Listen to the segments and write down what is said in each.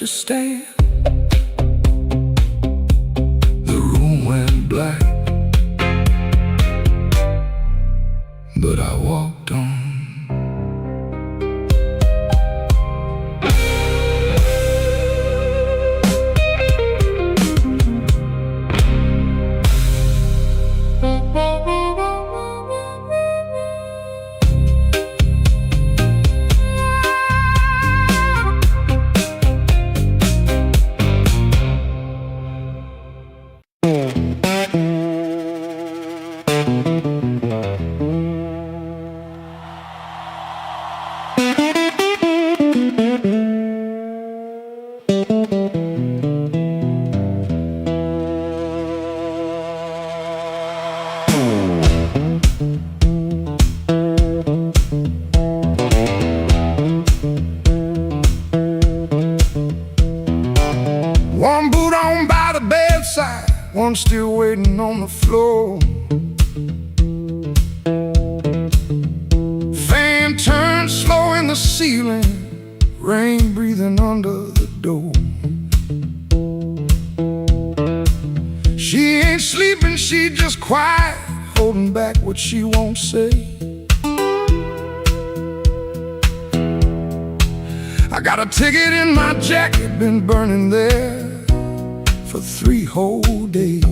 understand. The room went black, but I walked on. One boot on by the bedside, one still waiting on the floor. Fan turned slow in the ceiling, rain breathing under the door. She ain't sleeping, she just quiet, holding back what she won't say. I got a ticket in my jacket, been burning there for 3 whole days.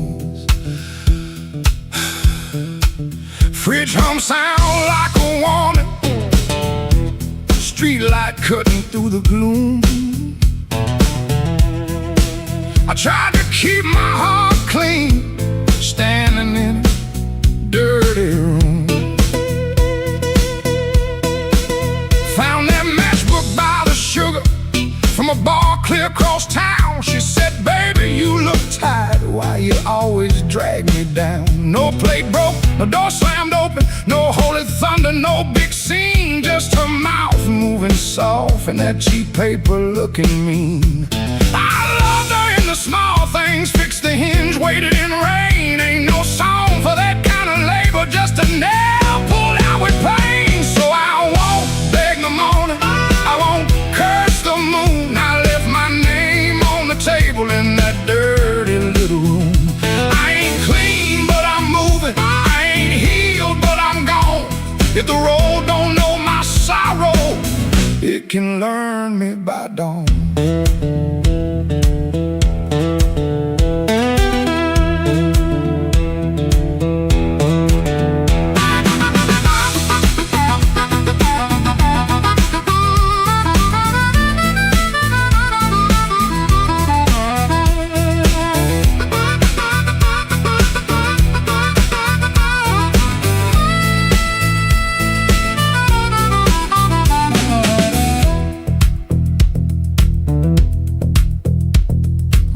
Fridge hum sound like a warning, street light cutting through the gloom. I tried to keep my heart clean, standing in a dirty room. Found that matchbook by the sugar from a bar clear across town. She said, baby, you look tired, why you always drag me down? No plate broke, no door slammed open, no holy thunder, no big scene, just her mouth moving soft and that cheap paper looking mean. I loved her in the small things, fixed the hinge, waited in rain. Ain't no song for that kind of labor, just a nail pulled out with pain. So I won't beg the morning, I won't curse the moon. I left my name on the table in that dirty little room. I ain't clean, but I'm moving. I ain't healed, but I'm gone. If the road don't know my sorrow, it can learn me by dawn.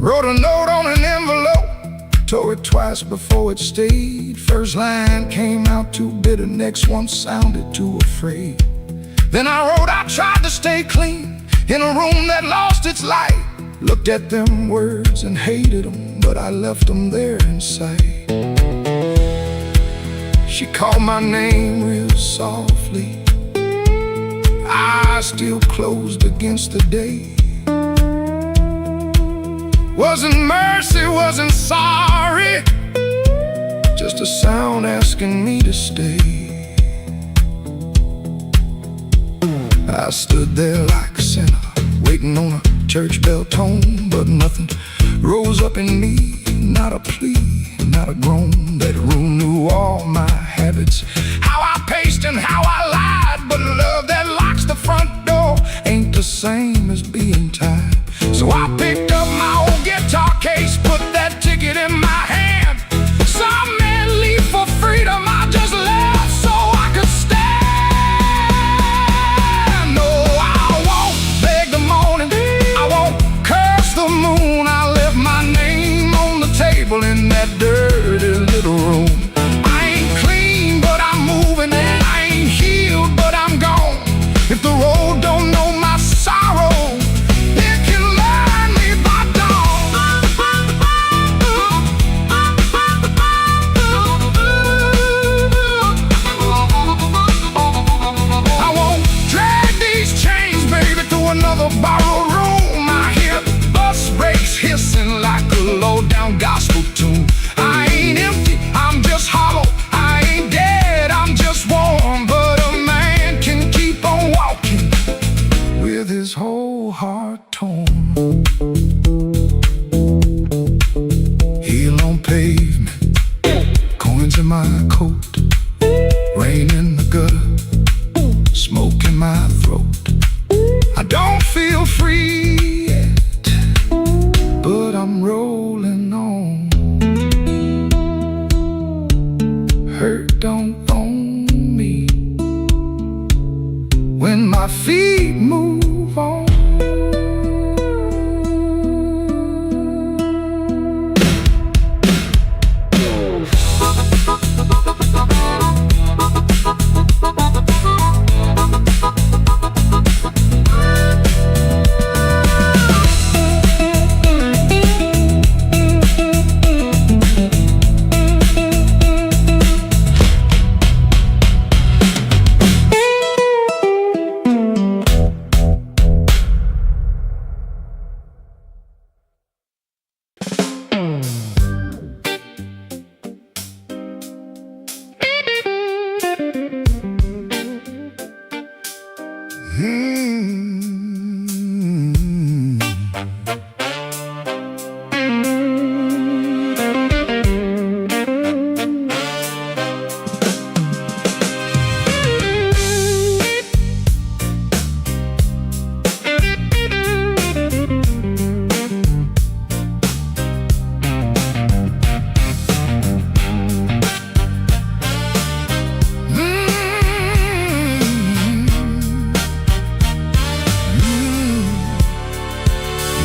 Wrote a note on an envelope, tore it twice before it stayed. First line came out too bitter, next one sounded too afraid. Then I wrote, I tried to stay clean in a room that lost its light. Looked at them words and hated them, but I left them there inside. She called my name real softly, eyes still closed against the day. Wasn't mercy, wasn't sorry, just a sound asking me to stay. I stood there like a sinner, waiting on a church bell tone, but nothing rose up in me, not a plea, not a groan. That room knew all my habits, how I paced and how I lied, but love that locks the front door ain't the same as being tied. So I picked up my old guitar case, put that ticket in my hand. Some men leave for freedom, I just left so I could stand. No, I won't beg the morning, I won't curse the moon. I left my name on the table in that dirty little room. I ain't clean, but I'm moving, and I ain't here. Heel on pavement, coins in my coat, rain in the gutter, smoke in my throat. I don't feel free yet, but I'm rolling on. Hurt don't own me when my feet move on.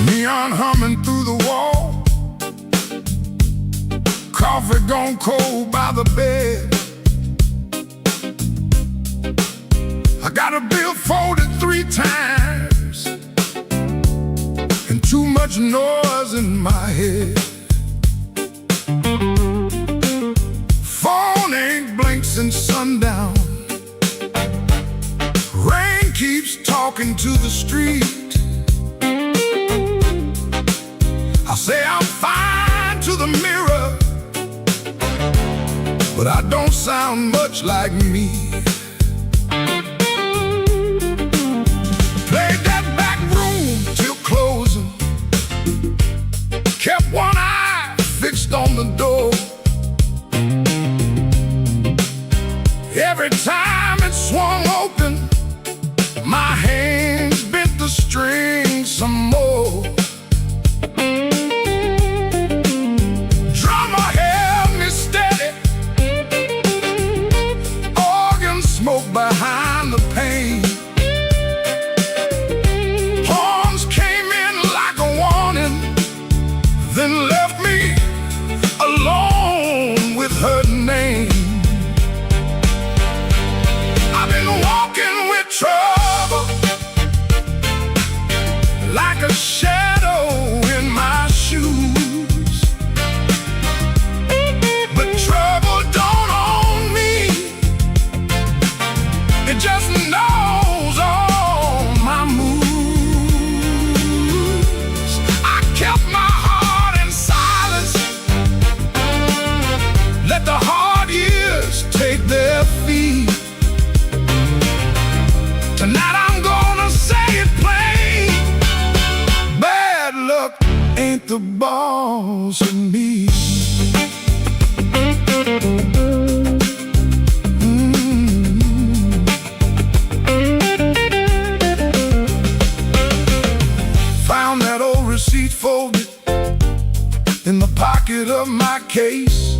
Neon humming through the wall, coffee gone cold by the bed. I got a bill folded 3 times and too much noise in my head. Phone ain't blinked since sundown. Rain keeps talking to the street. I say I'm fine to the mirror, but I don't sound much like me. Played that back room till closing, kept one eye fixed on the door. Every time it swung open, my hands bent the string some more. Drummer held me steady, organ smoke behind the pane. Horns came in like a warning, then left me alone with her name. I've been walking with trouble, like a shadow in my shoes. But trouble don't own me, it just knows all my moves. I kept my heart in silence, let the hard years take their feet. Tonight I'm gonna say it plain, bad luck ain't the boss of me. Found that old receipt folded in the pocket of my case.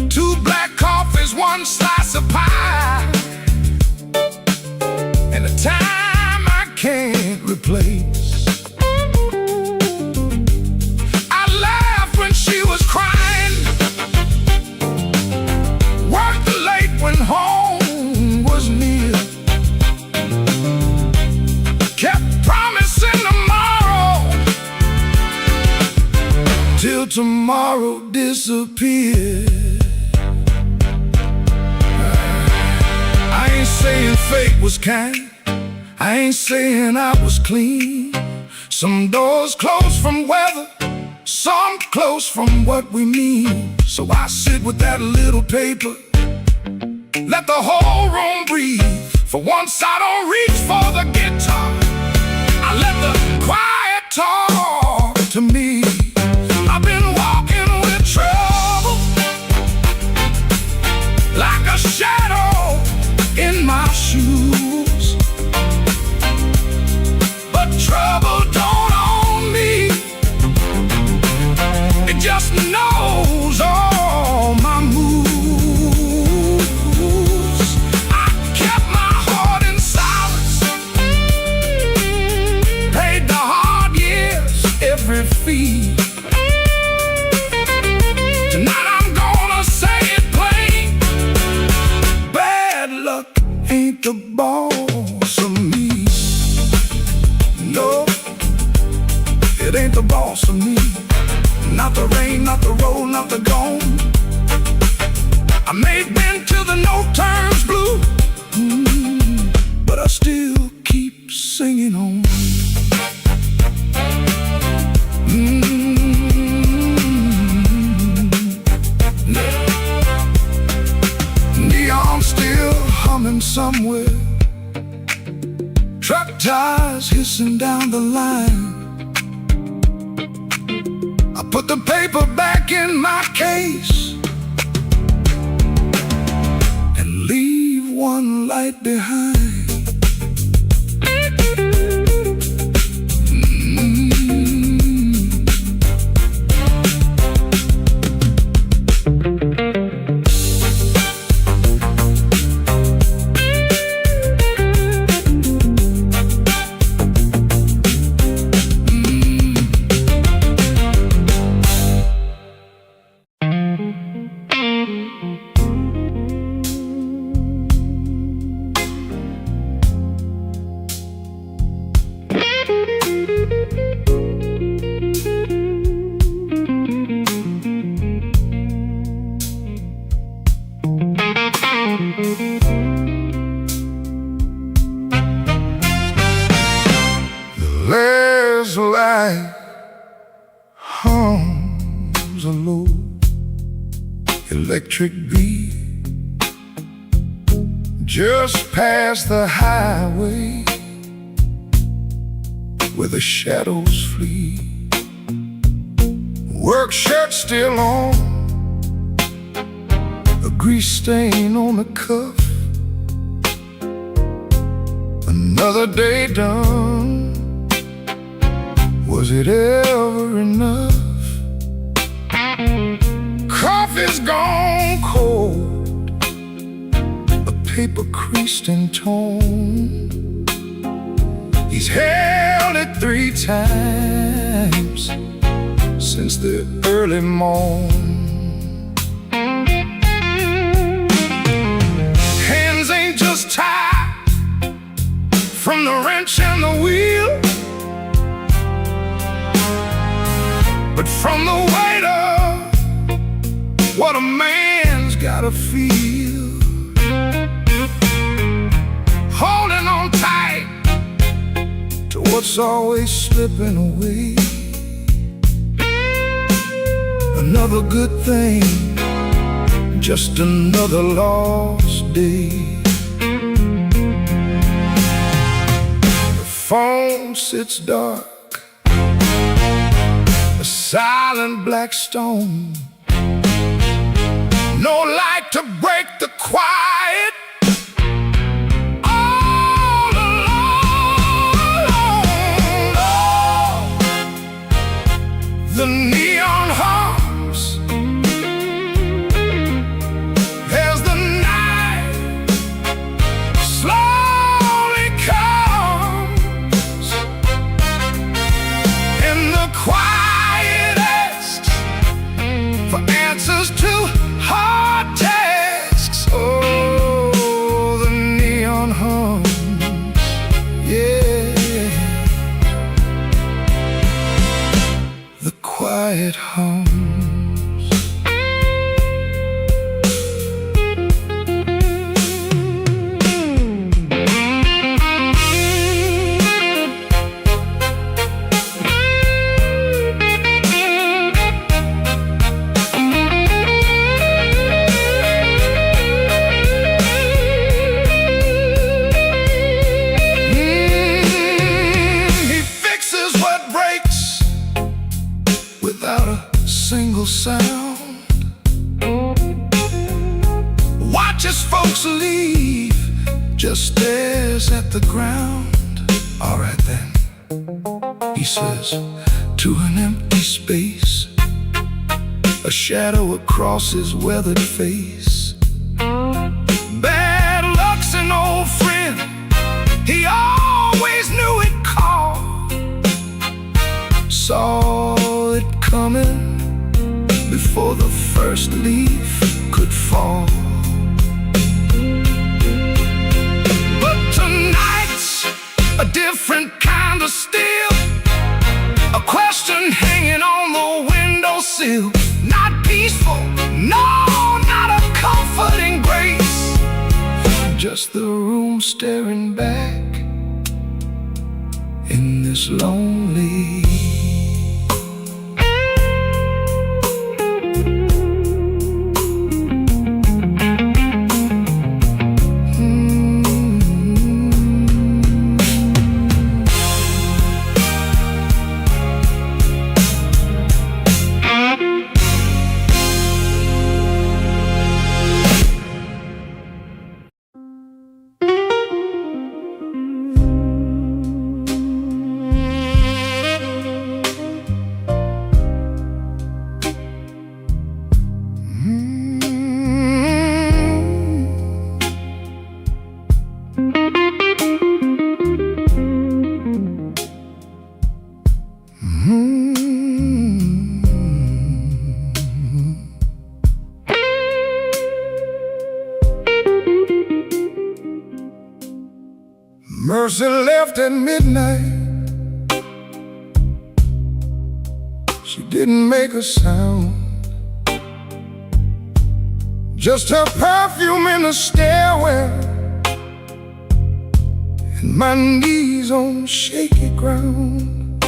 2 black coffees, 1 slice of pie, and a time I can't replace. I laughed when she was crying, worked late when home was near, kept promising tomorrow till tomorrow disappeared. I ain't saying fate was kind, I ain't saying I was clean. Some doors close from weather, some close from what we mean. So I sit with that little paper, let the whole room breathe. For once I don't reach for the guitar, I shoes. But trouble don't own me. It just knows all my moves. I kept my heart in silence, paid the hard years every fee. Tonight I'm gonna say it plain: bad luck ain't the boss of me. No, it ain't the boss of me. Not the rain, not the road, not the gone. I may have been till the no turns blue, but I still keep singing on. Neon still humming somewhere, truck tires hissing down the line. I put the paper back in my case and leave one light behind. There's light hums a low electric beat just past the highway where the shadows flee. Work shirt still on, a grease stain on the cuff. Another day done. Was it ever enough? Coffee's gone cold, a paper creased and torn. He's held it 3 times since the early morn. Hands ain't just tied from the wrench and the wheel, but from the weight of what a man's gotta feel. Holding on tight to what's always slipping away. Another good thing, just another lost day. The phone sits dark, a silent black stone. No light to break the quiet. All alone, oh, the neon hums as the night slowly comes, in the quiet for answers to hard tasks. Oh, just stares at the ground. All right then, he says, to an empty space, a shadow across his weathered face. Bad luck's an old friend, he always knew it called. Saw it coming before the first leaf could fall. But tonight's a different kind of steel, a question hanging on the windowsill. Not peaceful, no, not a comforting grace, just the room staring back in this lonely. Mercy left at midnight. She didn't make a sound, just her perfume in the stairwell and my knees on shaky ground.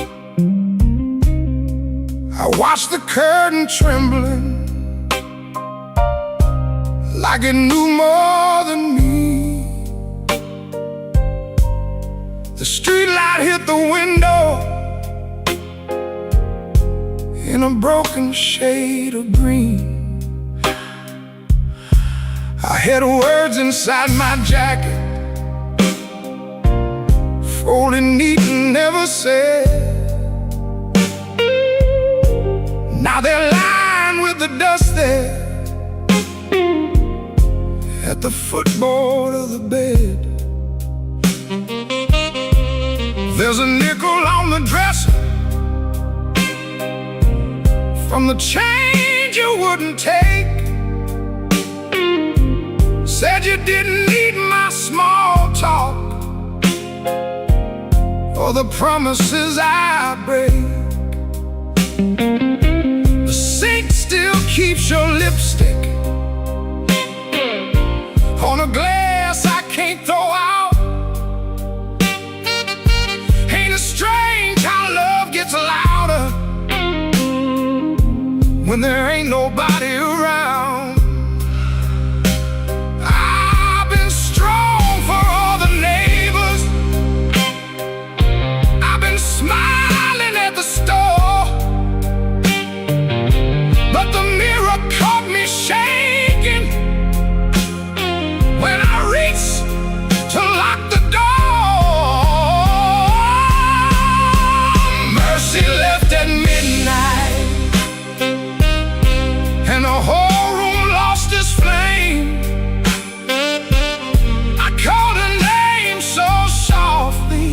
I watched the curtain trembling like it knew more than me. The streetlight hit the window in a broken shade of green. I had words inside my jacket, folded neat and never said. Now they're lying with the dust there at the footboard of the bed. There's a nickel on the dresser from the change you wouldn't take. Said you didn't need my small talk or the promises I break. The sink still keeps your lipstick on a glass I can't throw out. Ain't it strange how love gets louder when there ain't nobody around? I've been strong for all the neighbors, I've been smiling at the store, but the mirror caught me shaking when I reached to lock the door. Mercy left at midnight, and the whole room lost its flame. I called her name so softly,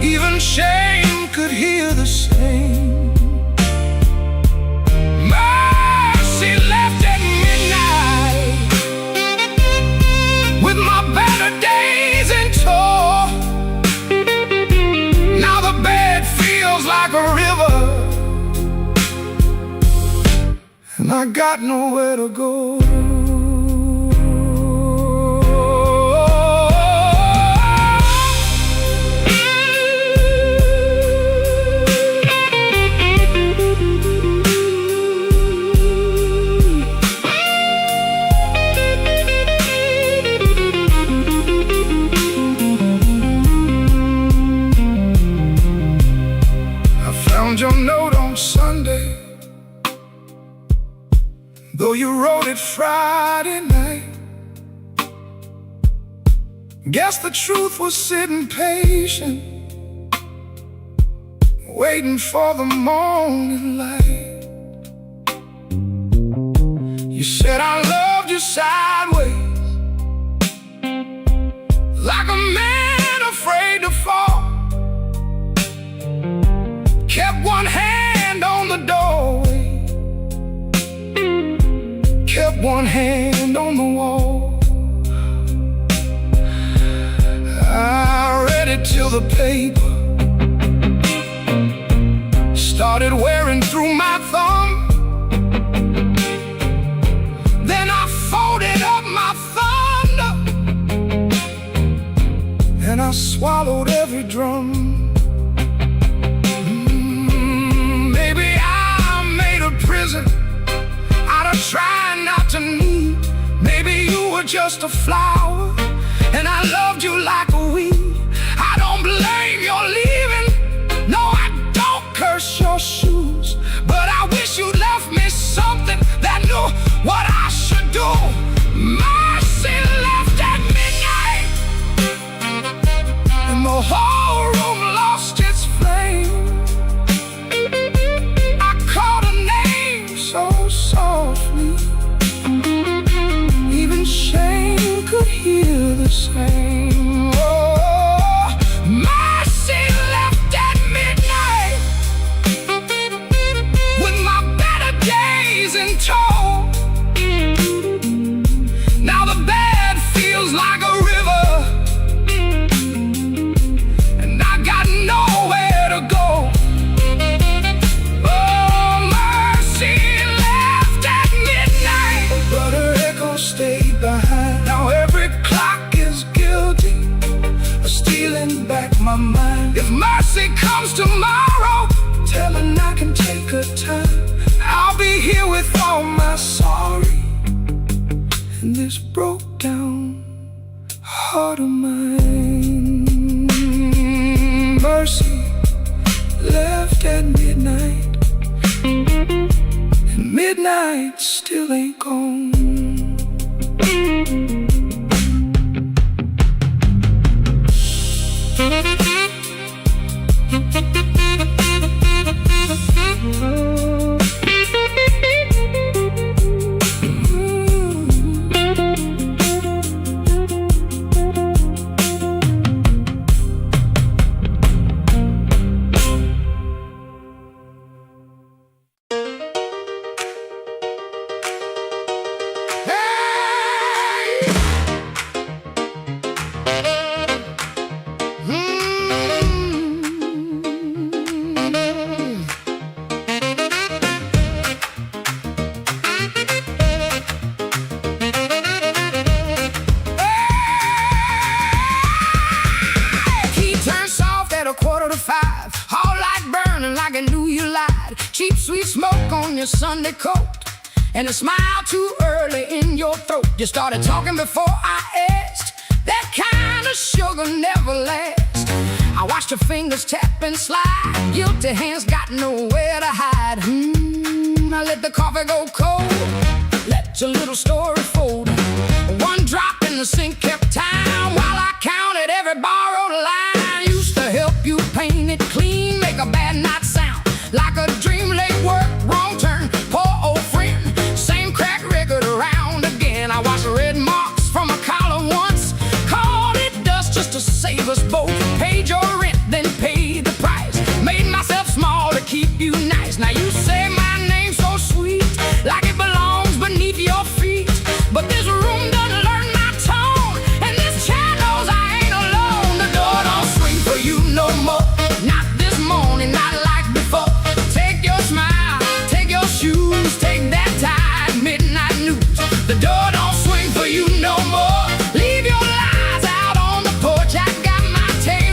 even shame could hear the same. Mercy left at midnight, with my better days in tow. Now the bed feels like a river, and I got nowhere to go. I found your note on Sunday, though you wrote it Friday. Guess the truth was sitting patient, waiting for the morning light. You said I loved you sideways, like a man afraid to fall. Kept one hand on the doorway, kept one hand on the wall. I read it till the paper started wearing through my thumb. Then I folded up my thunder, and I swallowed every drum. Maybe I made a prison out of trying not to need. Maybe you were just a flower, and I loved you like a weed. I don't blame your leaving, no, I don't curse your shoes, but I wish you left me something that knew what I should do. Mercy left at midnight, and the whole room lost its flame. I called a name so softly, even shame could hear the same. Oh, mercy left at midnight, with my better days in tow. Now the bed feels like a river, and I got nowhere to go. Oh, mercy left at midnight, but her echo stayed behind. Now every clock is guilty of stealing back my mind. If mercy comes tomorrow, tell her I can take her time. I'll be here with all my sorry and this broke down heart of mine. Mercy left at midnight, and midnight still ain't gone. Cheap sweet smoke on your Sunday coat, and a smile too early in your throat. You started talking before I asked. That kind of sugar never lasts. I watched your fingers tap and slide. Guilty hands got nowhere to hide. I let the coffee go cold, let your little story fold. One drop in the sink kept time while I counted every borrowed line. Used to help you paint it clean, make a bad night sound like a dream. Late work, wrong turn, poor old friend, same crack record around again. I watched red marks from a collar once, called it dust just to save us both. Paid your rent, then paid the price, made myself small to keep you nice. Now you say my name so sweet, like it belongs beneath your feet, but this room doesn't learn my tone, and this chair knows I ain't alone. The door don't swing for you no more, not this morning, not like before. Take your smile, take your shoes, take that tired midnight news. The door don't swing for you no more. Leave your lies out on the porch. I got my tape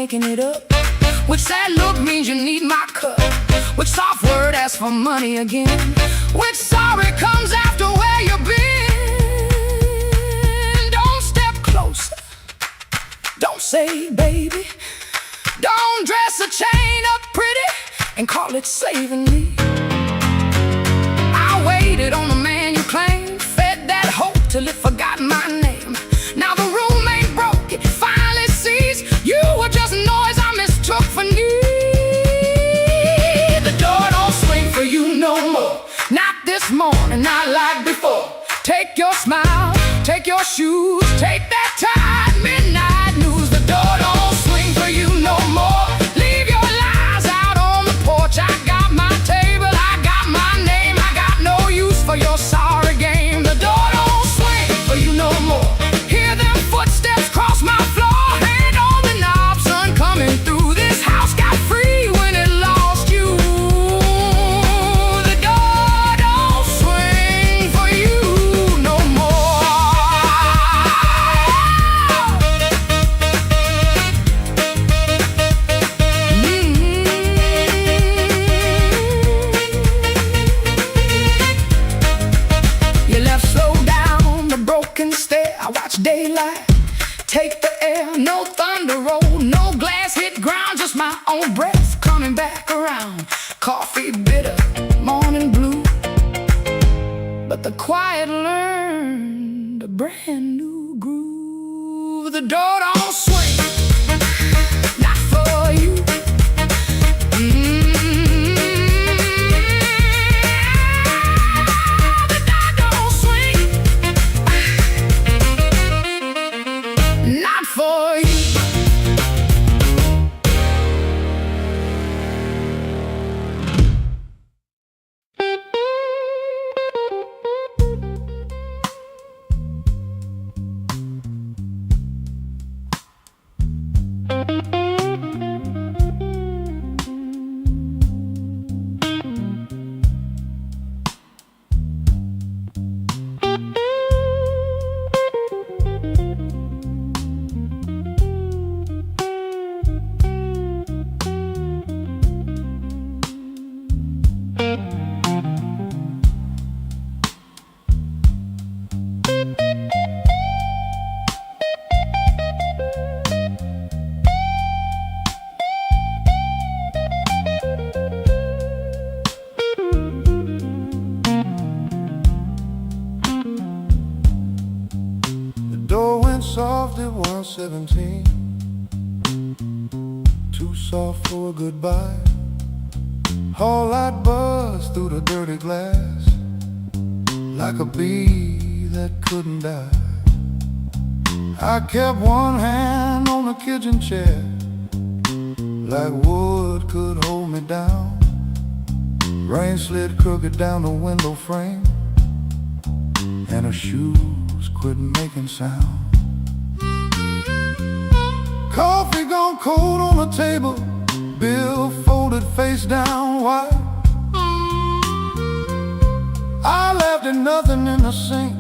making it up. Which sad look means you need my cup. Which soft word asks for money again. Which sorry comes after where you've been. Don't step closer, don't say baby. Don't dress a chain up pretty and call it saving me. I waited on the man you claimed, fed that hope till it forgot my name. Now the room ain't broke, it finally sees you were just noise I mistook for need. The door don't swing for you no more, not this morning, not like before. Take your smile, take your shoes, take that tired midnight news. The door don't swing for you no more. Leave your lies out on the porch. I got my table, I got my name. I got no use for your sorry game. The door don't swing for you no more. Hear them footsteps cross my floor. Hand on the knob, sun coming through. This house got free when it lost you. The door don't swing for you no more. You left slow down the broken stair. I watch daylight take the air. No thunder roll, no glass hit ground, just my own breath coming back around. Coffee bitter, morning blue, but the quiet learned a brand new groove. The door don't swing, not for you. The door don't swing, not for you. The door went soft at 117. Too soft for a goodbye. Whole light buzzed through the dirty glass, like a bee that couldn't die. I kept one hand on the kitchen chair, like wood could hold me down. Rain slid crooked down the window frame, and her shoes quit making sound. Coffee gone cold on the table, bill folded face down wide. I laughed at nothing in the sink,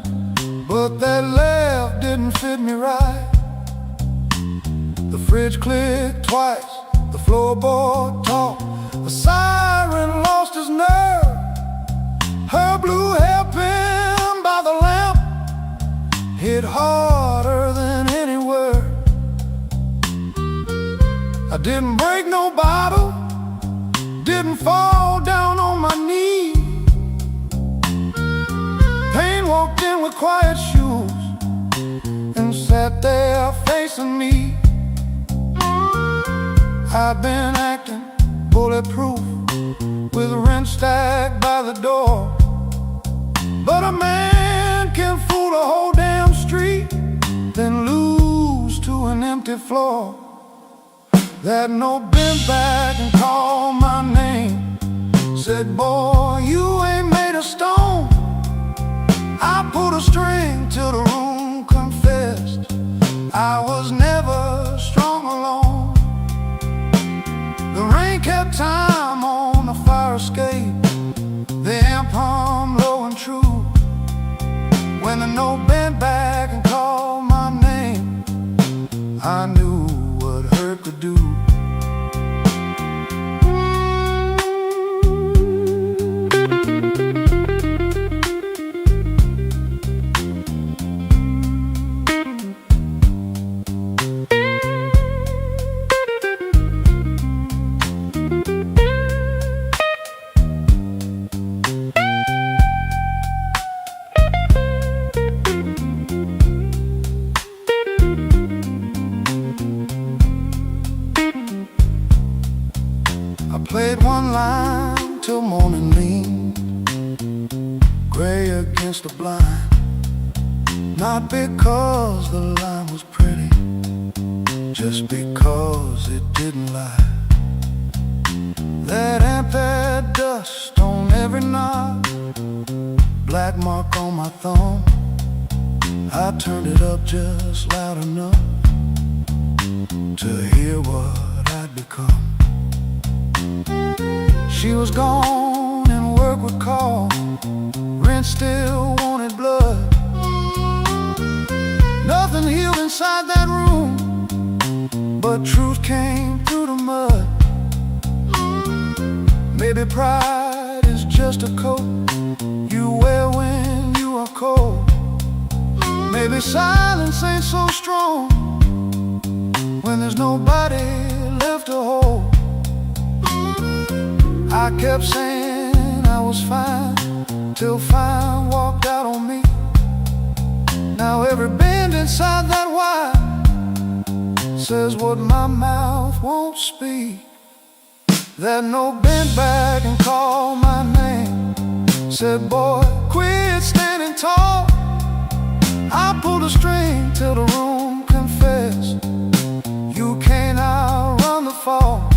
but that laugh didn't fit me right. The fridge clicked twice, the floorboard talked, the siren lost his nerve. Her blue hairpin by the lamp hit harder than any word. I didn't break no bottle, didn't fall down on my knees. Pain walked in with quiet shoes and sat there facing me. I'd been acting bulletproof with rent stacked by the door, but a man can fool a whole damn street, then lose to an empty floor. That note bent back and called my name, said, boy, you ain't made of stone. I pulled a string till the room confessed I was never strong alone. The rain kept time on the fire escape, the amp hummed low and true. When the note bent back and called my name, I knew what hurt could do. till morning leaned gray against the blind. Not because the line was pretty, just because it didn't lie. That ampere dust on every knob, black mark on my thumb. I turned it up just loud enough to hear what I'd become. She was gone and work would call. Rent still wanted blood. Nothing healed inside that room, but truth came through the mud. Maybe pride is just a coat you wear when you are cold. Maybe silence ain't so strong when there's nobody left to hold. I kept saying I was fine till fine walked out on me. Now every bend inside that wire says what my mouth won't speak. That note bent back and called my name, said, boy, quit standing tall. I pulled a string till the room confessed, you can't outrun the fall.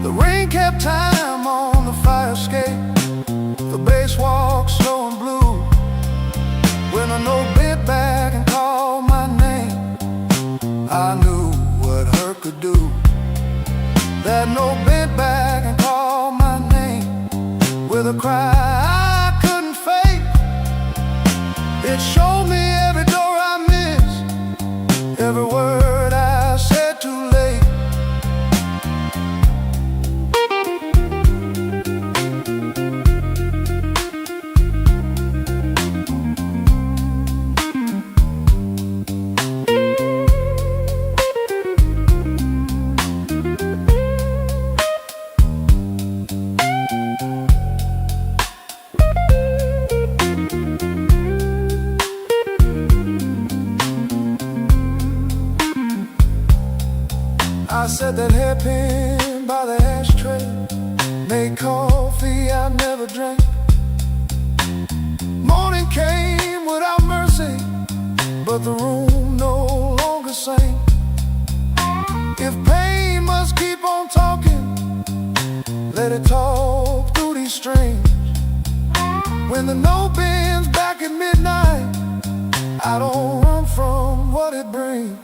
The rain kept time on the fire escape, the bass walked slow and blue. When a note bent back and called my name, I knew what hurt could do. That note bent back and called my name with a cry I couldn't fake. It showed me every door I missed, every word I said too late. I said that hairpin by the ashtray made coffee I never drank. Morning came without mercy, but the room no longer sang. If pain must keep on talking, let it talk through these strings. When the note bends back at midnight, I don't run from what it brings.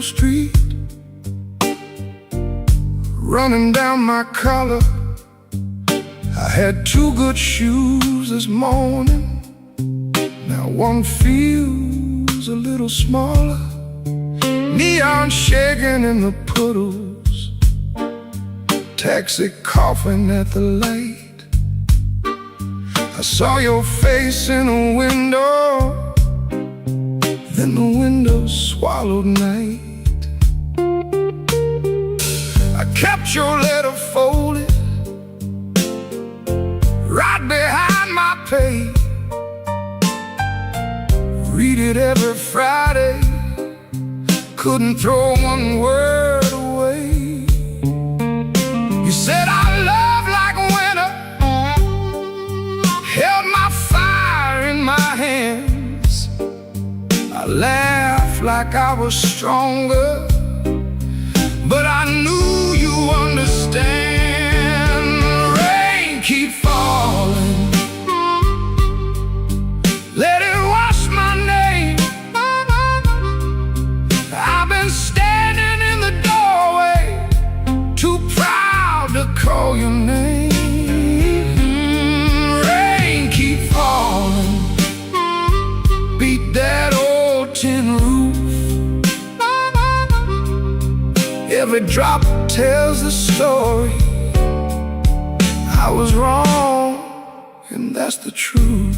Street, running down my collar. I had two good shoes this morning, now one feels a little smaller. Neon shaking in the puddles, taxi coughing at the light. I saw your face in a window, then the window swallowed night. I kept your letter folded right behind my page. Read it every Friday, couldn't throw one word away. You said our love like winter, held my fire in my hands. I laughed like I was stronger, but I knew you understand. Rain keep falling, let it wash my name. I've been standing in the doorway, too proud to call your name. Rain keep falling, beat that old tin roof. Every drop tells the story. I was wrong, and that's the truth.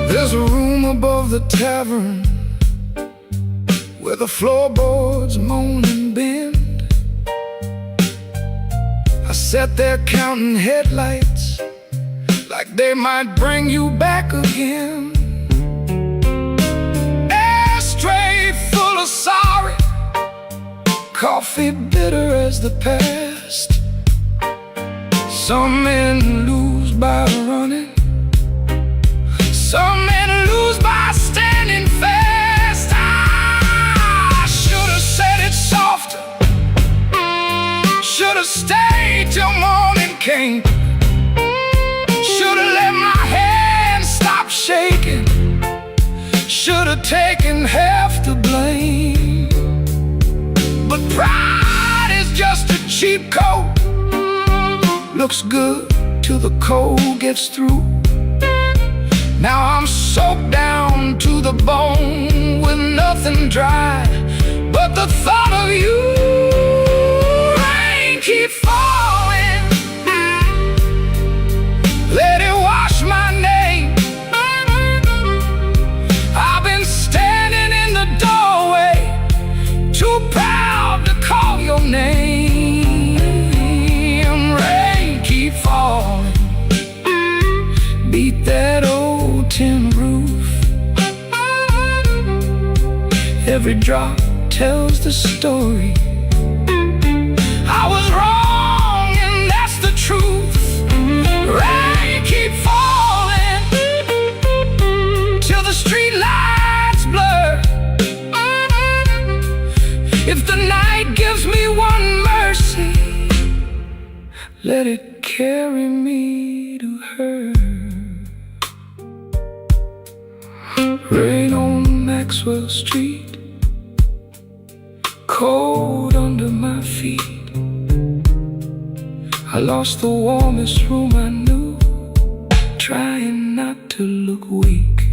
There's a room above the tavern where the floorboards moan and bend. I sat there counting headlights like they might bring you back again. Ashtray full of sorry, coffee bitter as the past. Some men lose by running, some men lose by standing fast. I should have said it softer, should have stayed till morning came, should have let my hands stop shaking, should have taken half the blame. But pride is just a cheap coat, looks good till the cold gets through. Now I'm soaked down to the bone with nothing dry but the thought of you. Rain keep falling, let it wash my name. I've been standing in the doorway, too proud to call your name. Rain keep falling, beat that old tin roof. Every drop tells the story. I was wrong, and that's the truth. Rain keep falling till the street lights blur. If the night gives me one mercy, let it carry me to her. Rain on Maxwell Street, cold under my feet. I lost the warmest room I knew, trying not to look weak.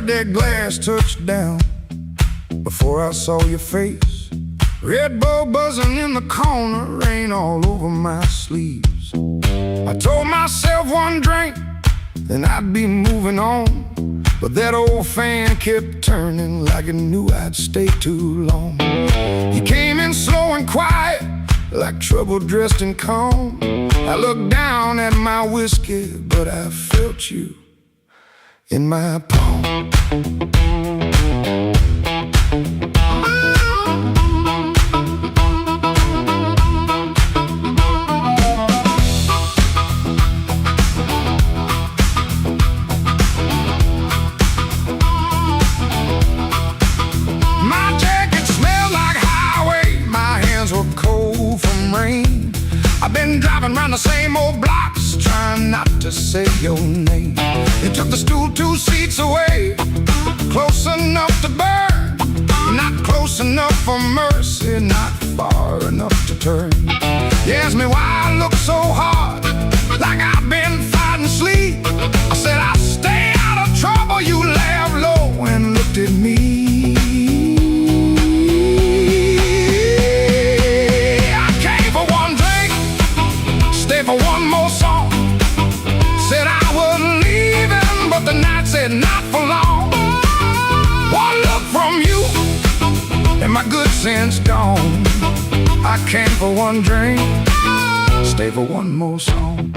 That glass touched down before I saw your face. Red Bull buzzing in the corner, rain all over my sleeves. I told myself one drink, then I'd be moving on. But that old fan kept turning like it knew I'd stay too long. He came in slow and quiet, like trouble dressed in calm. I looked down at my whiskey, but I felt you in my palm. I've been driving around the same old blocks, trying not to say your name. You took the stool 2 seats away, close enough to burn, not close enough for mercy, not far enough to turn. You asked me why I look so hard, like I've been fighting sleep. I said I'll stay out of trouble. You laughed low and looked at me. For one more song, said I was leaving, but the night said not for long. One look from you, and my good sense gone. I came for one drink, stay for one more song.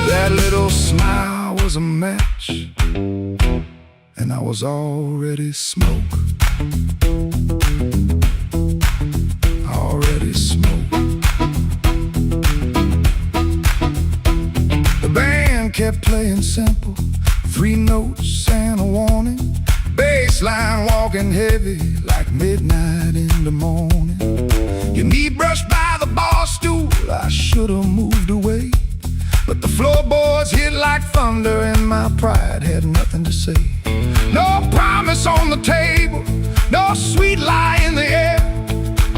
That little smile was a match, and I was already smoke. Already smoke. The band kept playing simple, 3 notes and a warning. Bass line walking heavy like midnight in the morning. Your knee brushed by the bar stool, I should've moved away. But the floorboards hit like thunder, and my pride had nothing to say. No promise on the table, no sweet lie in the air,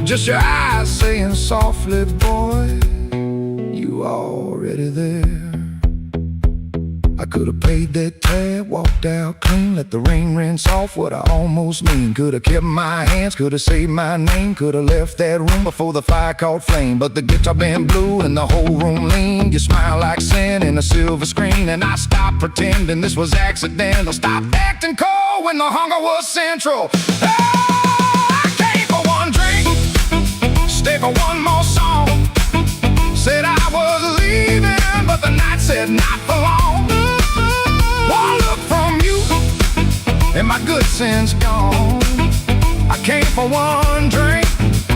just your eyes saying softly, boy, you already there. I could've paid that tab, walked out clean, let the rain rinse off what I almost mean. Could've kept my hands, could've saved my name, could've left that room before the fire caught flame. But the guitar band blew and the whole room leaned. You smile like sin in a silver screen, and I stopped pretending this was accidental. Stopped acting cold when the hunger was central. Oh, I came for one drink, stay for one more song. Said I was leaving, but the night said not for long. One look from you, and my good sense gone. I came for one drink,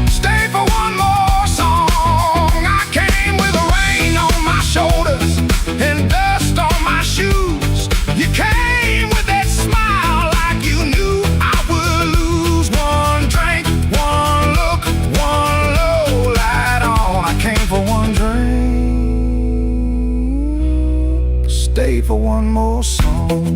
stay for one more song. I came with the rain on my shoulders and dust on my shoes. You came with that smile like you knew I would lose. One drink, one look, one low light on. I came for one drink, stay for one more song.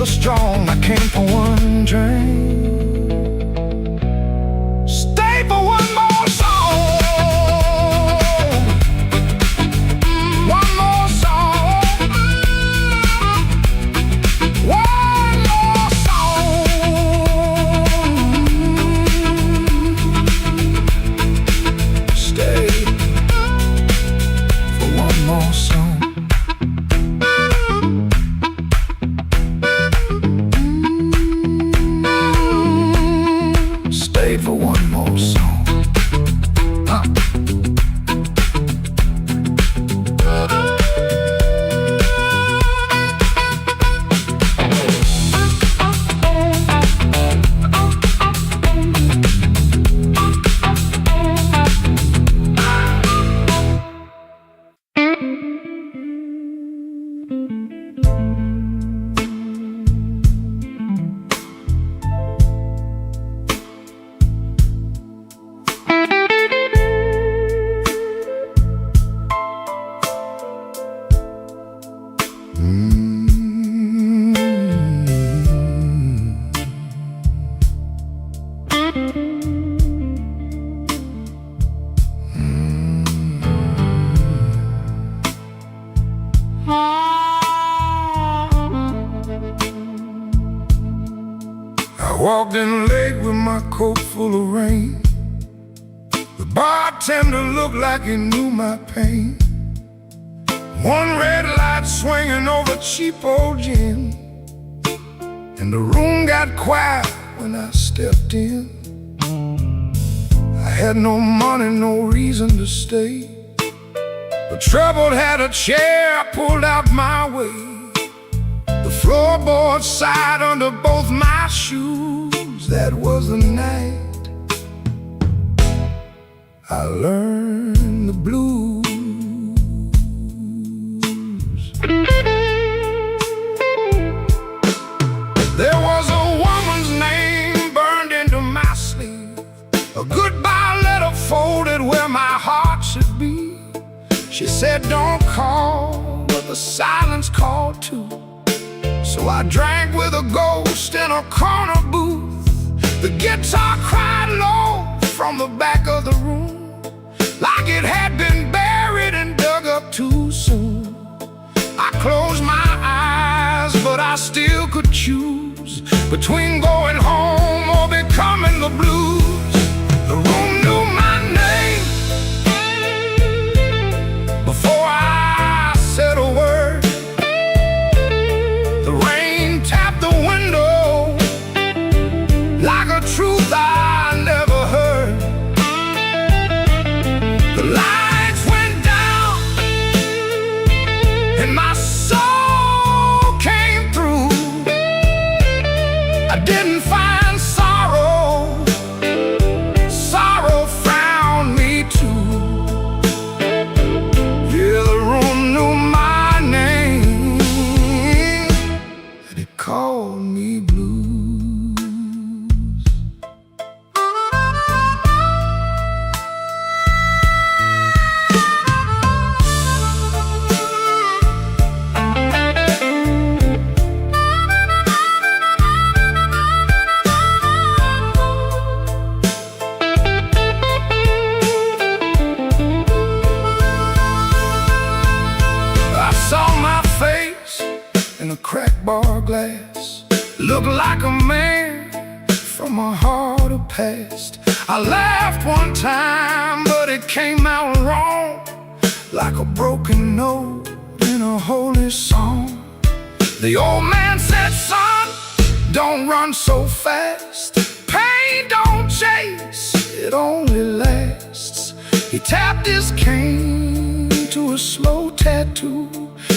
Strong, I came for one drink, stay for one more song. One more song. One more song. Stay for one more song. walked in late with my coat full of rain. The bartender looked like he knew my pain. One red light swinging over cheap old gin, and the room got quiet when I stepped in. I had no money, no reason to stay. The troubled had a chair pulled out my way. The floorboard sighed under both my shoes. That was the night I learned the blues. There was a woman's name burned into my sleeve, a goodbye letter folded where my heart should be. She said, don't call, but the silence called too. So I drank with a ghost in a corner booth. The guitar cried low from the back of the room, like it had been buried and dug up too soon. I closed my eyes, but I still could choose between going home or becoming the blues. The room knew my name before I said a word. The rain tapped the window like a truth I never heard. The lights went down and my soul came through. I didn't find sorrow, sorrow found me too. Yeah, the room knew my name, and it called me blues. I saw my face in a cracked bar glass, looked like a man from a harder past. I laughed one time, but it came out wrong, like a broken note in a holy song. The old man said, son, don't run so fast. Pain don't chase, it only lasts. He tapped his cane to a slow tattoo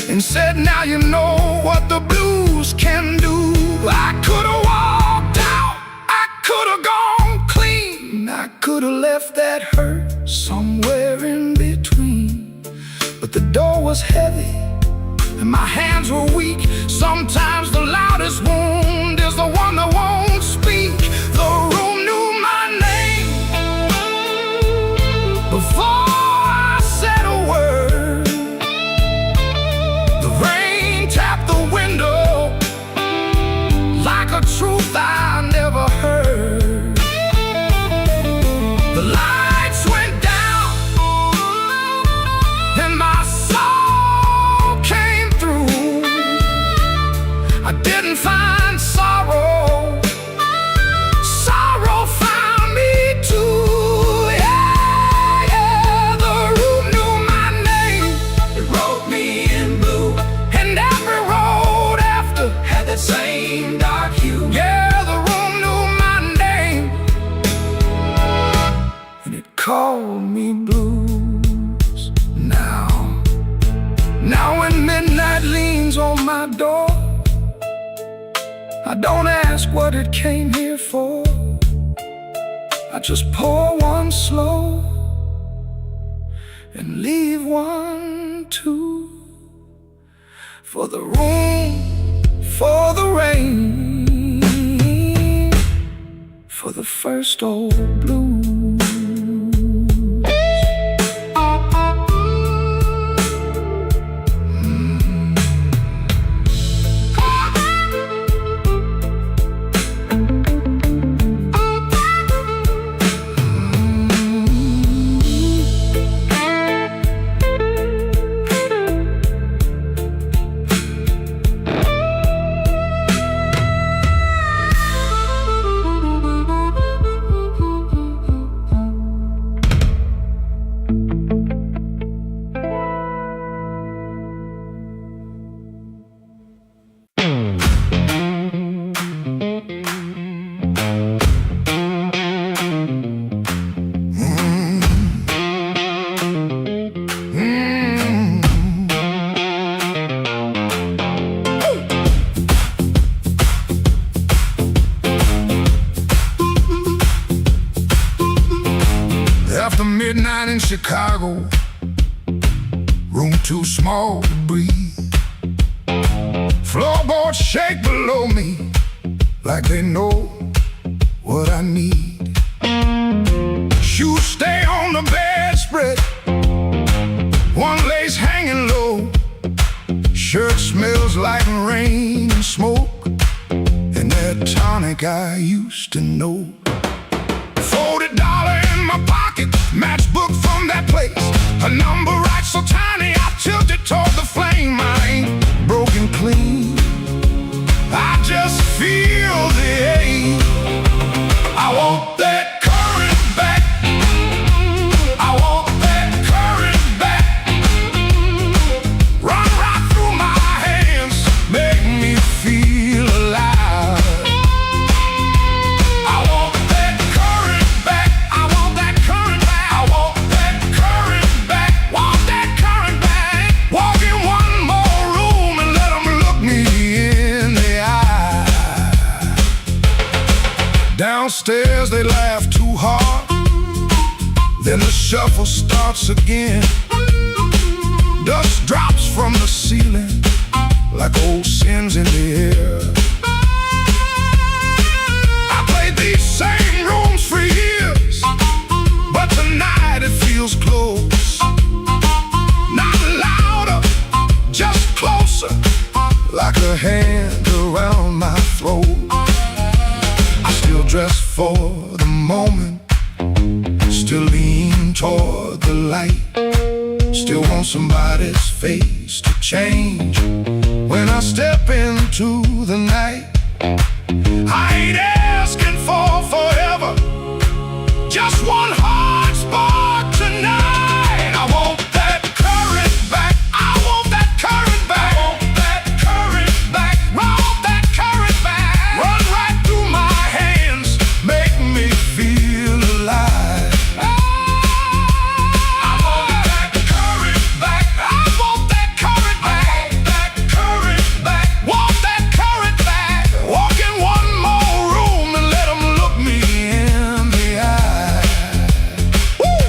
and said, now you know what the blues can do. I could've walked out, I could've gone clean, I could've left that hurt somewhere in between. But the door was heavy and my hands were weak. Sometimes the loudest wound is the one that won't speak. The room knew my name before I said a word. The rain tapped the window like a truth I never heard. The lights went down and my soul came through. I didn't find sorrow, sorrow found me too. Yeah, yeah, the room knew my name, it wrote me in blue, and every road after had that same dark hue. Yeah, the room knew my name, and it called me blues. Now when midnight leans on my door, I don't ask what it came here for. I just pour one slow and leave one too. For the room, for the rain, for the first old blues. Chicago, room too small to breathe. Floorboards shake below me like they know what I need. Shoes stay on the bedspread, one lace hanging low. Shirt smells like rain and smoke, and that tonic I used to know. $40 in my pocket, matchbook from that place. A number right so tiny, I tilt it toward the flame. I ain't broken clean, I just feel the ache. I want that current back, I want that current back. Run right through my hands, make me feel alive. I want that current back, I want that current back, I want that current back, want that current back. Walk in one more room and let them look me in the eye. Downstairs they laugh too hard, then the shuffle starts again. Dust drops from the ceiling like old sins in the air. I played these same rooms for years, but tonight it feels close. Not louder, just closer, like a hand around my throat. I still dress for the moment, still lean toward the light. Still want somebody's face to change when I step into the night. I ain't asking for forever, just one hard spark tonight. I want that current back, I want that current back, I want that current back, I want that current back. Run right through my hands, make me feel alive. I want that current back, I want that current back, that current back, want that current back. Walk in one more room and let them look me in the eye. Woo!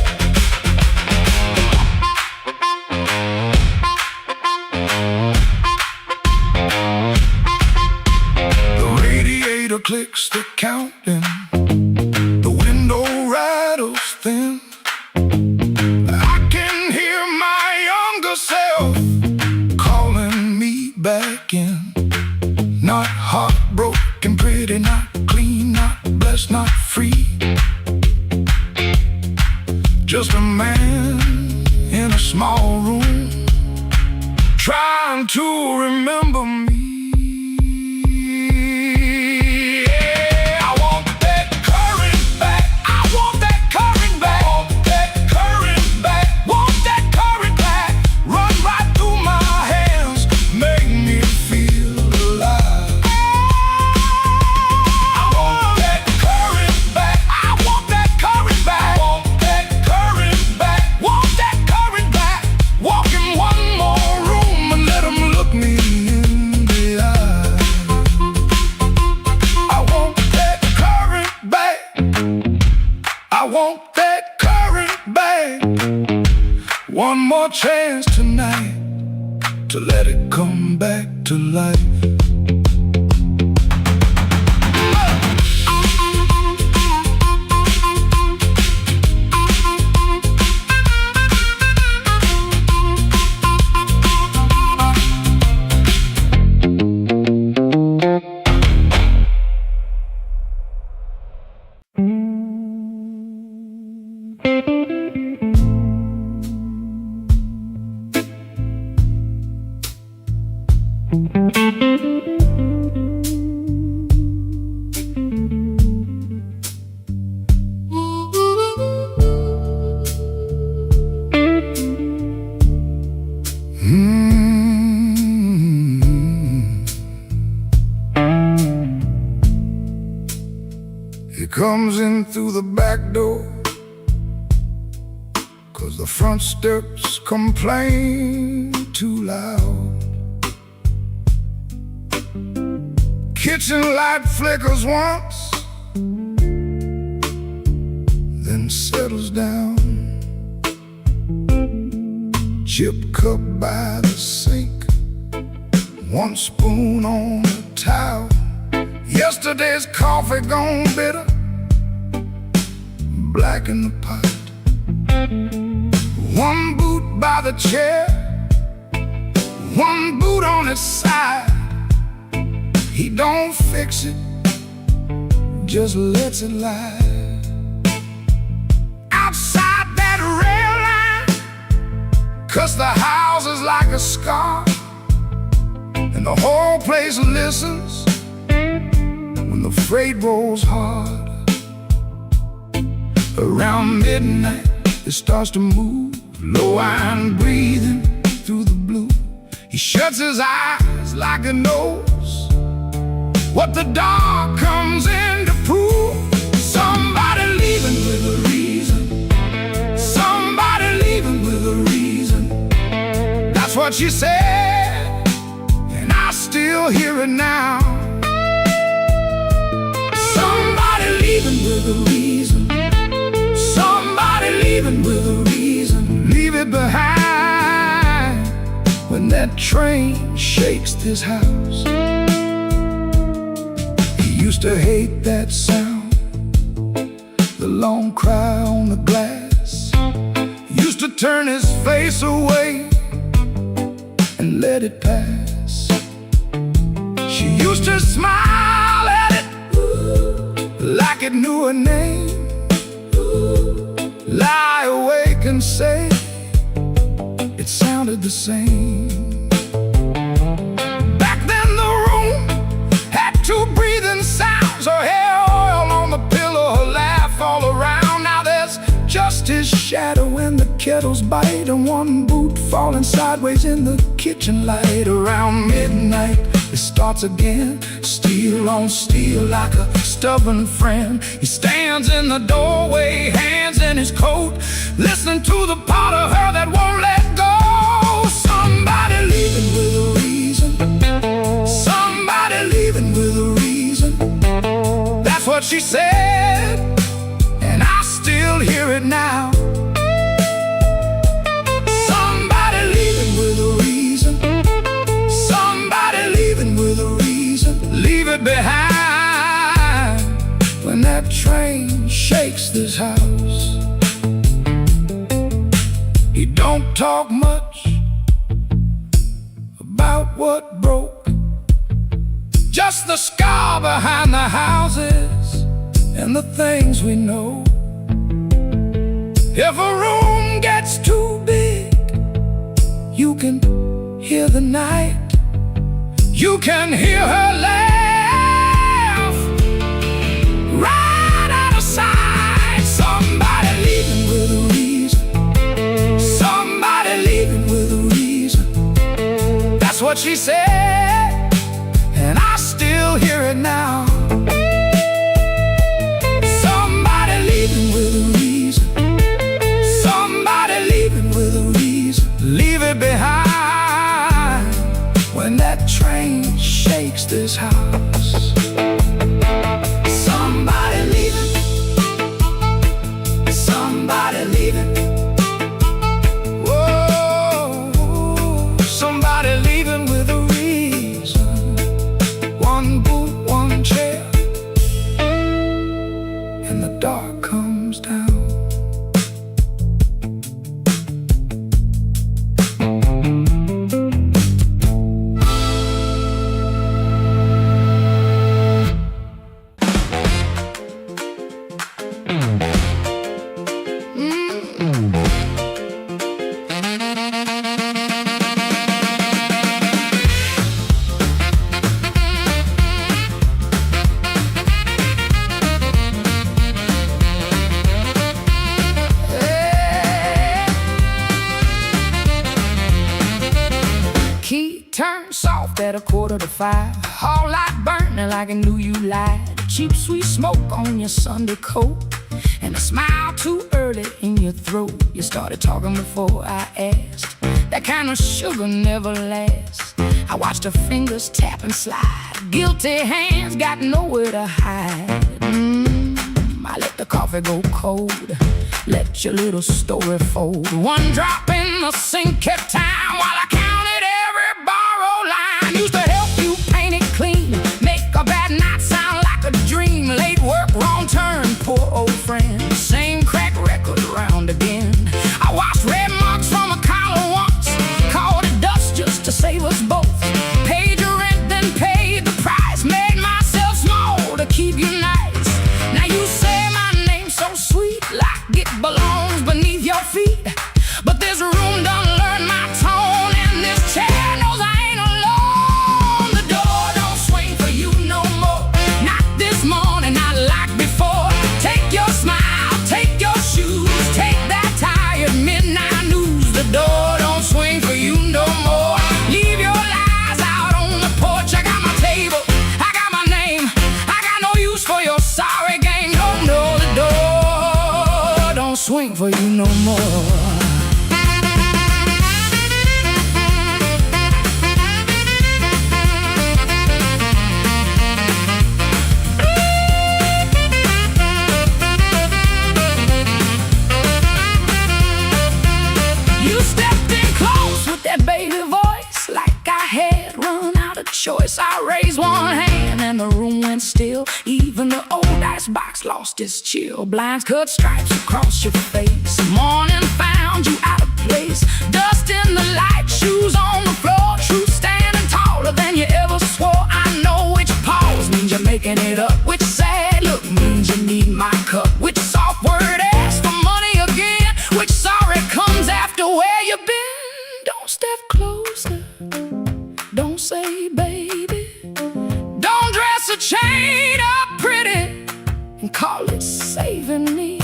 The radiator clicks the counting, the window rattles thin. I can hear my younger self calling me back in. Not heartbroken, pretty, not clean, not blessed, not free. Just a man in a small room trying to remember me. Yeah, I want that current back, I want that current back, want that current back, want that current back. Run right through my hands, make me feel alive. I want that current back, I want that current back, want that current back, want that current back. Walk in one more room and let them look me in the eye. I want that current back, I want that current back. One more chance tonight to let it come back to life. He comes in through the back door, 'cause the front steps complain too loud. Kitchen light flickers once, then settles down. chip cup by the sink, one spoon on the towel. Yesterday's coffee gone bitter, black in the pot. One boot by the chair, one boot on its side. He don't fix it, just lets it lie. Outside that rail line, 'cause the house is like a scar, and the whole place listens when the freight rolls hard. Around midnight it starts to move, low iron breathing through the blue. He shuts his eyes like he knows what the dark comes in to prove. Somebody leaving with a reason, somebody leaving with a reason. That's what she said, and I still hear it now. Somebody leaving with a reason, somebody leaving with a reason. Leave it behind when that train shakes this house. He used to hate that sound, the long cry on the glass. Used to turn his face away and let it pass. She used to smile at it like it knew her name, lie awake and say it sounded the same. Back then the room had two breathing sounds, her hair oil on the pillow, her laugh all around. Now there's just his shadow and the kettle's bite, and one boot falling sideways in the kitchen light. Around midnight it starts again, steel on steel like a stubborn friend. He stands in the doorway, hands in his coat, listening to the part of her that won't let go. Somebody leaving with a reason, somebody leaving with a reason. That's what she said, and I still hear it now. Somebody leaving with a reason, somebody leaving with a reason. Leave it behind when that train shakes this house. He don't talk much about what broke, just the scar behind the houses and the things we know. If a room gets too big, you can hear the night, you can hear her laugh right out of sight. Somebody leaving with a reason, somebody leaving with a reason. That's what she said, and I still hear it now. Somebody leaving with a reason, somebody leaving with a reason. Leave it behind when that train shakes this house. Somebody leaving, somebody leaving. Whoa, somebody leaving with a reason. One boot, one chair, and the dark comes down. Turn soft at 4:45. Hall light burning like I knew you lied. Cheap sweet smoke on your Sunday coat, and a smile too early in your throat. You started talking before I asked. That kind of sugar never lasts. I watched her fingers tap and slide. Guilty hands got nowhere to hide. I let the coffee go cold. let your little story fold. One drop in the sink kept time while I counted every borrowed line. Used to help you paint it clean, make a bad night sound like a dream. Late work, wrong turn, poor old friend. Same crack record around again. I washed red marks from a collar once, called it dust just to save us both. Paid your rent, then paid the price. Made myself small to keep you nice. Now you say my name so sweet, like it belongs beneath your feet. But this room done learned my tone, and this chair knows I ain't alone. The door don't swing for you no more, not this morning, not like before. Take your smile, take your shoes, take that tired midnight news. The door don't swing for you no more. Leave your lies out on the porch. I got my table, I got my name, I got no use for your sorry game. No, no, the door don't swing for you no more. Baby voice, like I had run out of choice. I raised one hand and the room went still. Even the old icebox lost its chill. Blinds cut stripes across your face. Morning found you out of place. Dust in the light, shoes on the floor. Truth standing taller than you ever swore. I know which pause means you're making it up. Which sad look means you need my cup. Which soft word asks for money again. Which sorry comes after where you've been. Don't step closer, don't say baby. Don't dress a chain up pretty and call it saving me.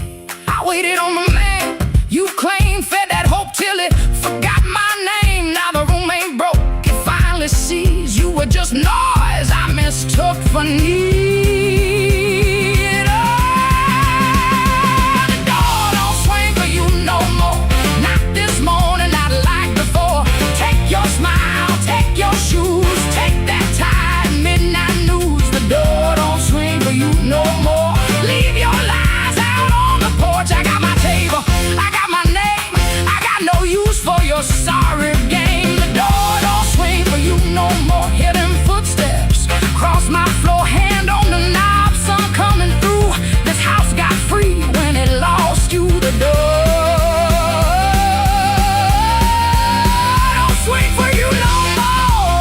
I waited on the man you claimed, fed that hope till it forgot my name. Now the room ain't broke, it finally sees you were just noise I mistook for need. The door don't swing for you no more, not this morning, not like before. Take your smile, take your shoes, take that tired midnight news. The door don't swing for you no more. Leave your lies out on the porch. I got my table, I got my name, I got no use for your sorry game. The door don't swing for you no more. Hear them footsteps cross my floor, hand on the knob, sun coming through. This house got free when it lost you. The door swing for you no more.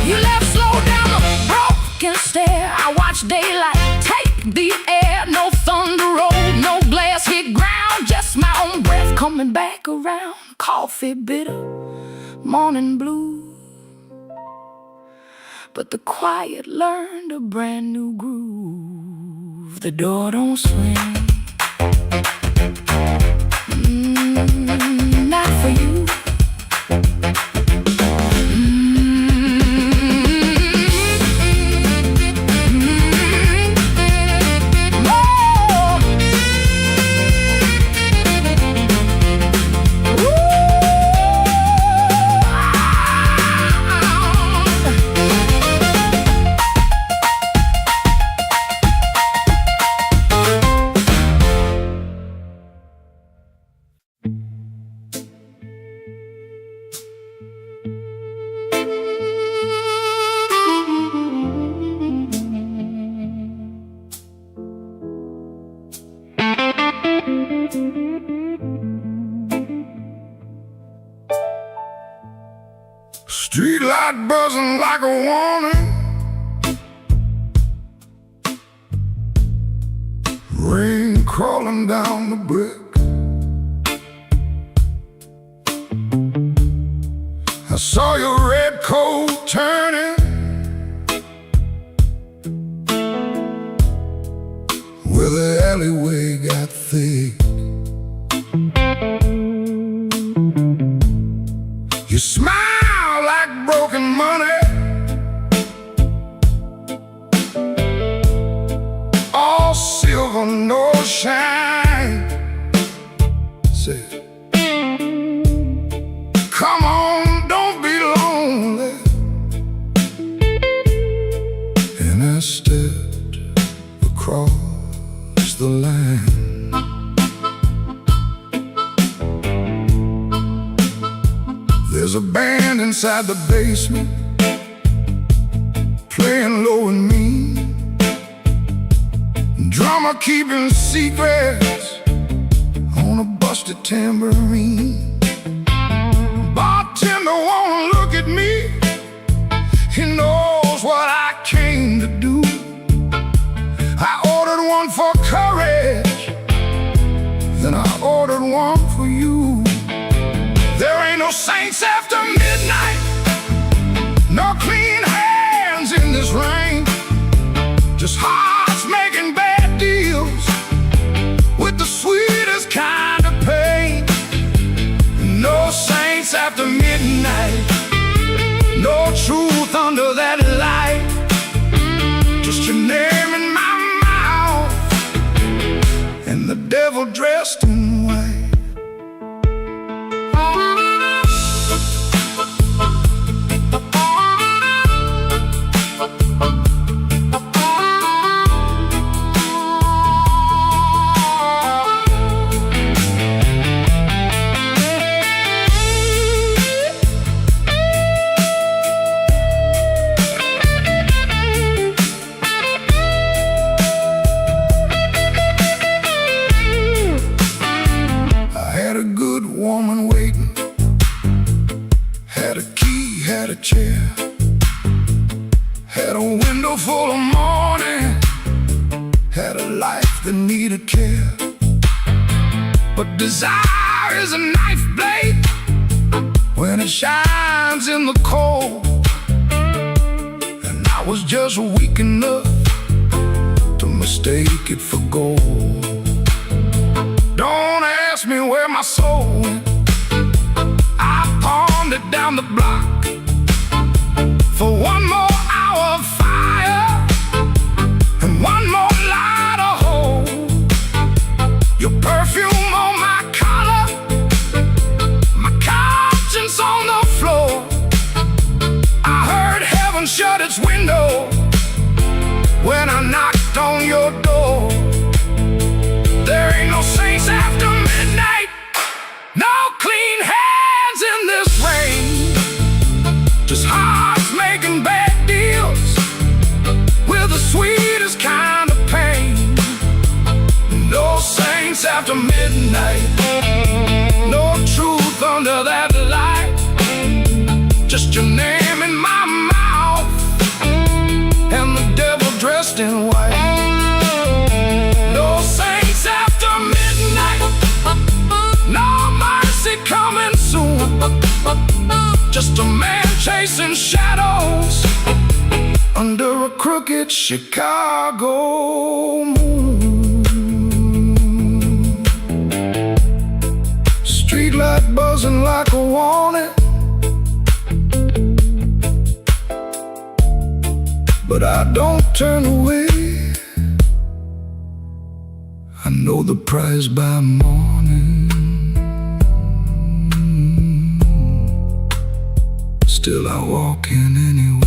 You left slow down the broken stair. I watched daylight take the air. No thunder roll, no glass hit ground, just my own breath coming back around. Coffee bitter, morning blue, but the quiet learned a brand new groove. The door don't swing, not for you. Street light buzzing like a warning. Rain crawling down the brick. I saw your red coat turning where the alleyway got thick. You smile like broken money, all silver, no shine. Say it. the line. There's a band inside the basement, playing low and mean. Drummer keeping secrets on a busted tambourine. Bartender won't look at me, he knows what I came to do. I ordered one for courage, then I ordered one for you. There ain't no saints after midnight, no clean hands in this rain. Just hearts making bad deals with the sweetest kind of pain. No saints after midnight, no truth under that light. Just your name in my mouth, and the devil dressed in white. Woman waiting, had a key, had a chair, had a window full of morning, had a life that needed care. But desire is a knife blade when it shines in the cold, and I was just weak enough to mistake it for gold. Don't ask me where my soul went, I pawned it down the block for one more hour of fire and one more light of hope. Your perfume on my collar, my conscience on the floor. I heard heaven shut its window when I knocked on your door. There ain't no saints after midnight, no clean hands in this rain. Just hearts making bad deals with the sweetest kind of pain. No saints after midnight, no truth under that light. Just your name in my mouth, and the devil dressed in white. No saints after midnight, no mercy coming soon. Just a man chasing shadows under a crooked Chicago moon. Streetlight buzzing like a warning, but I don't turn away. I know the prize by morning. Still I walk in anyway.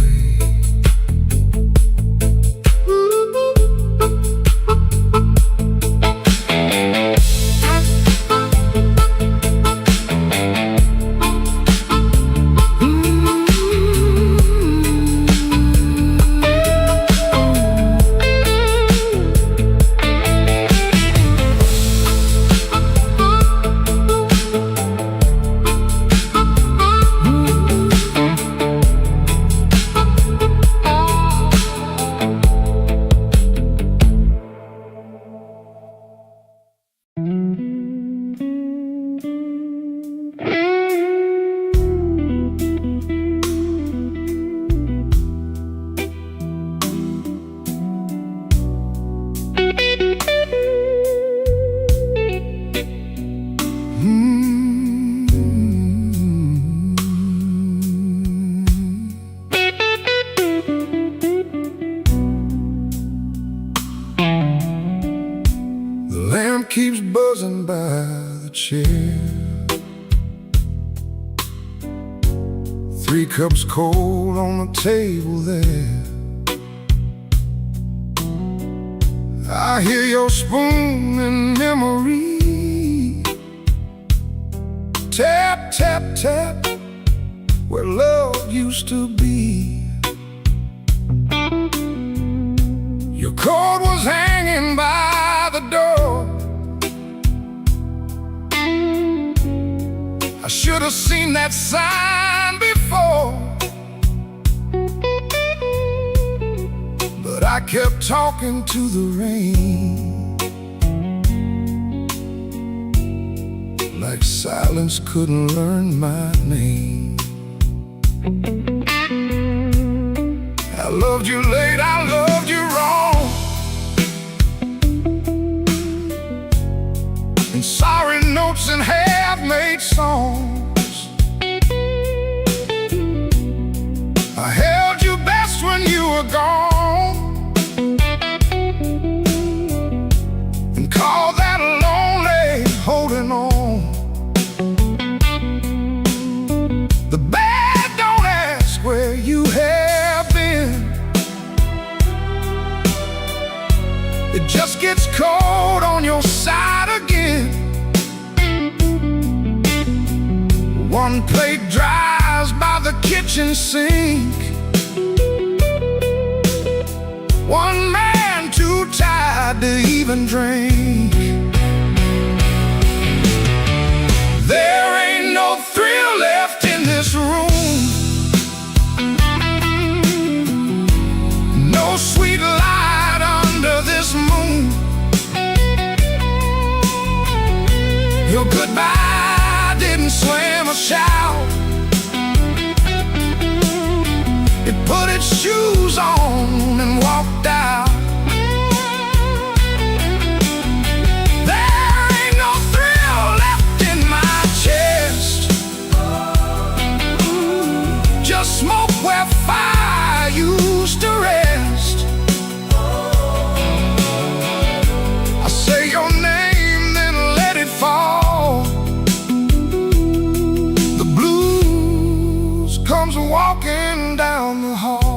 Keeps buzzing by the chair. 3 cups cold on the table there. I hear your spoon in memory. Tap, tap, tap, where love used to be. Your coat was hanging by the door. I should have seen that sign before, but I kept talking to the rain, like silence couldn't learn my name. I loved you late, I loved you wrong, and sorry notes and half-made songs. I held you best when you were gone, and called that lonely holding on. The bad don't ask where you have been. It just gets cold on your side again. One plate dries by the kitchen sink. One man too tired to even drink. There ain't no thrill left in this room. No sweet light under this moon. Your goodbye didn't slam a shout. It put its shoes on and walked out. There ain't no thrill left in my chest. Just smoke where fire used to rest. I say your name, then let it fall. The blues comes walking down the hall.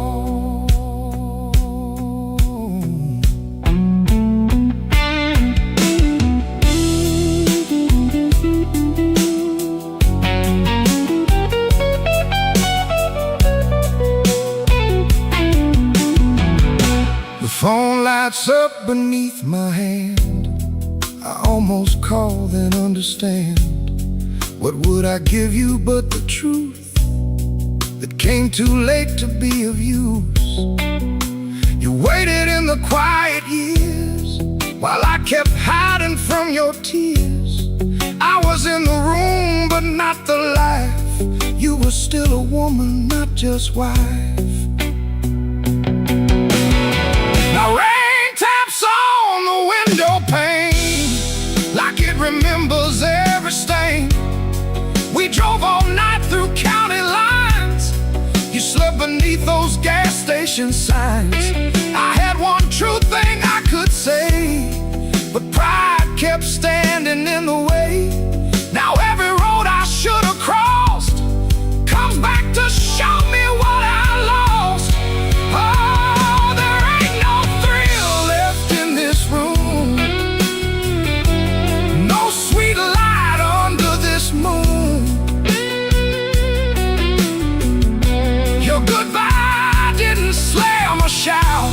The phone lights up beneath my hand. I almost call, then understand. What would I give you but the truth that came too late to be of use? You waited in the quiet years while I kept hiding from your tears. I was in the room but not the life. You were still a woman, not just wife. Now rain taps on the window pane like it remembers every stain. We drove all night through county lines. You slept beneath those gas station signs. I had one true thing I could say, but pride kept standing in the way. Now every road I should have crossed comes back to show me what I lost. Oh, there ain't no thrill left in this room. No sweet light under this moon. Your goodbye didn't slam a shout.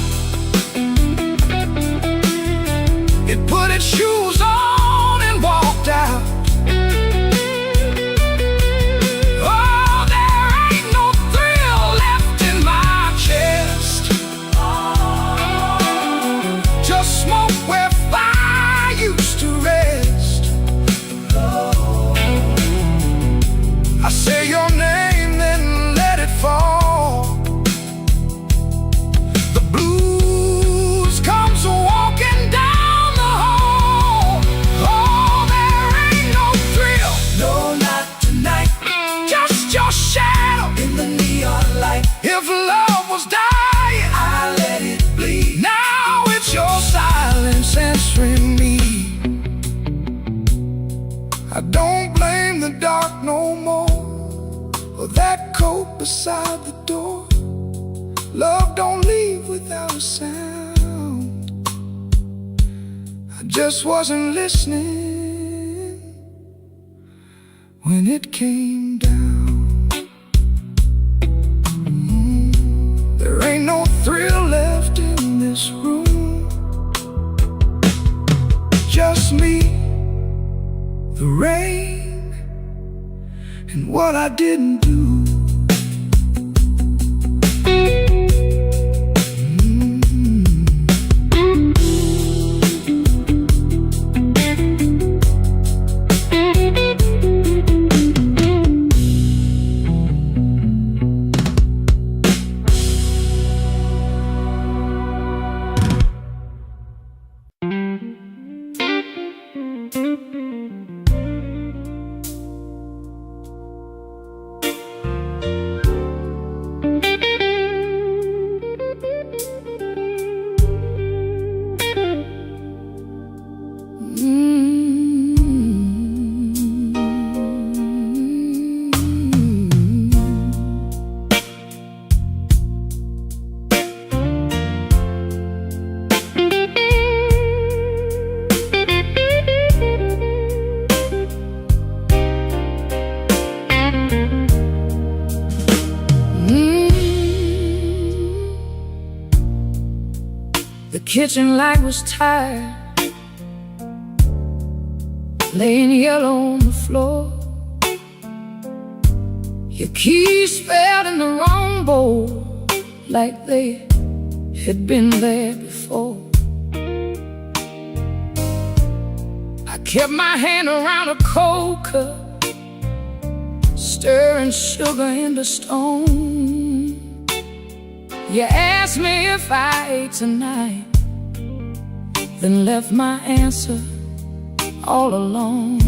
It put its shoes on and walked out. Oh, there ain't no thrill left in my chest. Just smoke where fire used to rest. I say your name, then let it fall. The blues comes walking down the hall. Oh, there ain't no thrill. No, not tonight. Just your shadow in the neon light. If love was dying, I let it bleed. Now it's your silence answering me. I don't blame the dark no more, or that coat beside the door. Love don't leave without a sound. I just wasn't listening when it came down. There ain't no thrill left in this room. Just me, the rain, and what I didn't do. The kitchen light was tired, laying yellow on the floor. Your keys fell in the wrong bowl, like they had been there before. I kept my hand around a cold cup, stirring sugar into stone. You asked me if I ate tonight, then left my answer all alone.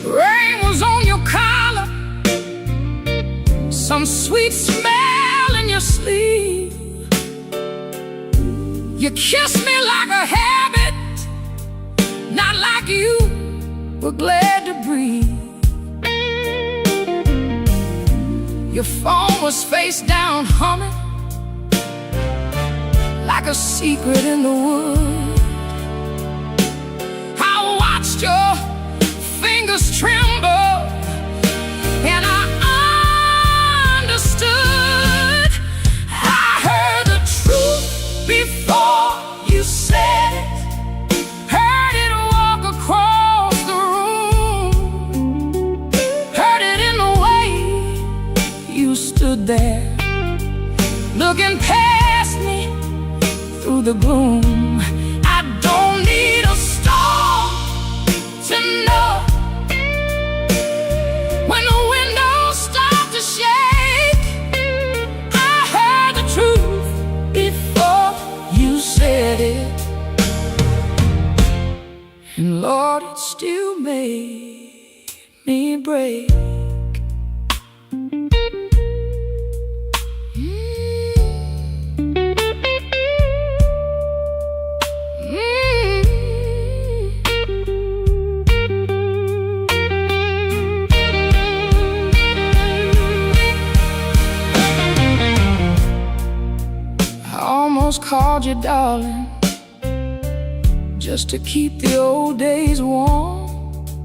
Rain was on your collar, some sweet smell in your sleeve. You kissed me like a habit, not like you were glad to breathe. Your phone was face down humming, like a secret in the woods. I watched your fingers tremble, and I understood. I heard the truth before you said it, heard it walk across the room, heard it in the way you stood there, looking past me through the gloom. I don't need a storm to know when the windows start to shake. I heard the truth before you said it, and Lord, it still made me break. Called you darling, just to keep the old days warm,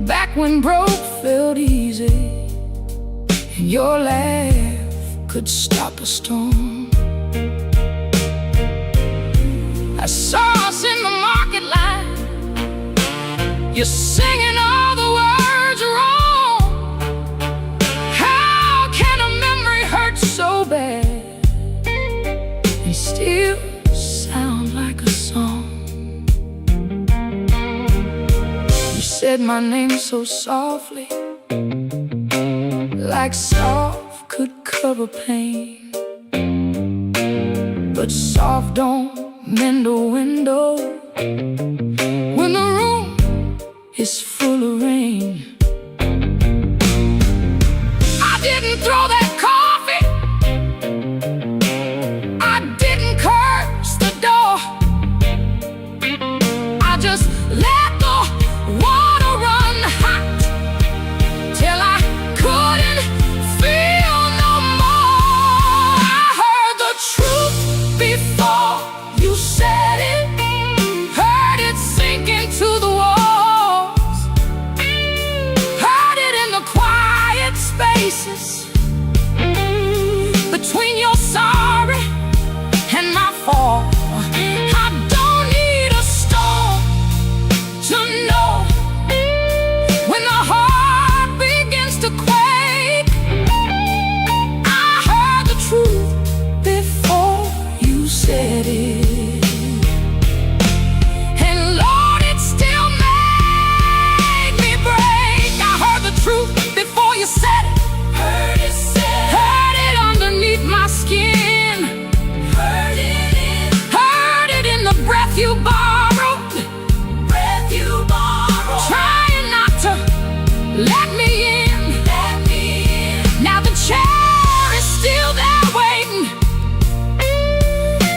back when broke felt easy and your laugh could stop a storm. I saw us in the market line, you're singing all the words wrong. How can a memory hurt so bad, still sound like a song? You said my name so softly, like soft could cover pain, but soft don't mend a window when the room is full of rain. I didn't throw that coffee, I just let the water run hot till I couldn't feel no more. I heard the truth said it. And Lord, it still made me break. I heard the truth before you said it. Heard it underneath my skin. Heard it in the breath you borrowed. Trying not to let me in. Now the chair is still there waiting,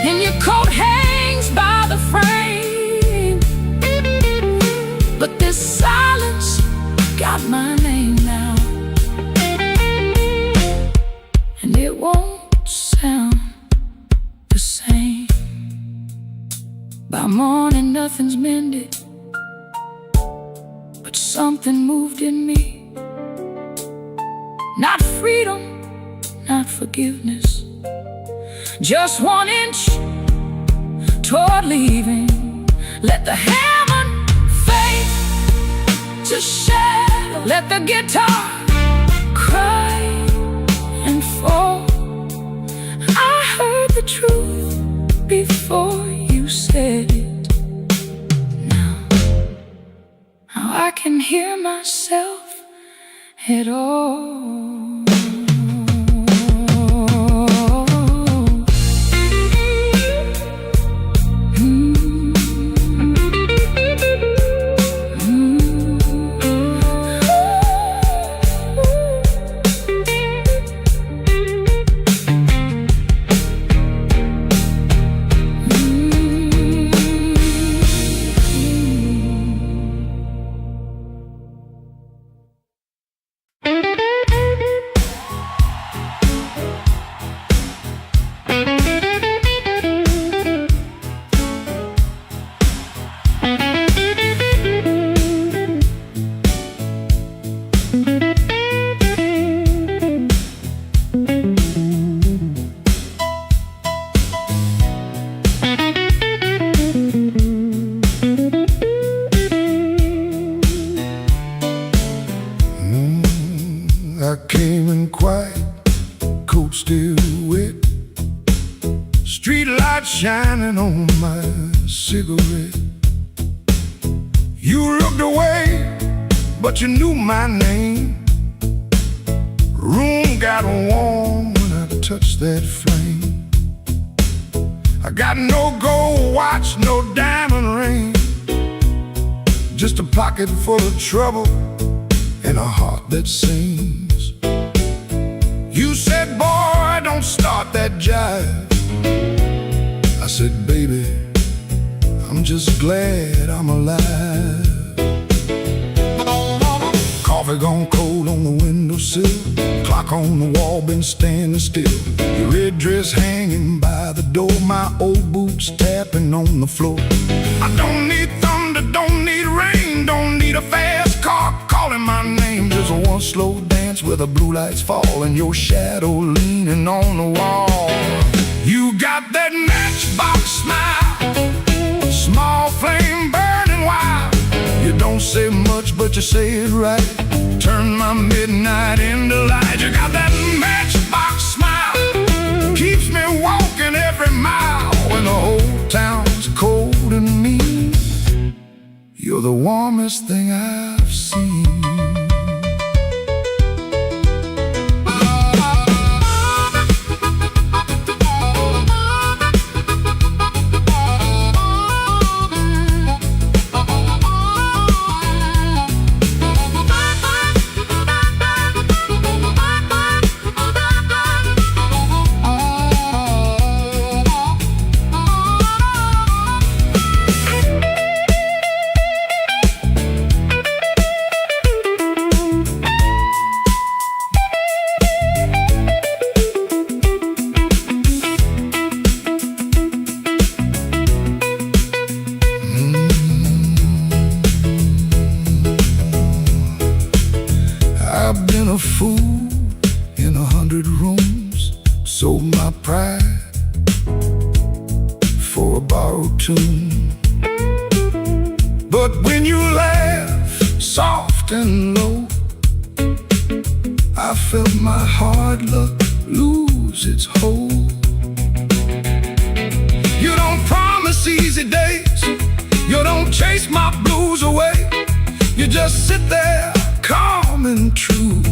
and your coat hangs by the frame. But this silence got my name now, and it won't sound the same. By morning nothing's mended, but something moved in me. Not freedom, not forgiveness, just 1 inch toward leaving. Let the hammer fade to shadow. Let the guitar cry and fall. I heard the truth before you said it. Now I can hear myself at all. I came in quiet, coat still wet, street light shining on my cigarette. You looked away, but you knew my name. Room got warm when I touched that flame. I got no gold watch, no diamond ring, just a pocket full of trouble and a heart that sings. You said, boy, don't start that jive. I said, baby, I'm just glad I'm alive. Coffee gone cold on the windowsill, clock on the wall been standing still. Your red dress hanging by the door, my old boots tapping on the floor. I don't need thunder, don't need rain, don't need a fast car calling my name. Just one slow dance where the blue lights fall and your shadow leaning on the wall. You got that matchbox smile, small flame burning wild. You don't say much, but you say it right. Turn my midnight into light. You got that matchbox smile, keeps me walking every mile. When the whole town's cold and mean, you're the warmest thing I've seen. I've been a fool in 100 rooms, sold my pride for a borrowed tune. But when you laugh soft and low, I felt my hard luck lose its hold. easy days. You don't chase my blues away. You just sit there, calm and true.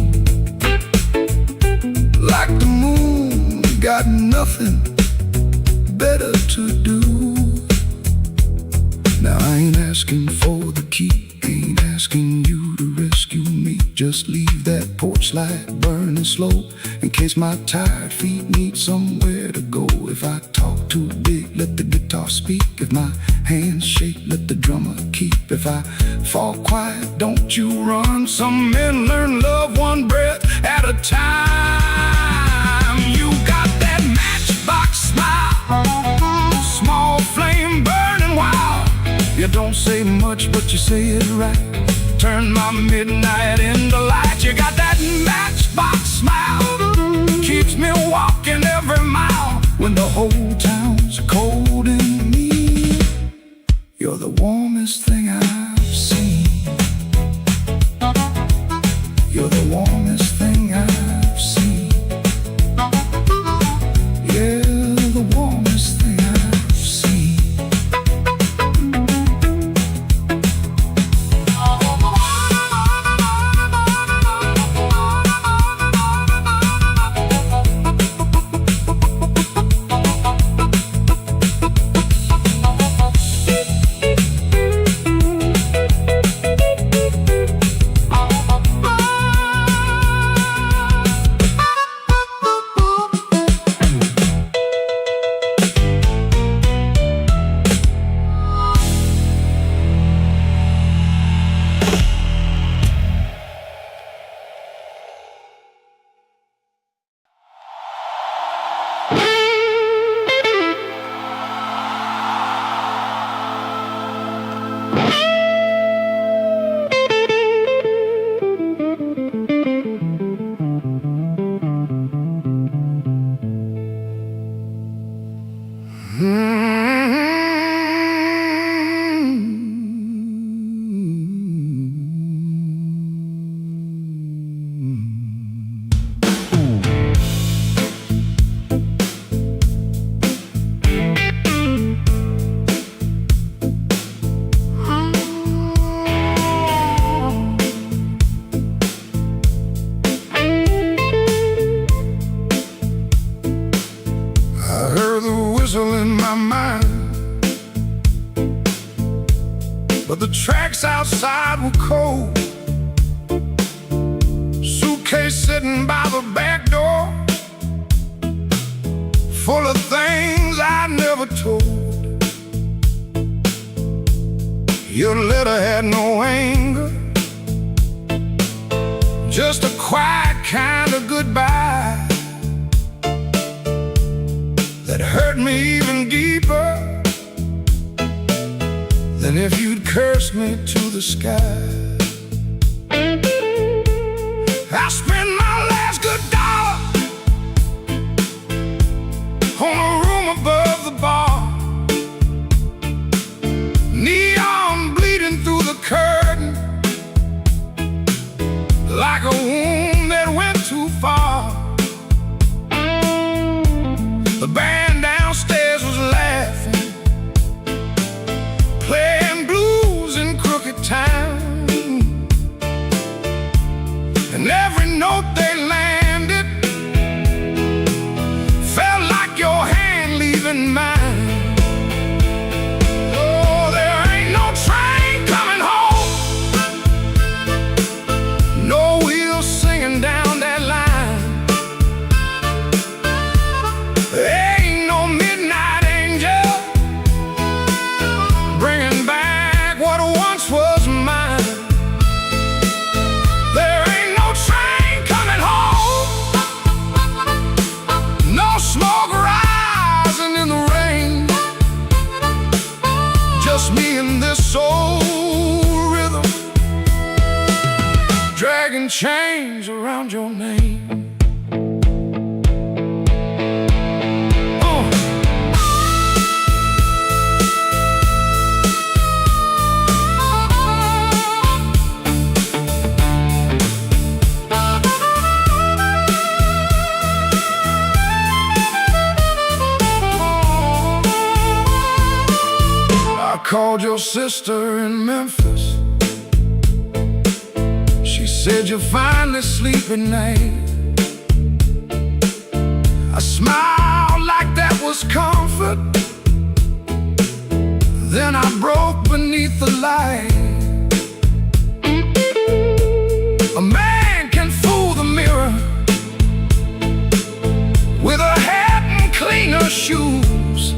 Like the moon, got nothing better to do. Now I ain't asking for the key, ain't asking you to rescue me. Just leave that porch light burning slow, in case my tired feet need somewhere to go. If I talk too big, let the guitar speak. If my hands shake, let the drummer keep. If I fall quiet, don't you run. Some men learn love one breath at a time. You got that matchbox smile, small flame burning wild. You don't say much, but you say it right. Turn my midnight into light. You got that matchbox smile, keeps me walking every mile. When the whole town's cold in me, you're the warmest thing I've seen. You're the warmest thing I've seen. Yeah, the warmest thing I've seen. In my mind, but the tracks outside were cold. Suitcase sitting by the back door, full of things I never told. Your letter had no anger, just a quiet kind of goodbye that hurt me even deeper than if you'd cursed me to the sky. I spent my last good dollar on a room above the bar, neon bleeding through the curtain like a wound that went too far. The band downstairs was laughing, playing blues in crooked time, and every note they landed felt like your hand leaving mine. Oh, there ain't no train coming home, no wheels singing down that line. Ain't no midnight angel bringing back what once was mine. There ain't no train coming home, no smoke rising in the rain. Just me and this old rhythm, dragging chains around your name. called your sister in Memphis. She said you're finally sleeping night. I smiled like that was comfort. Then I broke beneath the light. A man can fool the mirror with a hat and cleaner shoes,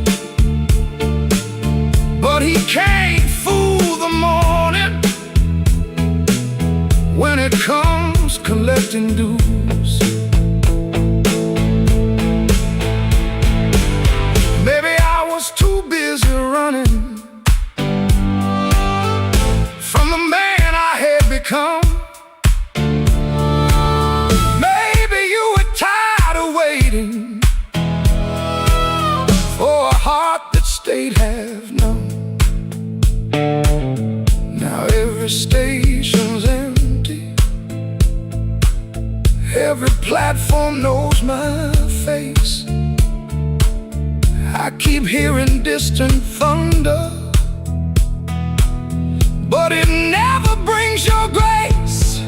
but he can't fool the morning when it comes collecting dues. Maybe I was too busy running from the man I had become. Maybe you were tired of waiting for a heart that stayed half numb. Now every station's empty, every platform knows my face. I keep hearing distant thunder, but it never brings your grace.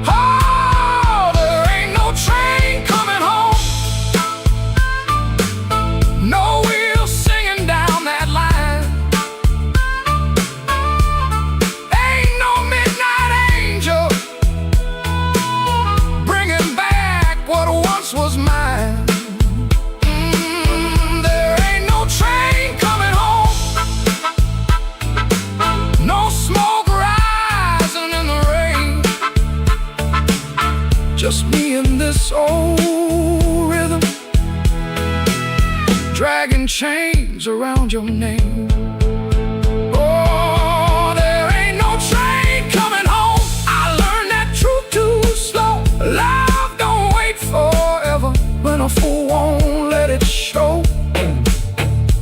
Oh, there ain't no train coming home, no wheels singing down that line. Ain't no midnight angel bringing back what once was mine. There ain't no train coming home, no smoke rising in the rain. Just me and this old rhythm, dragging chains around your name. Oh, there ain't no train coming home. I learned that truth too slow. Love don't wait forever when a fool won't let it show.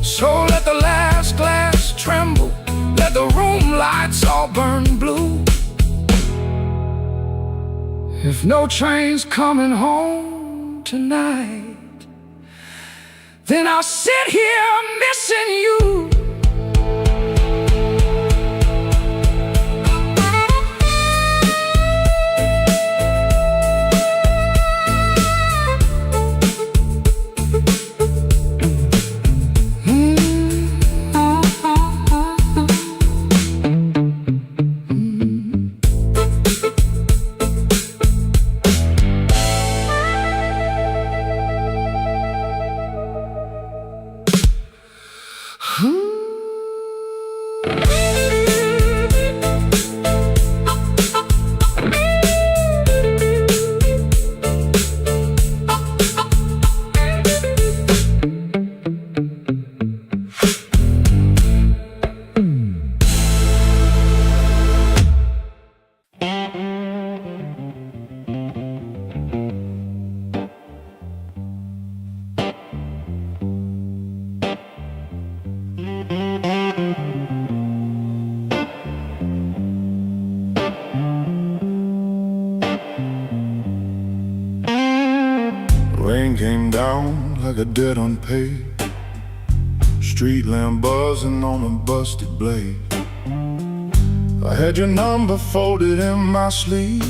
So let the last glass tremble, let the room lights all burn blue. If no train's coming home tonight, then I'll sit here missing you. Rain came down like a debt unpaid, street lamp buzzing on a busted blade. I had your number folded in my sleeve,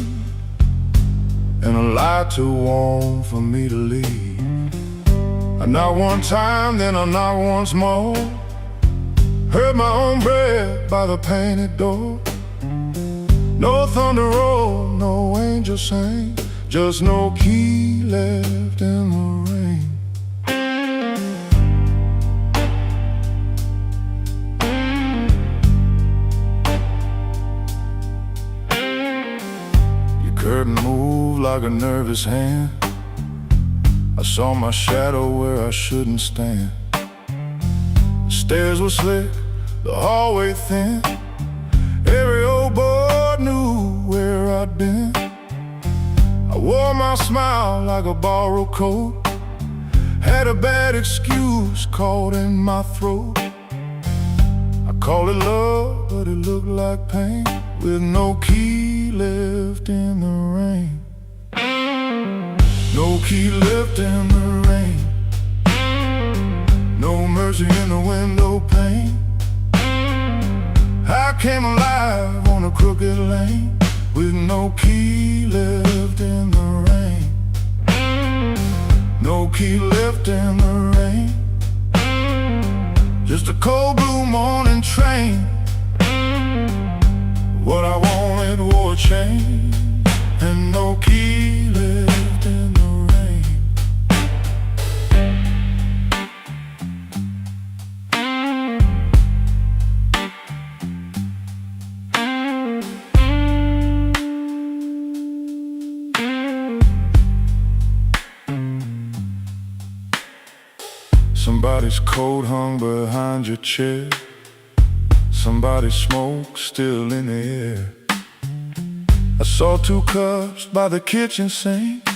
and a lie too warm for me to leave. I knocked one time, then I knocked once more, heard my own breath by the painted door. No thunder roll, no angel sang, just no key left in the rain. Your curtain moved like a nervous hand, I saw my shadow where I shouldn't stand. The stairs were slick, the hallway thin, every old boy knew where I'd been. I wore my smile like a borrowed coat, had a bad excuse caught in my throat. I called it love, but it looked like pain, with no key left in the rain. No key left in the rain, no mercy in the window pane. I came alive on a crooked lane with no key left in the rain. No key left in the rain. Just a cold blue morning train. What I wanted wore a chain, and no key left in the rain. Somebody's coat hung behind your chair. Somebody's smoke still in the air. I saw 2 cups by the kitchen sink,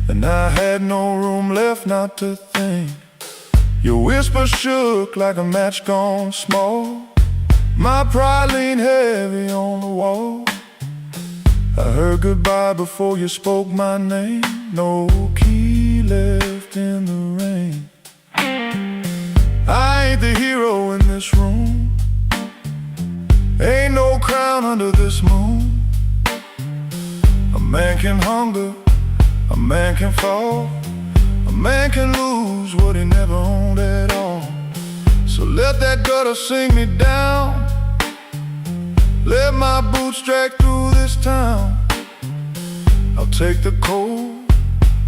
and I had no room left not to think. Your whisper shook like a match gone small. My pride leaned heavy on the wall. I heard goodbye before you spoke my name. No key left in the rain. I ain't the hero in this room. Ain't no crown under this moon. A man can hunger, a man can fall, a man can lose what he never owned at all. So let that gutter sing me down. Let my boots drag through this town. I'll take the cold,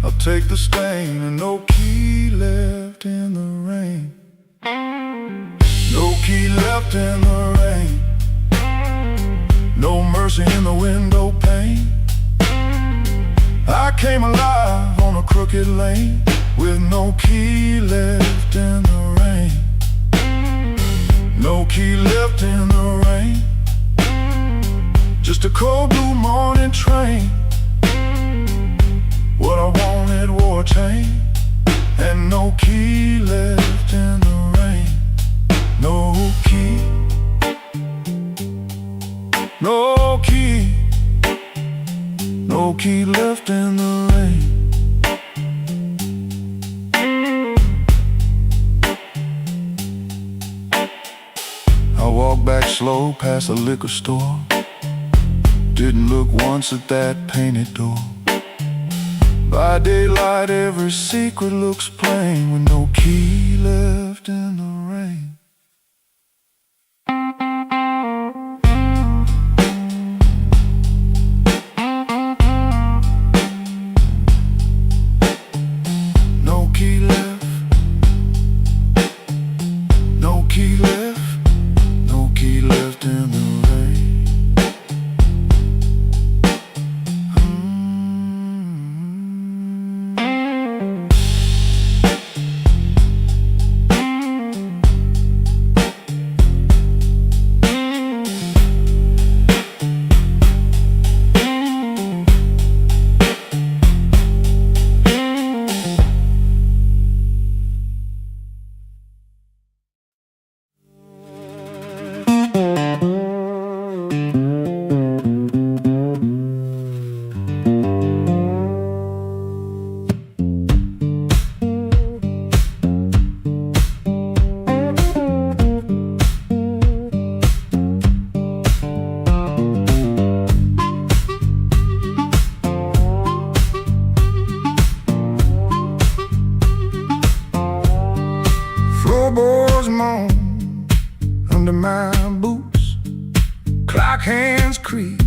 I'll take the stain, and no key left in the rain. No key left in the rain. No mercy in the window pane. I came alive on a crooked lane with no key left in the rain. No key left in the rain. Just a cold blue morning train. What I wanted wore a chain, and no key left in the rain. No key. No key. No key left in the rain. I walked back slow past the liquor store. Didn't look once at that painted door. By daylight every secret looks plain, with no key left in the rain. No key left. No key left. No key left in the rain. Floorboards moan under my boots. Clock hands creak,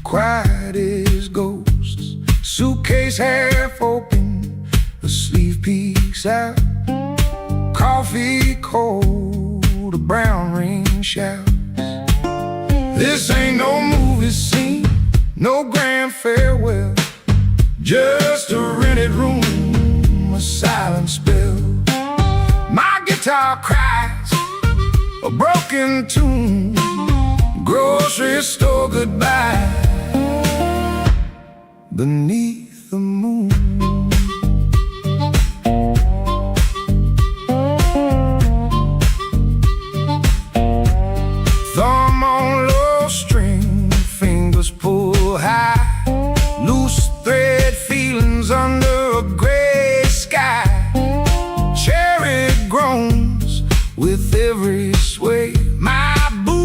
quiet as ghosts. Suitcase half open, the sleeve peeks out. Coffee cold, a brown ring shouts. This ain't no movie scene, no grand farewell. Just a rented room, a silent spell. My guitar cries a broken tune. Grocery store goodbye beneath the moon. Thumb on low string, fingers pull high. Loose thread feelings under a gray sky. Cherry groans with every sway. My boots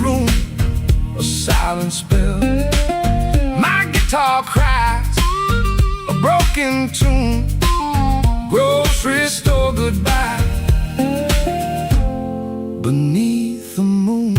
room, a silent spell. My guitar cries a broken tune, grocery store goodbye beneath the moon.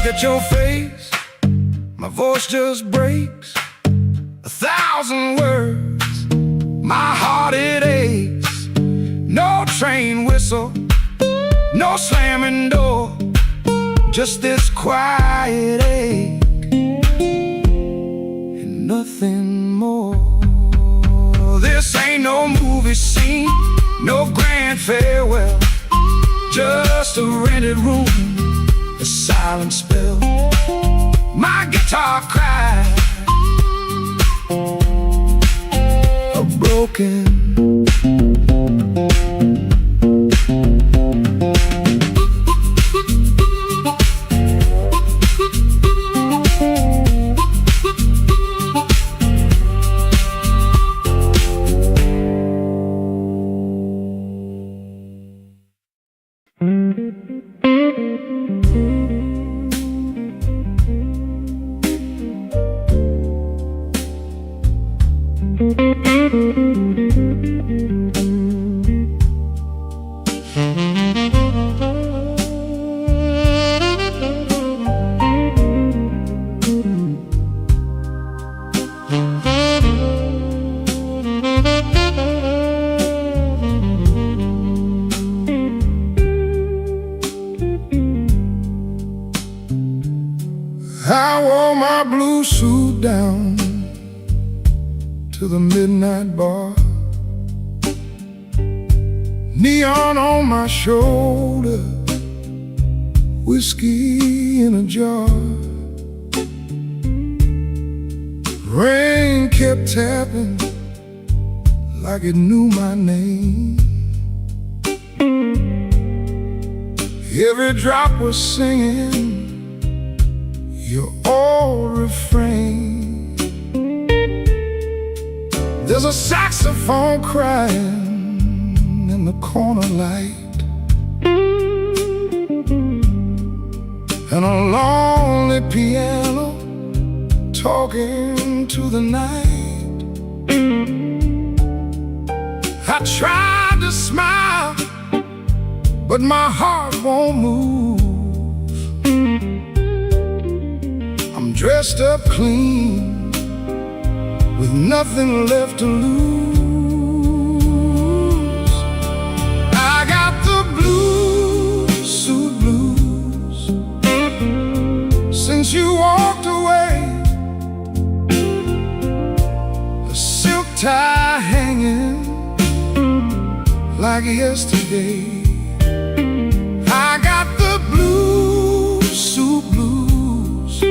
At your face, my voice just breaks 1,000 words, my heart it aches. No train whistle, no slamming door, just this quiet ache and nothing more. This ain't no movie scene, no grand farewell, just a rented room, a silent spell. My guitar cries a broken. I wore my blue suit down to the midnight bar, neon on my shoulder, whiskey in a jar. Rain kept tapping like it knew my name. Every drop was singing your old refrain. There's a saxophone crying in the corner light, and a lonely piano talking to the night. I tried to smile, but my heart won't move. I'm dressed up clean, with nothing left to lose. I got the blues, suit blues, since you walked away. A silk tie hanging like yesterday. I got the blues, suit blues,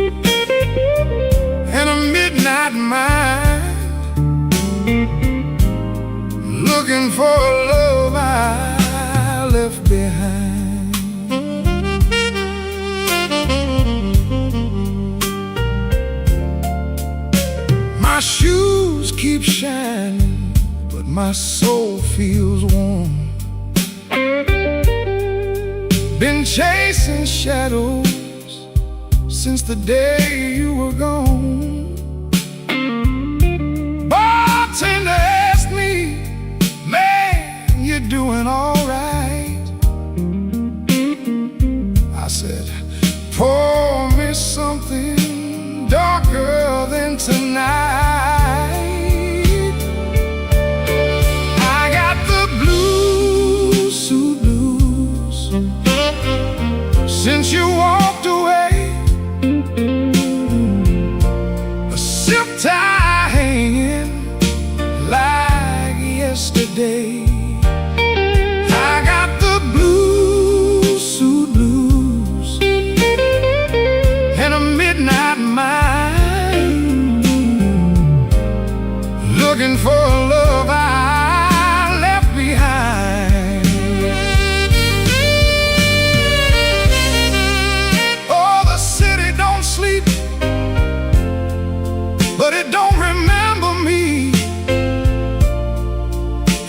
and a midnight mind, looking for a love I left behind. My shoes keep shining, but my soul feels warm. Been chasing shadows since the day you were gone. Bartender asked me, man, you're doing all right. I said, pour me something darker than tonight. I got the blues, suit blues, since you walked away. A silk tie hanging like yesterday. I got the blues, suit blues, and a midnight mind, looking for a love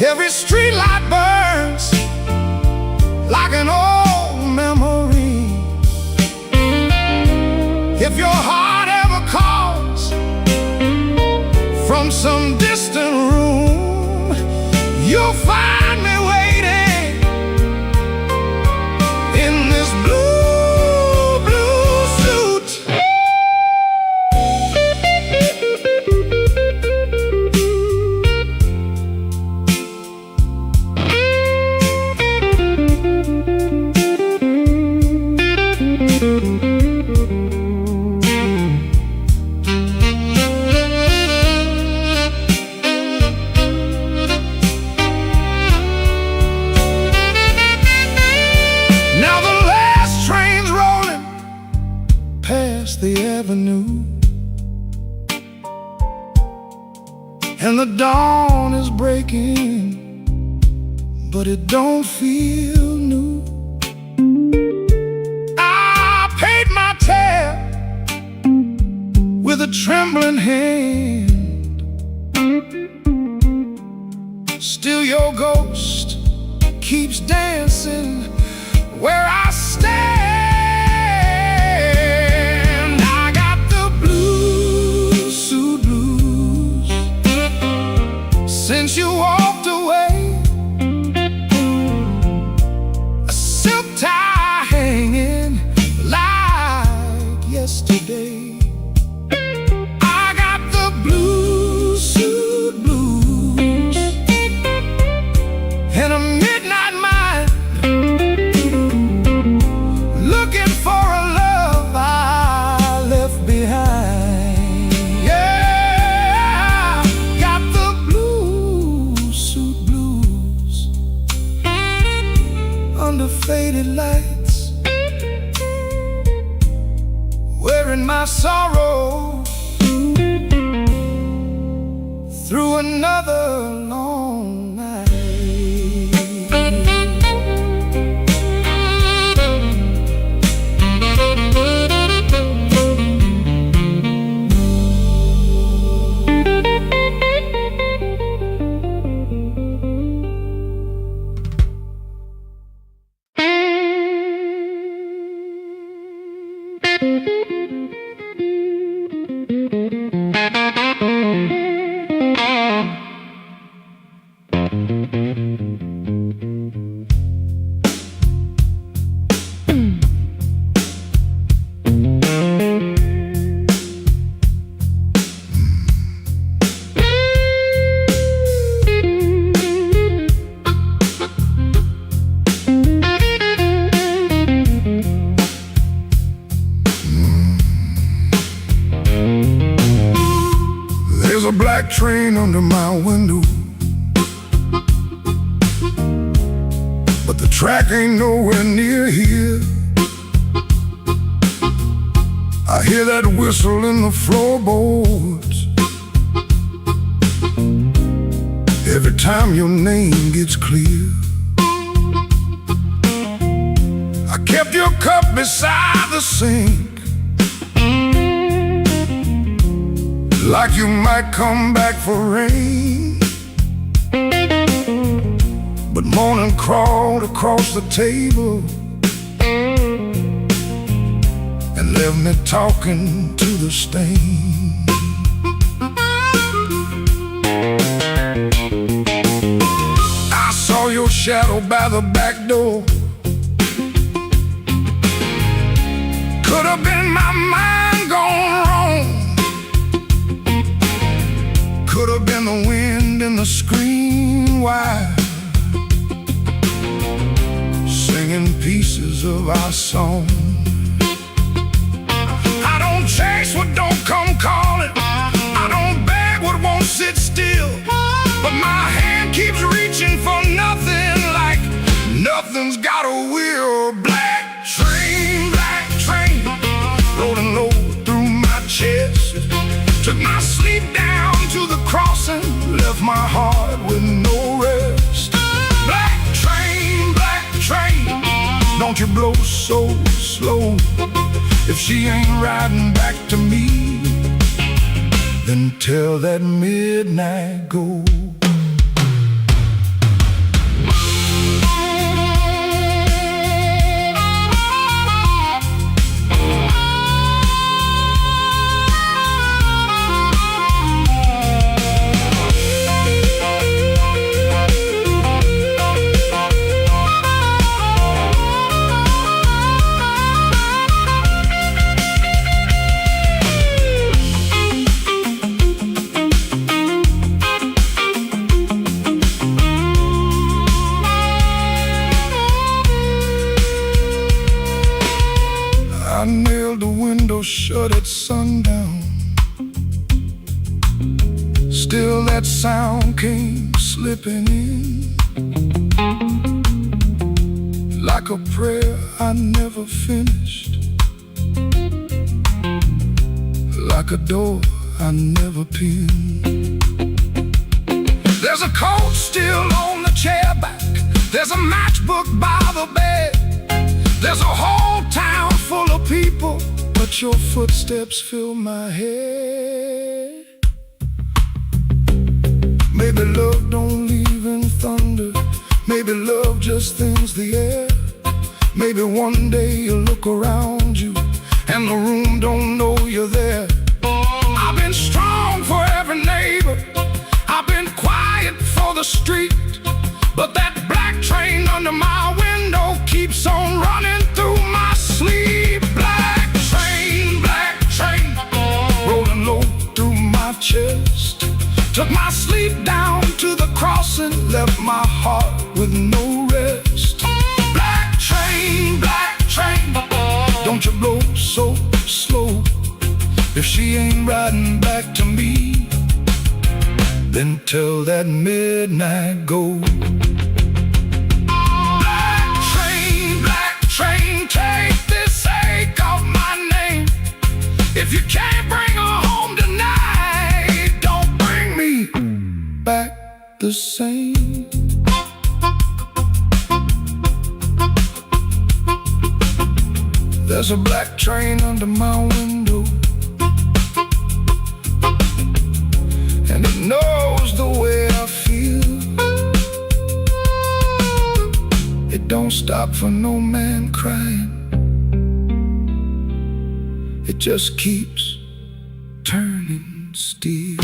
Every street light burns like an old memory. If your heart ever calls from some distant room, you'll find me waiting in this blue, blue suit. The avenue, and the dawn is breaking, but it don't feel new. I paid my tab with a trembling hand. Still your ghost keeps dancing where I stand. Since you walked away, a silk tie hanging like yesterday. I got the blue suit blues and a midnight mind, looking for a love I left behind. Under faded lights, wearing my sorrow through another long night. There's a black train under my window, but the track ain't nowhere near here. I hear that whistle in the floorboards every time your name gets clear. I kept your cup beside the sink, like you might come back for rain. But morning crawled across the table and left me talking to the stain. I saw your shadow by the back door. Could have been my mind gone wrong. Could have been the wind in the screen wire, singing pieces of our song. I don't chase what don't come calling. I don't beg what won't sit still. But my hand keeps reaching for nothing, like nothing's got a wheel. Black train, rolling low through my chest. Took my sleep down to the crossing, left my heart with no rest. Black train, don't you blow so slow. If she ain't riding back to me, then tell that midnight go. shut at sundown. Still that sound came slipping in, like a prayer I never finished, like a door I never pinned. There's a coat still on the chair back, there's a matchbook by the bed, there's a whole town full of people, but your footsteps fill my head. Maybe love don't leave in thunder, maybe love just thins the air. Maybe one day you look around you and the room don't know you're there. I've been strong for every neighbor, I've been quiet for the street, but that black train under my window keeps on running through my sleep. Black train, rolling low through my chest, took my sleep down to the crossing, left my heart with no rest. Black train, don't you blow so slow. If she ain't riding back to me, then tell that midnight go. Black train, take this ache off my name. If you can't bring her home tonight, don't bring me back the same. There's a black train under my window, and it knows the way I feel. It don't stop for no man crying, it just keeps turning steel.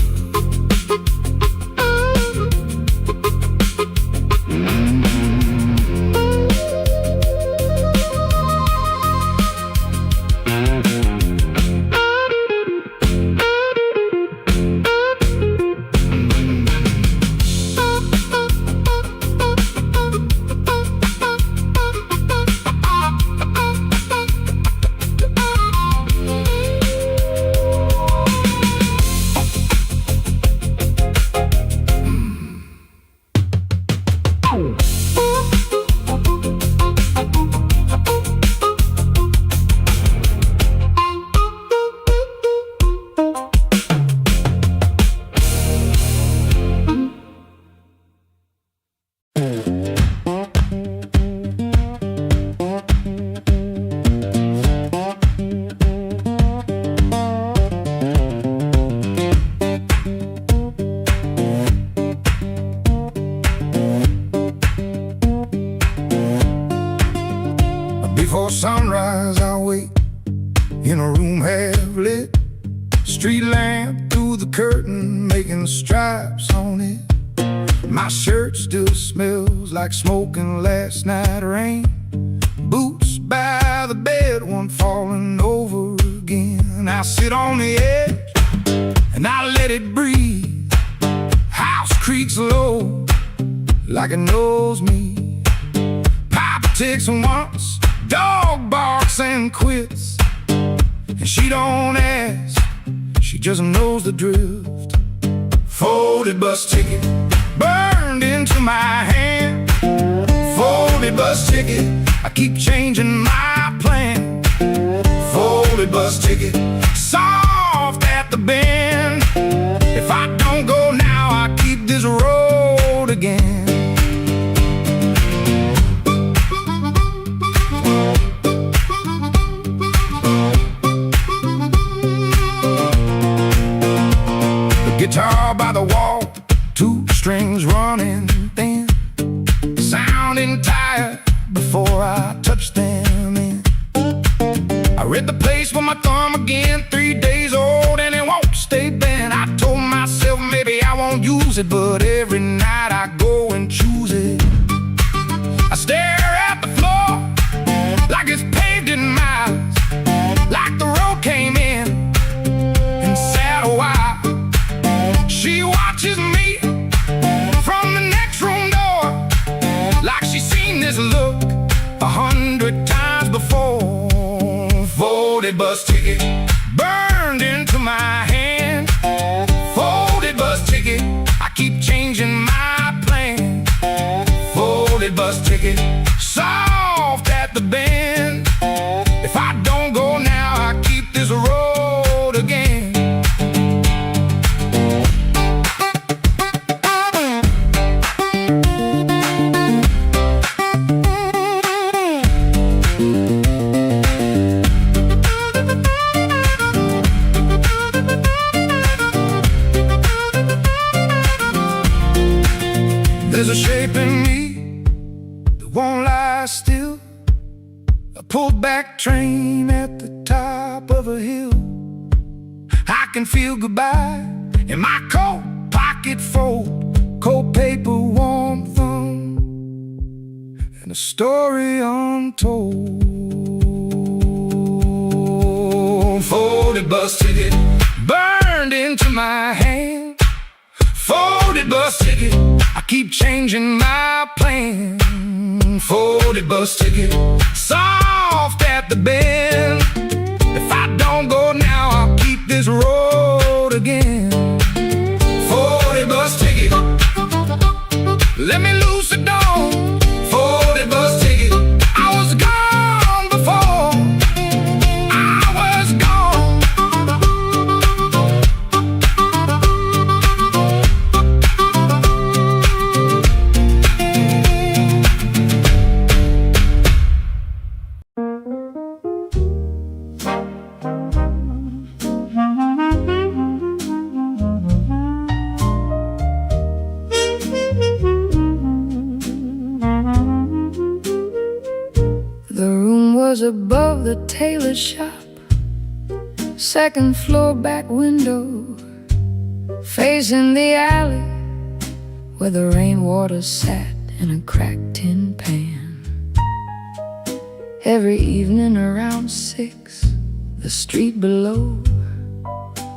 Before sunrise I wait in a room half lit, street lamp through the curtain making stripes on it. My shirt still smells like smoking last night rain, boots by the bed, one falling over again. I sit on the edge and I let it breathe. House creaks low like it knows me. Papa ticks once, dog barks and quits, and she don't ask, she just knows the drift. Folded bus ticket burned into my hand, folded bus ticket, I keep changing my plan. Folded bus ticket, soft at the bend, if I don't go now I keep this road again. Guitar by the wall, two strings running thin, sounding tired before I touch them in. I read the place with my thumb again, 3 days old and it won't stay bent. I told myself maybe I won't use it, but every night I go and choose it. I stare at the floor like it's paved in miles, like the road came in and sat a while. She watches me from the next room door, like she's seen this look 100 times before. Folded bus ticket ticket, soft at the bend. If I don't go now, I keep this road again. There's a shape in me that won't lie still. A pulled back train at the top of a hill. I can feel goodbye in my coat pocket fold, cold paper, warm thumb, and a story untold. Folded bus ticket burned into my hand. Folded bus ticket, I keep changing my plan. Folded bus ticket, soft at the bend. If I don't go now, I'll keep this road again. Folded bus ticket, let me loose the door. Folded bus ticket, I was gone before. I was gone. The room was above the tailor shop, second floor back window, facing the alley where the rainwater sat in a cracked tin pan. Every evening around 6, the street below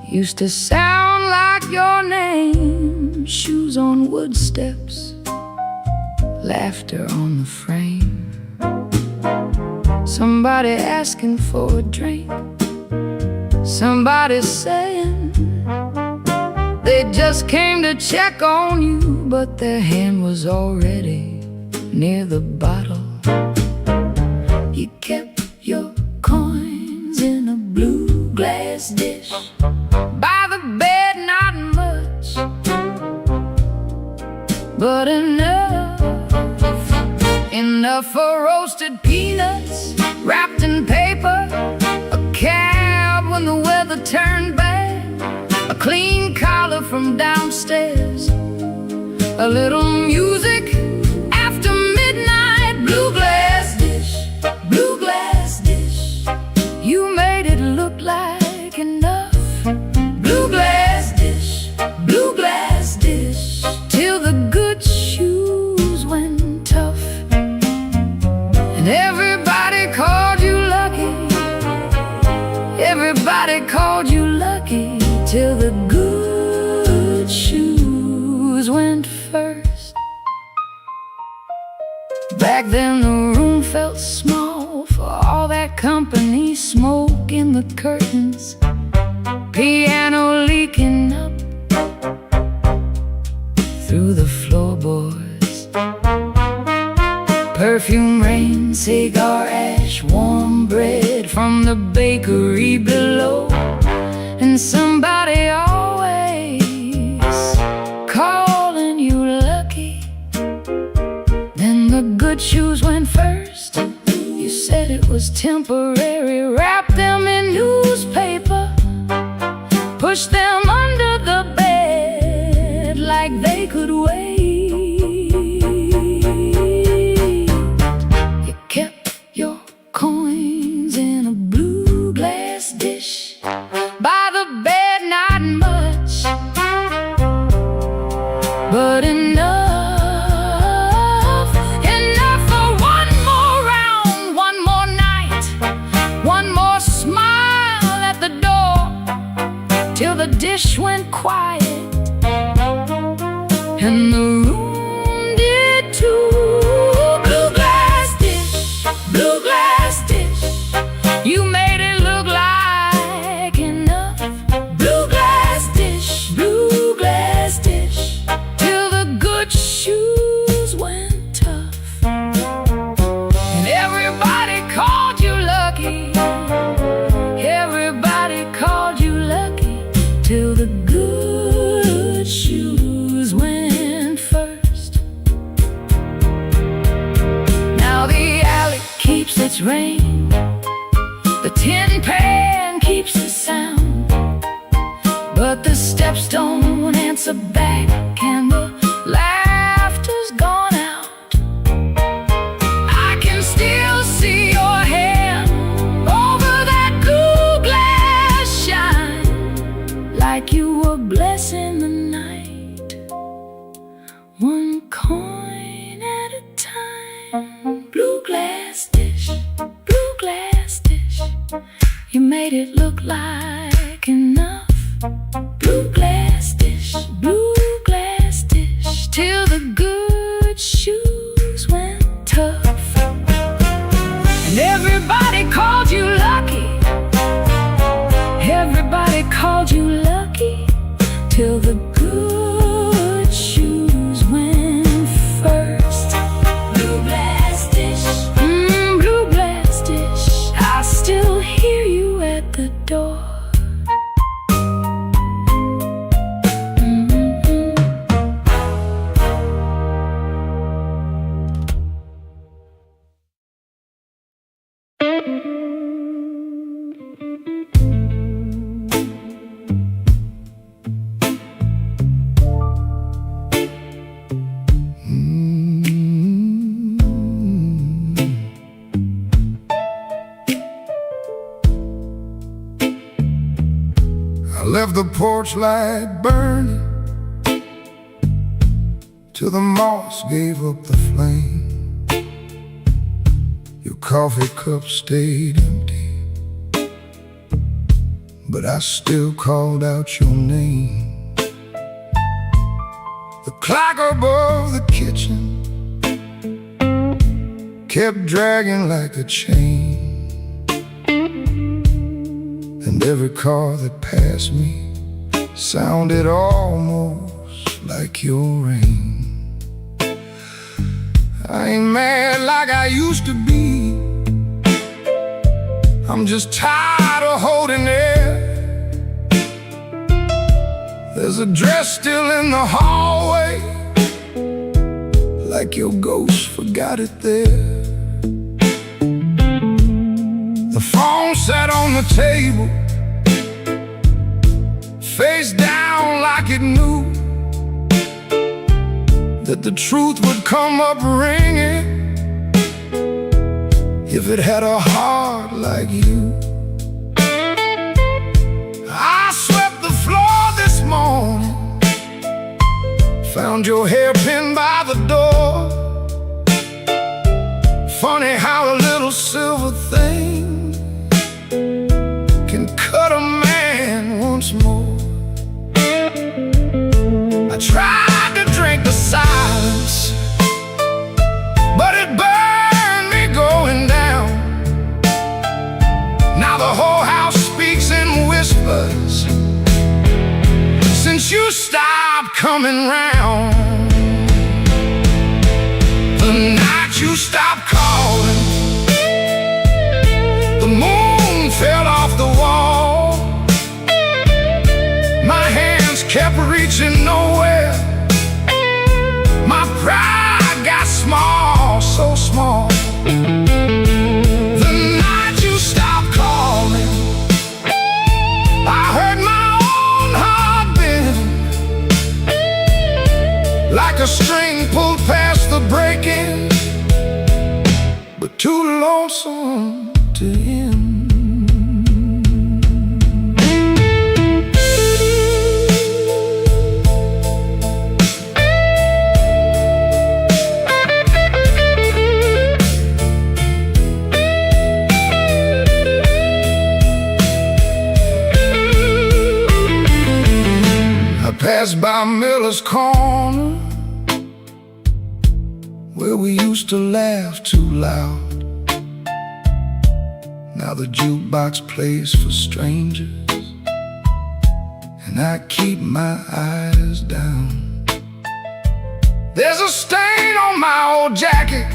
used to sound like your name. Shoes on wood steps, laughter on the frame. Somebody asking for a drink, somebody saying they just came to check on you, but their hand was already near the bottle. You kept your coins in a blue glass dish by the bed, not much, but enough for roasted peanuts wrapped in paper, a cab when the weather turned bad, a clean collar from downstairs, a little music after midnight. Blue glass dish, blue glass dish, you made it look like enough. Blue glass dish, blue glass dish, till the good shoes went tough. And everybody called you lucky, everybody called you lucky, till the good shoes went first. Back then the room felt small for all that company, smoke in the curtains, piano leaking up through the floorboards, perfume rain, cigar ash, warm bread from the bakery below, and somebody always calling you lucky. Then the good shoes went first. You said it was temporary, wrap them in newspaper, push them under the bed like they could wait. You kept your coins in a blue glass dish by the bed, not much, but enough for one more round, one more night, one more smile at the door, till the dish it's rain. The tin pan keeps the sound, but the steps don't answer back, and the laughter's gone out. I can still see your hand over that blue glass shine, like you were blessing the night, one coin at a time. Blue glass dish, blue glass dish, you made it look like enough. Blue glass dish, till the good shoes went tough. And everybody called you lucky, everybody called you lucky, till the good shoes went first. Blue glass dish, blue glass dish, I still hear you at the door. I left the porch light burning till the moss gave up the flame. Your coffee cup stayed empty, but I still called out your name. The clock above the kitchen kept dragging like a chain, and every car that passed me sounded almost like your rain. I ain't mad like I used to be, I'm just tired of holding it. There's a dress still in the hallway, like your ghost forgot it there. The phone sat on the table, face down like it knew that the truth would come up ringing if it had a heart like you. I swept the floor this morning, found your hairpin by the door. Funny how a little silver thing can cut a man once more. I tried to drink the silence, but it burned me going down. Now the whole house speaks in whispers since you stopped coming round. The night you stopped calling, the moon fell off the wall. My hands kept reaching nowhere, my pride got small, so small. The night you stopped calling, I heard my own heart bend, like a string pulled past the breaking, but too lonesome to end. Passed by Miller's Corner, where we used to laugh too loud. Now the jukebox plays for strangers, and I keep my eyes down. There's a stain on my old jacket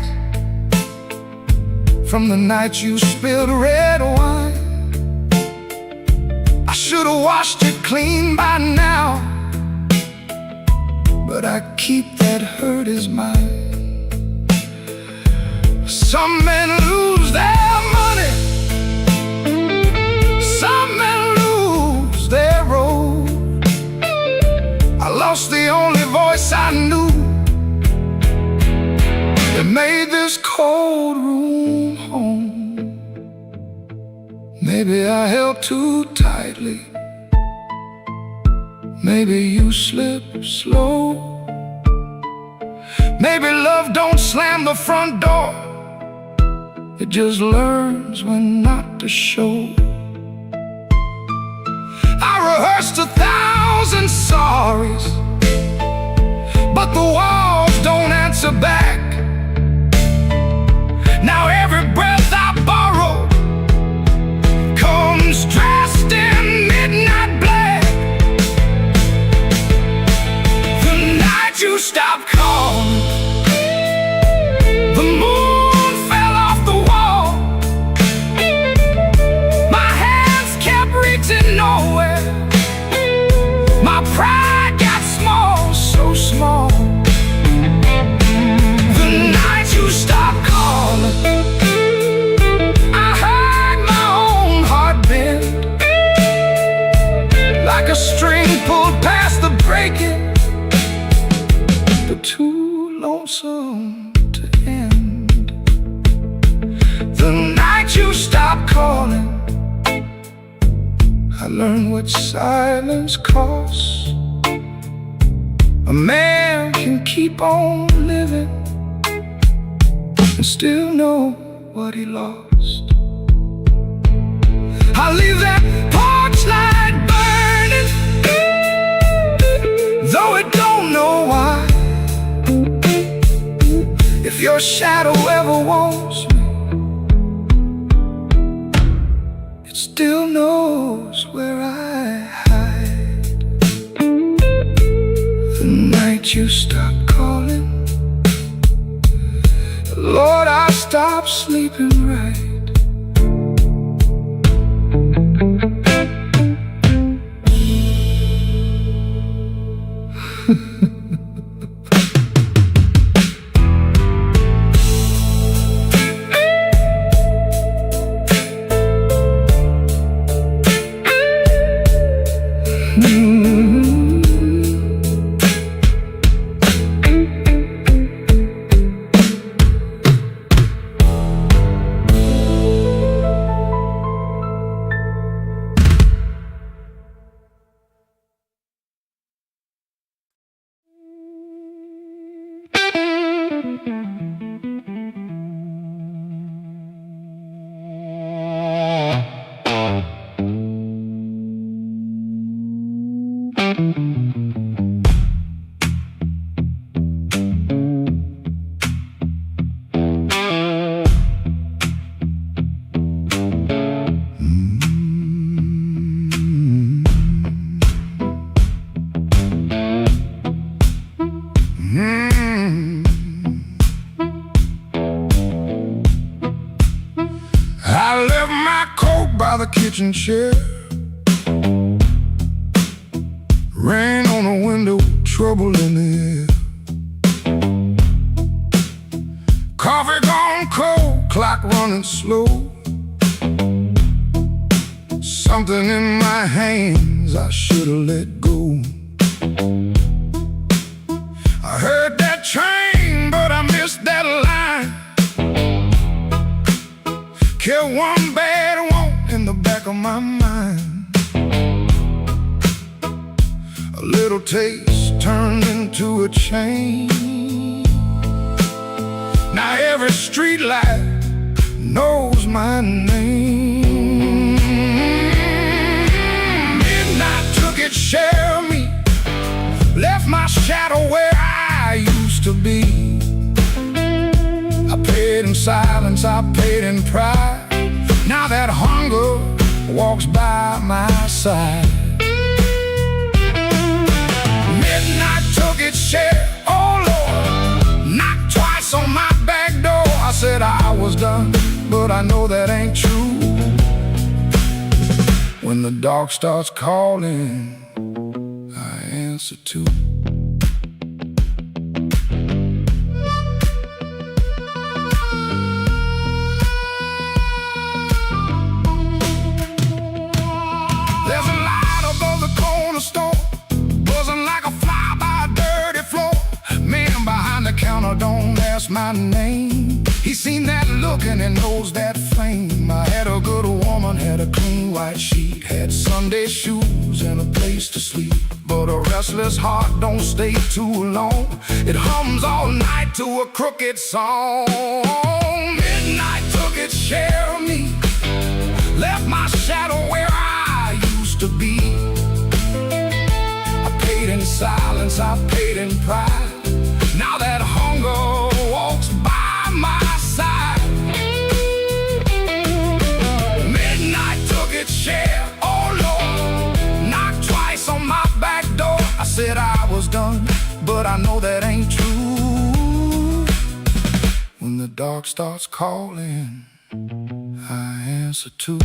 from the night you spilled red wine. I should have washed it clean by now, but I keep that hurt as mine. Some men lose their lost the only voice I knew that made this cold room home. Maybe I held too tightly. Maybe you slip slow. Maybe love don't slam the front door. It just learns when not to show. I rehearsed 1,000 sorries, but the walls don't answer back. Now every breath I borrow comes dressed in midnight black. The night you stopped calling, the moon fell off the wall. My hands kept reaching nowhere. My pride got small, so small. The night you stopped calling, I heard my own heart bend, like a string pulled past the breaking, but too lonesome to end. The night you stopped calling, I learned what silence costs. A man can keep on living and still know what he lost. I leave that porch light burning, though it don't know why. If your shadow ever wants me, it still knows where I hide. The night you stopped calling, Lord, I stopped sleeping right. I left my coat by the kitchen chair. Rain on the window, trouble in the air. Coffee gone cold, clock running slow. Something in my hands I should've let go. I heard that train, but I missed that line. Kept one bad want in the back of my mind. A little taste turned into a chain. Now every street light knows my name. Midnight took its share of me, left my shadow where I used to be. I paid in silence, I paid in pride. Now that hunger walks by my side. Midnight took its share, oh Lord, knocked twice on my back door. I said I was done, but I know that ain't true. When the dark starts calling, I answer too. There's a light above the cornerstone, buzzing like a fly by my name. He seen that look and he knows that flame. I had a good woman, had a clean white sheet, had Sunday shoes and a place to sleep. But a restless heart don't stay too long. It hums all night to a crooked song. Midnight took its share of me, left my shadow where I used to be. I paid in silence, I paid in pride. Now that hunger walks by my side. Midnight took its share, oh Lord, knocked twice on my back door. I said I was done, but I know that ain't true. When the dark starts calling, I answer too.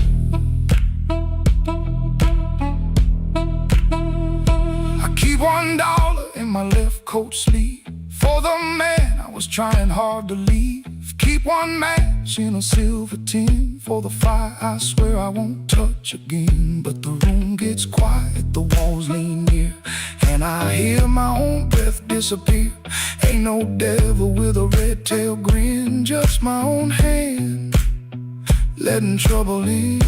I keep $1 in my left coat sleeve for the man I was trying hard to leave. Keep one match in a silver tin for the fire I swear I won't touch again. But the room gets quiet, the walls lean near, and I hear my own breath disappear. Ain't no devil with a red tail grin, just my own hand letting trouble in.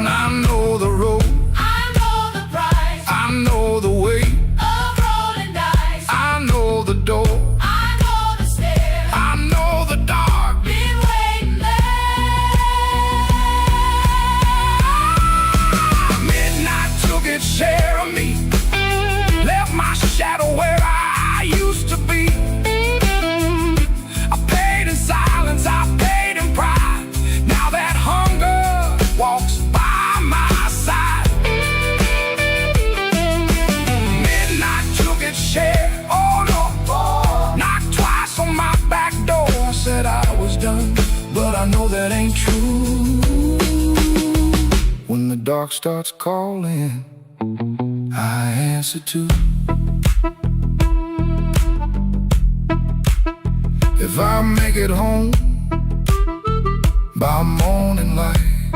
I know the road, I know the price I know the way, of rolling dice. I know the door, I know the stairs, I know the dark. been waiting there. Midnight took its share of me, left my shadow where I used to be. I paid in silence, I paid in pride. Now that hunger walks by my side. Midnight took its share, oh no, knocked twice on my back door. I said I was done, but I know that ain't true. When the dark starts calling, I answer too. If I make it home by morning light,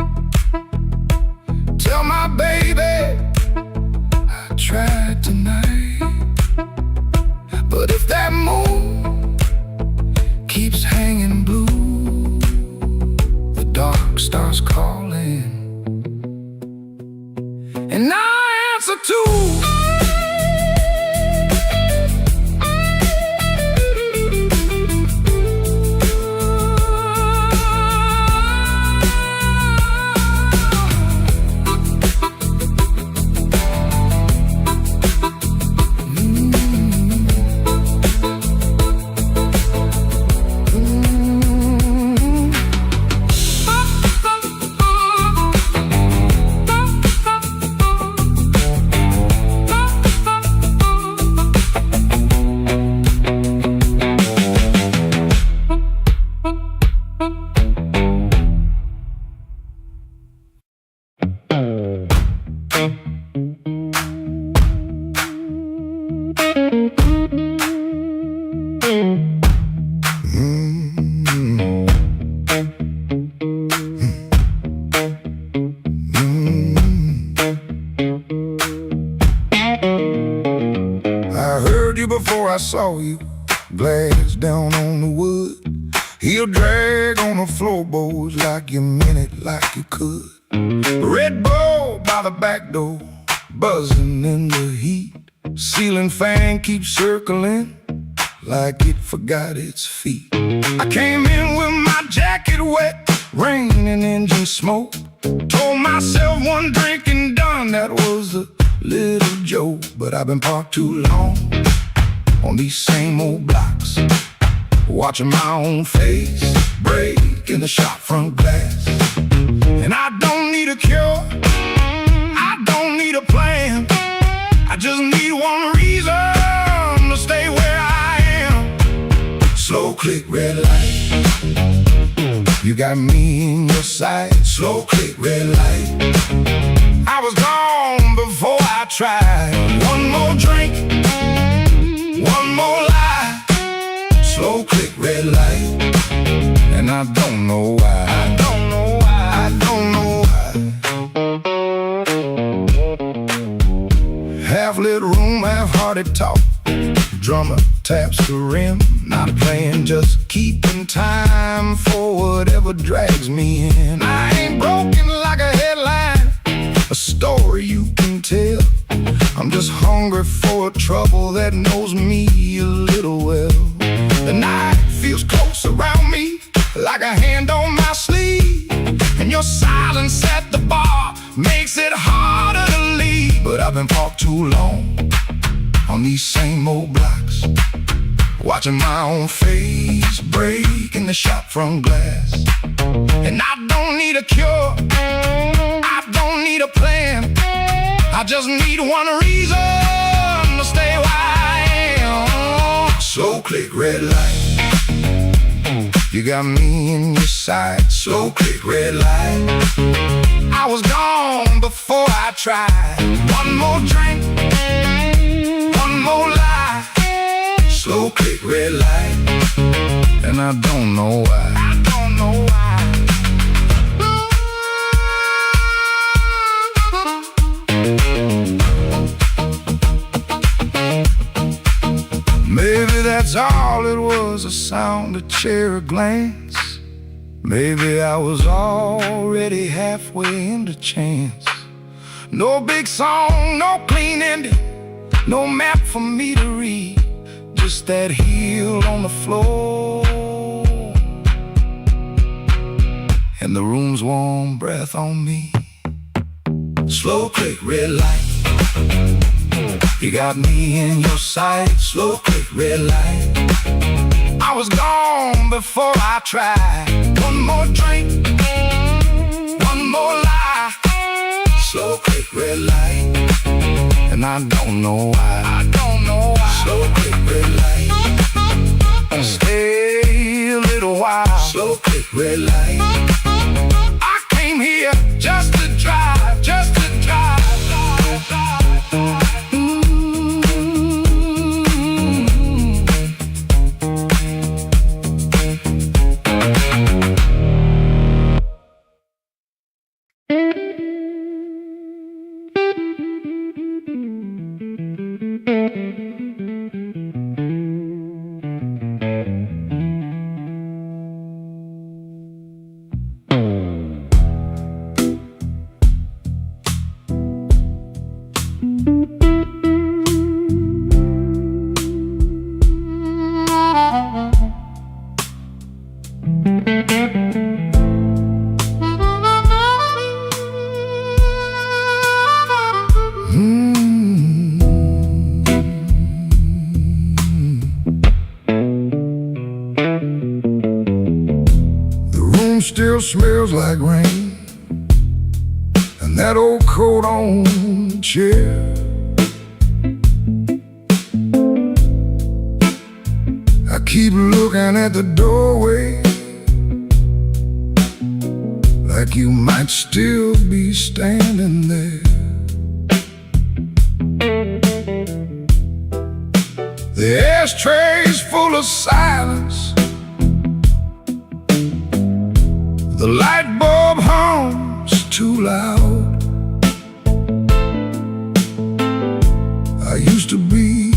tell my baby I tried tonight. But if that moon keeps hanging blue, the dark starts calling, and I answer too. Before I saw you, glass down on the wood, heel drag on the floorboards like you meant it, like you could. Red Bull by the back door, buzzing in the heat. Ceiling fan keeps circling like it forgot its feet. I came in with my jacket wet, rain and engine smoke. Told myself one drink and done, that was a little joke. But I've been parked too long on these same old blocks, watching my own face break in the shop front glass. And I don't need a cure, I don't need a plan, I just need one reason to stay where I am. Slow click, red light, you got me in your sight. Slow click, red light, I was gone before I tried. One more drink, one more lie. Slow click, red light, and I don't know why. I don't know why. I don't know why. Half lit room, half-hearted talk. drummer taps the rim, not playing, just keeping time for whatever drags me in. I ain't broken like a headline, a story you can tell. I'm just hungry for a trouble that knows me a little well. The night feels close around me, like a hand on my sleeve, and your silence at the bar makes it harder to leave. But I've been parked too long on these same old blocks, watching my own face break in the shop front glass. And I don't need a cure, I don't need a plan, I just need one reason to stay where I am. Slow click, red light, you got me in your sight. Slow click, red light, I was gone before I tried. One more drink, one more lie. Slow click, red light, and I don't know why. I don't know why. Maybe that's all it was, a sound, a chair, a glance. Maybe I was already halfway into chance. No big song, no clean ending, no map for me to read, just that heel on the floor and the room's warm breath on me. Slow click, red light, you got me in your sight. Slow click, red light, I was gone before I tried. One more drink, one more lie. Slow click, red light, and I don't know why. I don't know why. Slow click, red light, stay a little while. Slow click, red light, I came here just to drive, just to drive. Still smells like rain, and that old coat on the chair. I keep looking at the doorway, like you might still be standing there. The ashtray's full of silence, the light bulb hums too loud. I used to be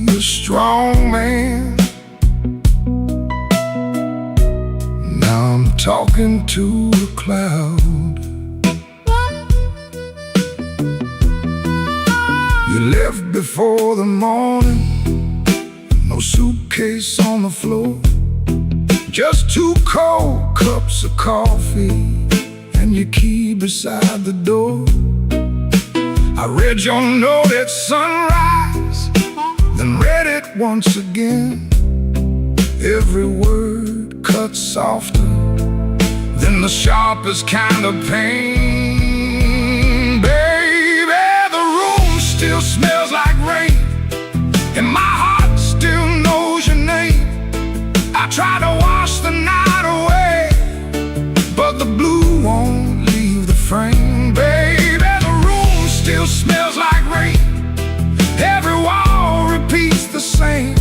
a strong man, now I'm talking to a cloud. You left before the morning, no suitcase on the floor, just 2 cold cups of coffee and your key beside the door. I read your note at sunrise, then read it once again. Every word cut softer than the sharpest kind of pain. Baby, the room still smells like rain, and my heart still knows your name. I try to wash the night away, but the blue won't leave the frame. Baby, the room still smells like rain, every wall repeats the same.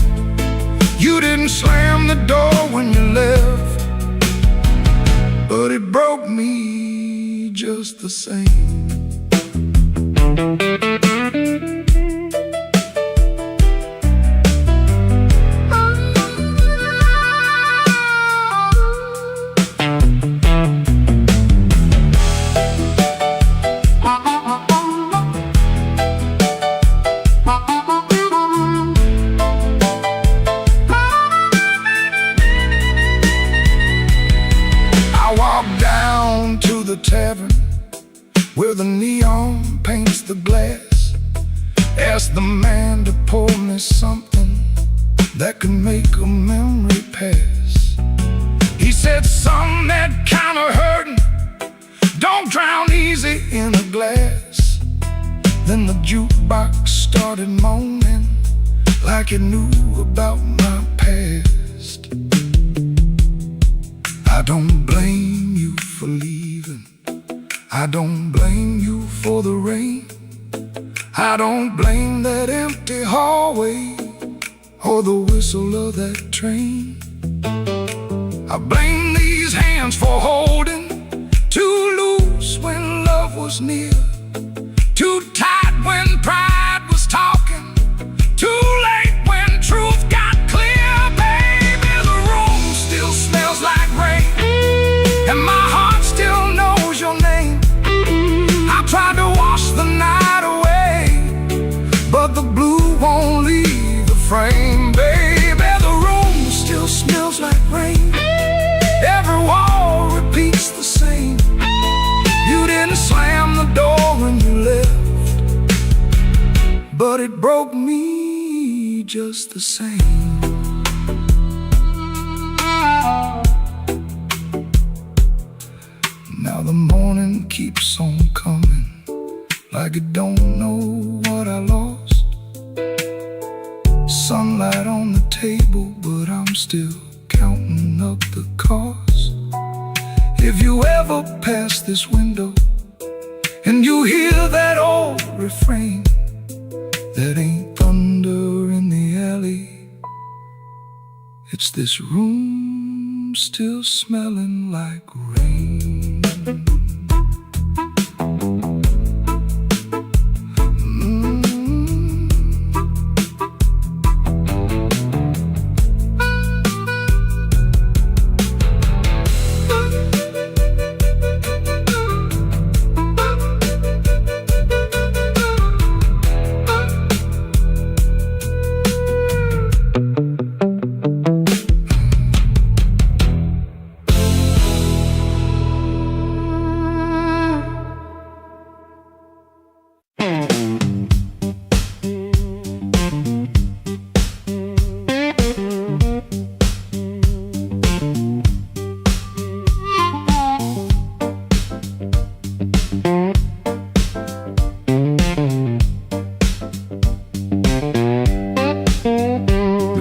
You didn't slam the door when you left, but it broke me just the same. tavern where the neon paints the glass. Asked the man to pour me something that could make a memory pass. He said, son, that kind of hurting don't drown easy in a glass. Then the jukebox started moaning like it knew about my past. I don't blame you for leaving, I don't blame you for the rain, I don't blame that empty hallway or the whistle of that train. I blame these hands for holding too loose when love was near, too tight when pride was talking, too late when truth got clear. Baby, the room still smells like rain, and my heart still knows your name. I tried to wash the night away, but the blue won't leave the frame. Baby, the room still smells like rain, every wall repeats the same. You didn't slam the door when you left, but it broke me just the same. Now the morning keeps on coming, like it don't know what I lost. Sunlight on the table, but I'm still counting up the cost. If you ever pass this window and you hear that old refrain, that ain't thunder in the alley, it's this room still smelling like rain.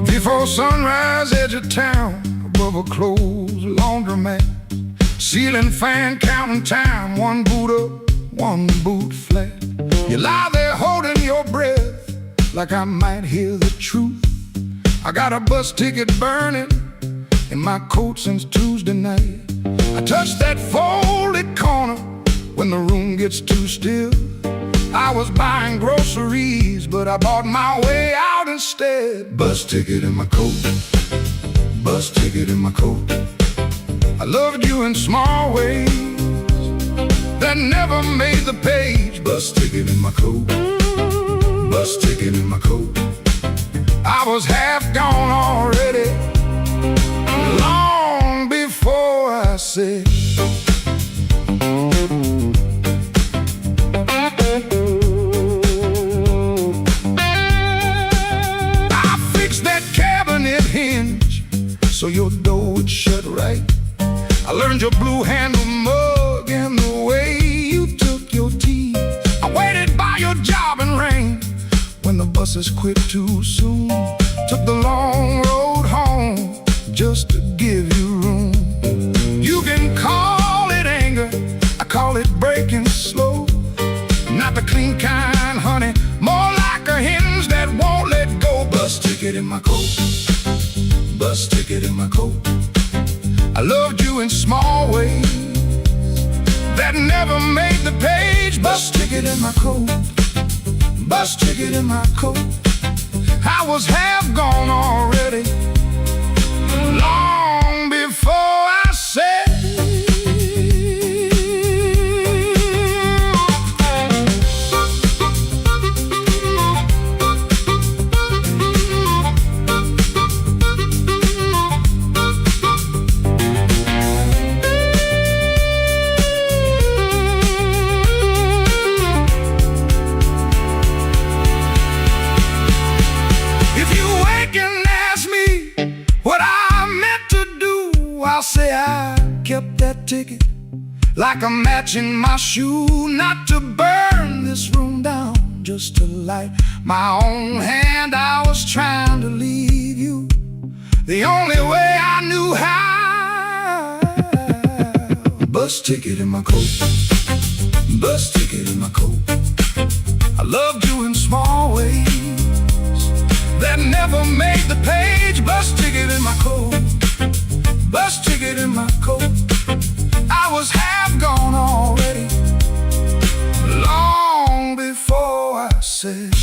Before sunrise, edge of town, above a closed laundromat, ceiling fan counting time, one boot up, one boot flat. You lie there holding your breath, like I might hear the truth. I got a bus ticket burning in my coat since Tuesday night. I touch that folded corner when the room gets too still. I was buying groceries, but I bought my way out instead. Bus ticket in my coat, bus ticket in my coat. I loved you in small ways that never made the page. Bus ticket in my coat, bus ticket in my coat. I was half gone already, long before I said I fixed that cabinet hinge so your door would shut right. I learned your blue handle mug and the way you took your tea. I waited by your job in rain when the buses quit too soon. Took the long road home just to give you room. You can call it anger, I call it breaking slow. Not the clean kind, honey, more like a hinge that won't let go. Bus ticket in my coat, bus ticket in my coat. I loved you in small ways that never made the page. Bus ticket in my coat, bus ticket in my coat. I was half gone already, long before I said like a match in my shoe. Not to burn this room down, just to light my own hand. I was trying to leave you the only way I knew how. Bus ticket in my coat, bus ticket in my coat. I loved you in small ways that never made the page. Bus ticket in my coat, bus ticket in my coat. I was half gone already, long before I said.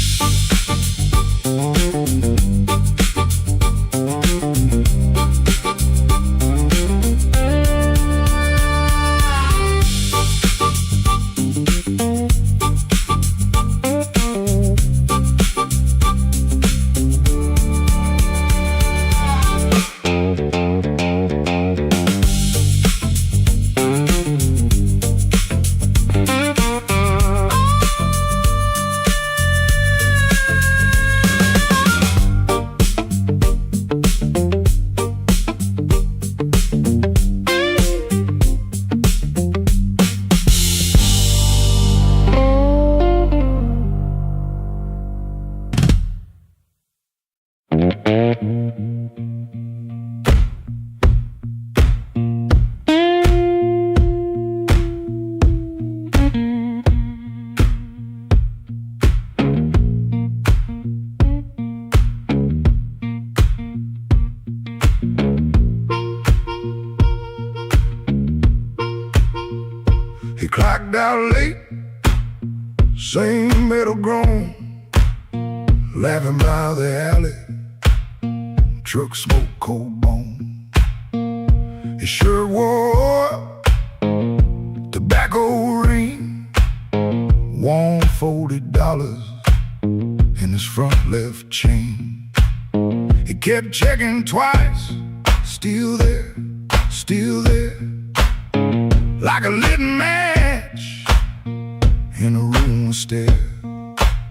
He clocked out late, same metal groan, laughing by the alley, truck smoke, cold bone. His shirt wore up, tobacco ring, warm $40 in his front left chain. He kept checking twice, still there, like a lit match in a room with stairs.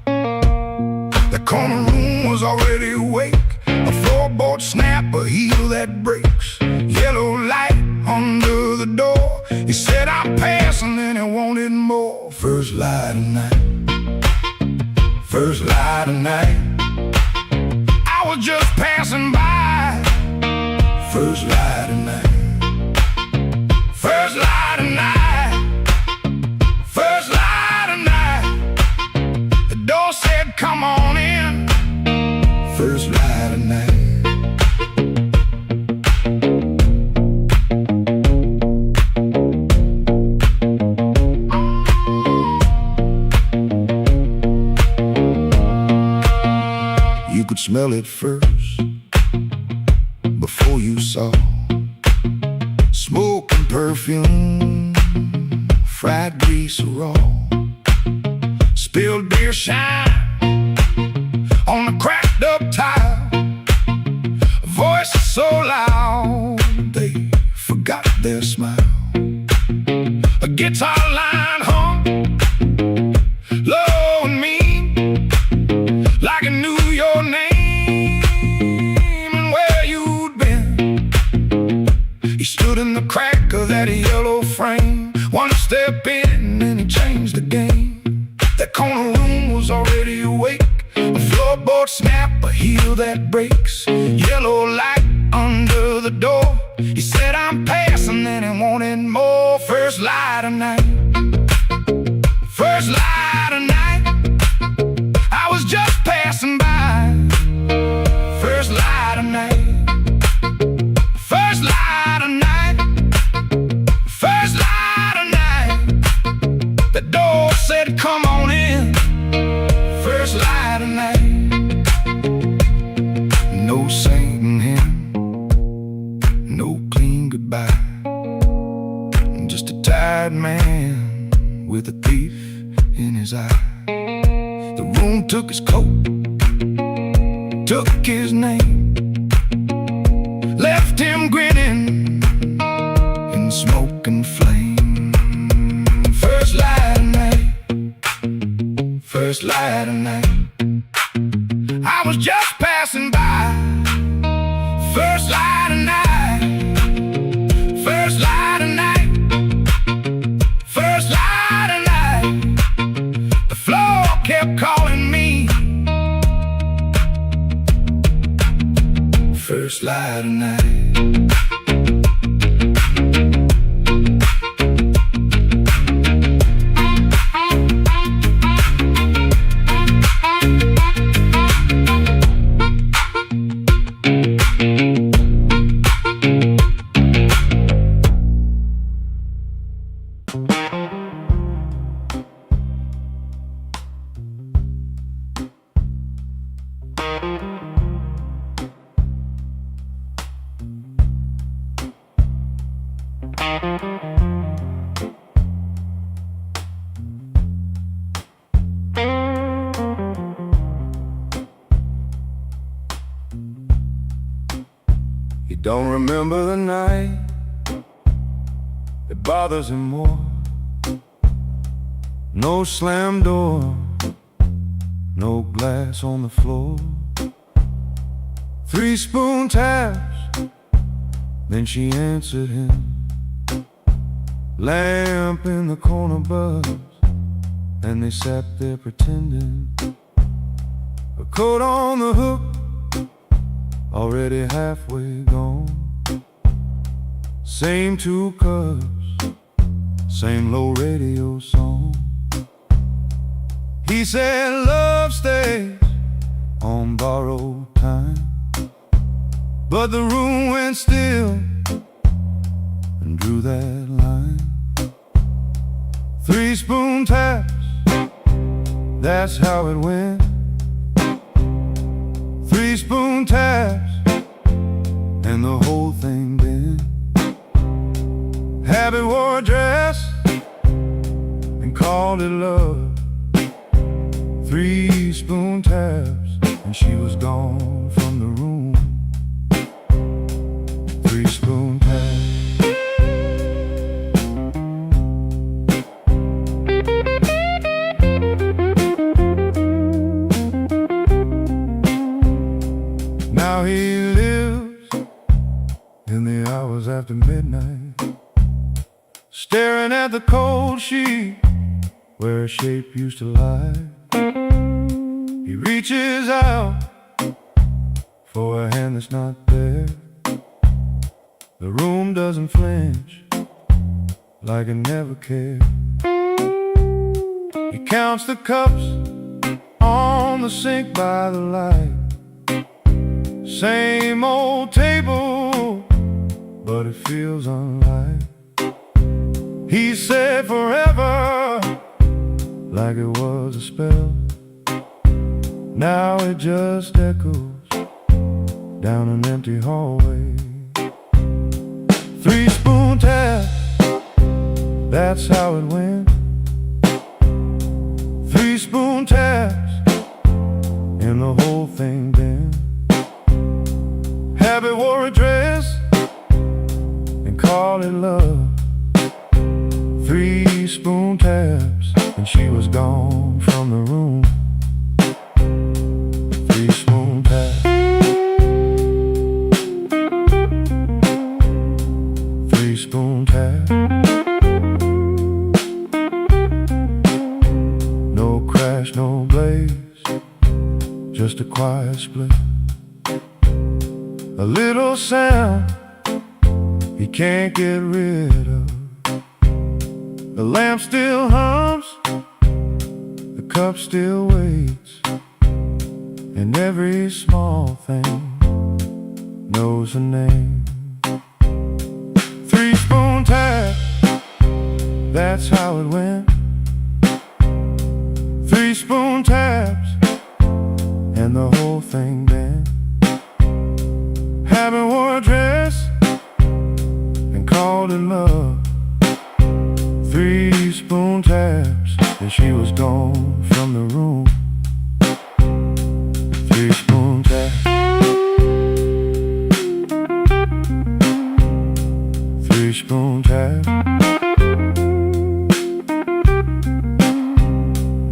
The corner room was already awake, a floorboard snap, a heel that breaks, yellow light under the door. He said, I'm passing, and he wanted more. First light of night, first light of night. I was just passing by. First light of night, first light of night, first light of night. The door said, come on in. First light of night. You could smell it first, before you saw smoke and perfume, fried grease raw, spilled beer shine on the cracked up tile, a voice so loud they forgot their smile. A guitar line hung low and mean, like it knew your name and where you'd been. He stood in the crack of that yellow frame, one step in and he changed the game. That corner room was already awake, a floorboard snap, a heel that breaks, yellow light under the door. He said, I'm passing, and he wanted more. First light of night, first light of night. I was just passing by. First light of night, first light of night, first light of night. The door said, come on in. First light of night. No singing hymn, no clean goodbye, just a tired man with a thief in his eye. The room took his coat, took his name, left him grinning in smoke and flame. First light of night, first light of night. I was just passing by. First light of night, first light of night, first light of night. He don't remember the night that bothers him more. No slam door, no glass on the floor. 3 spoon taps, then she answered him. Lamp in the corner buzzed, and they sat there pretending. A coat on the hook, already halfway gone. Same 2 cups, same low radio song. He said love stays on borrowed time, but the room went still and drew that line. 3 spoon taps, that's how it went. 3 spoon taps, and the whole thing bent. Habit wore a dress and called it love. 3 spoon taps, and she was gone from the room. 3 spoon taps. Now he lives in the hours after midnight, staring at the cold sheet where a shape used to lie. He reaches out for a hand that's not there. The room doesn't flinch, like it never cared. He counts the cups on the sink by the light. Same old table, but it feels unlike. He said forever, like it was a spell. Now it just echoes down an empty hallway. 3 spoon tap, that's how it went. 3 spoon taps, and the whole thing bent. Habit wore a dress and called it love. 3 spoon taps, and she was gone from the room. 3 spoon taps. 3 spoon taps. No crash, no blaze, just a quiet split. A little sound he can't get rid of. The lamp still hums, the cup still waits, and every small thing knows her name. 3 spoon tap, that's how it went. 3 spoon taps, and the whole thing bent. Habit wore a dress and called it love. 3 spoon taps, and she was gone from the room. 3 spoon taps. 3 spoon taps.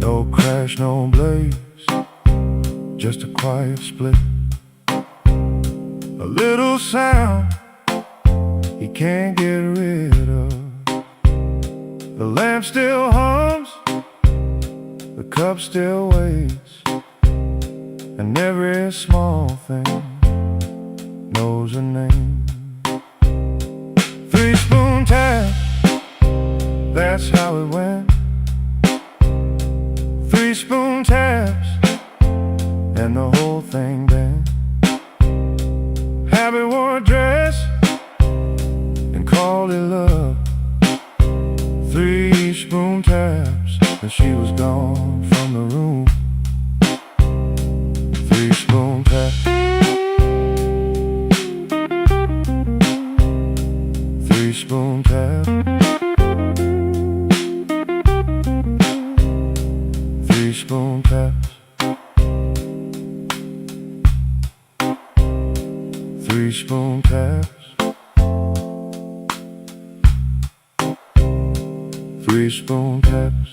No crash, no blaze, just a quiet split. A little sound he can't get rid of. The lamp still hums, the cup still waits, and every small thing knows her name. 3-spoon tap, that's how it went. 3-spoon taps, and the whole thing bent. Abby wore a dress and called it love. 3-spoon taps, and she was gone from the room. 3-spoon taps. 3-spoon tap. 3-spoon taps. 3-spoon taps. 3-spoon taps.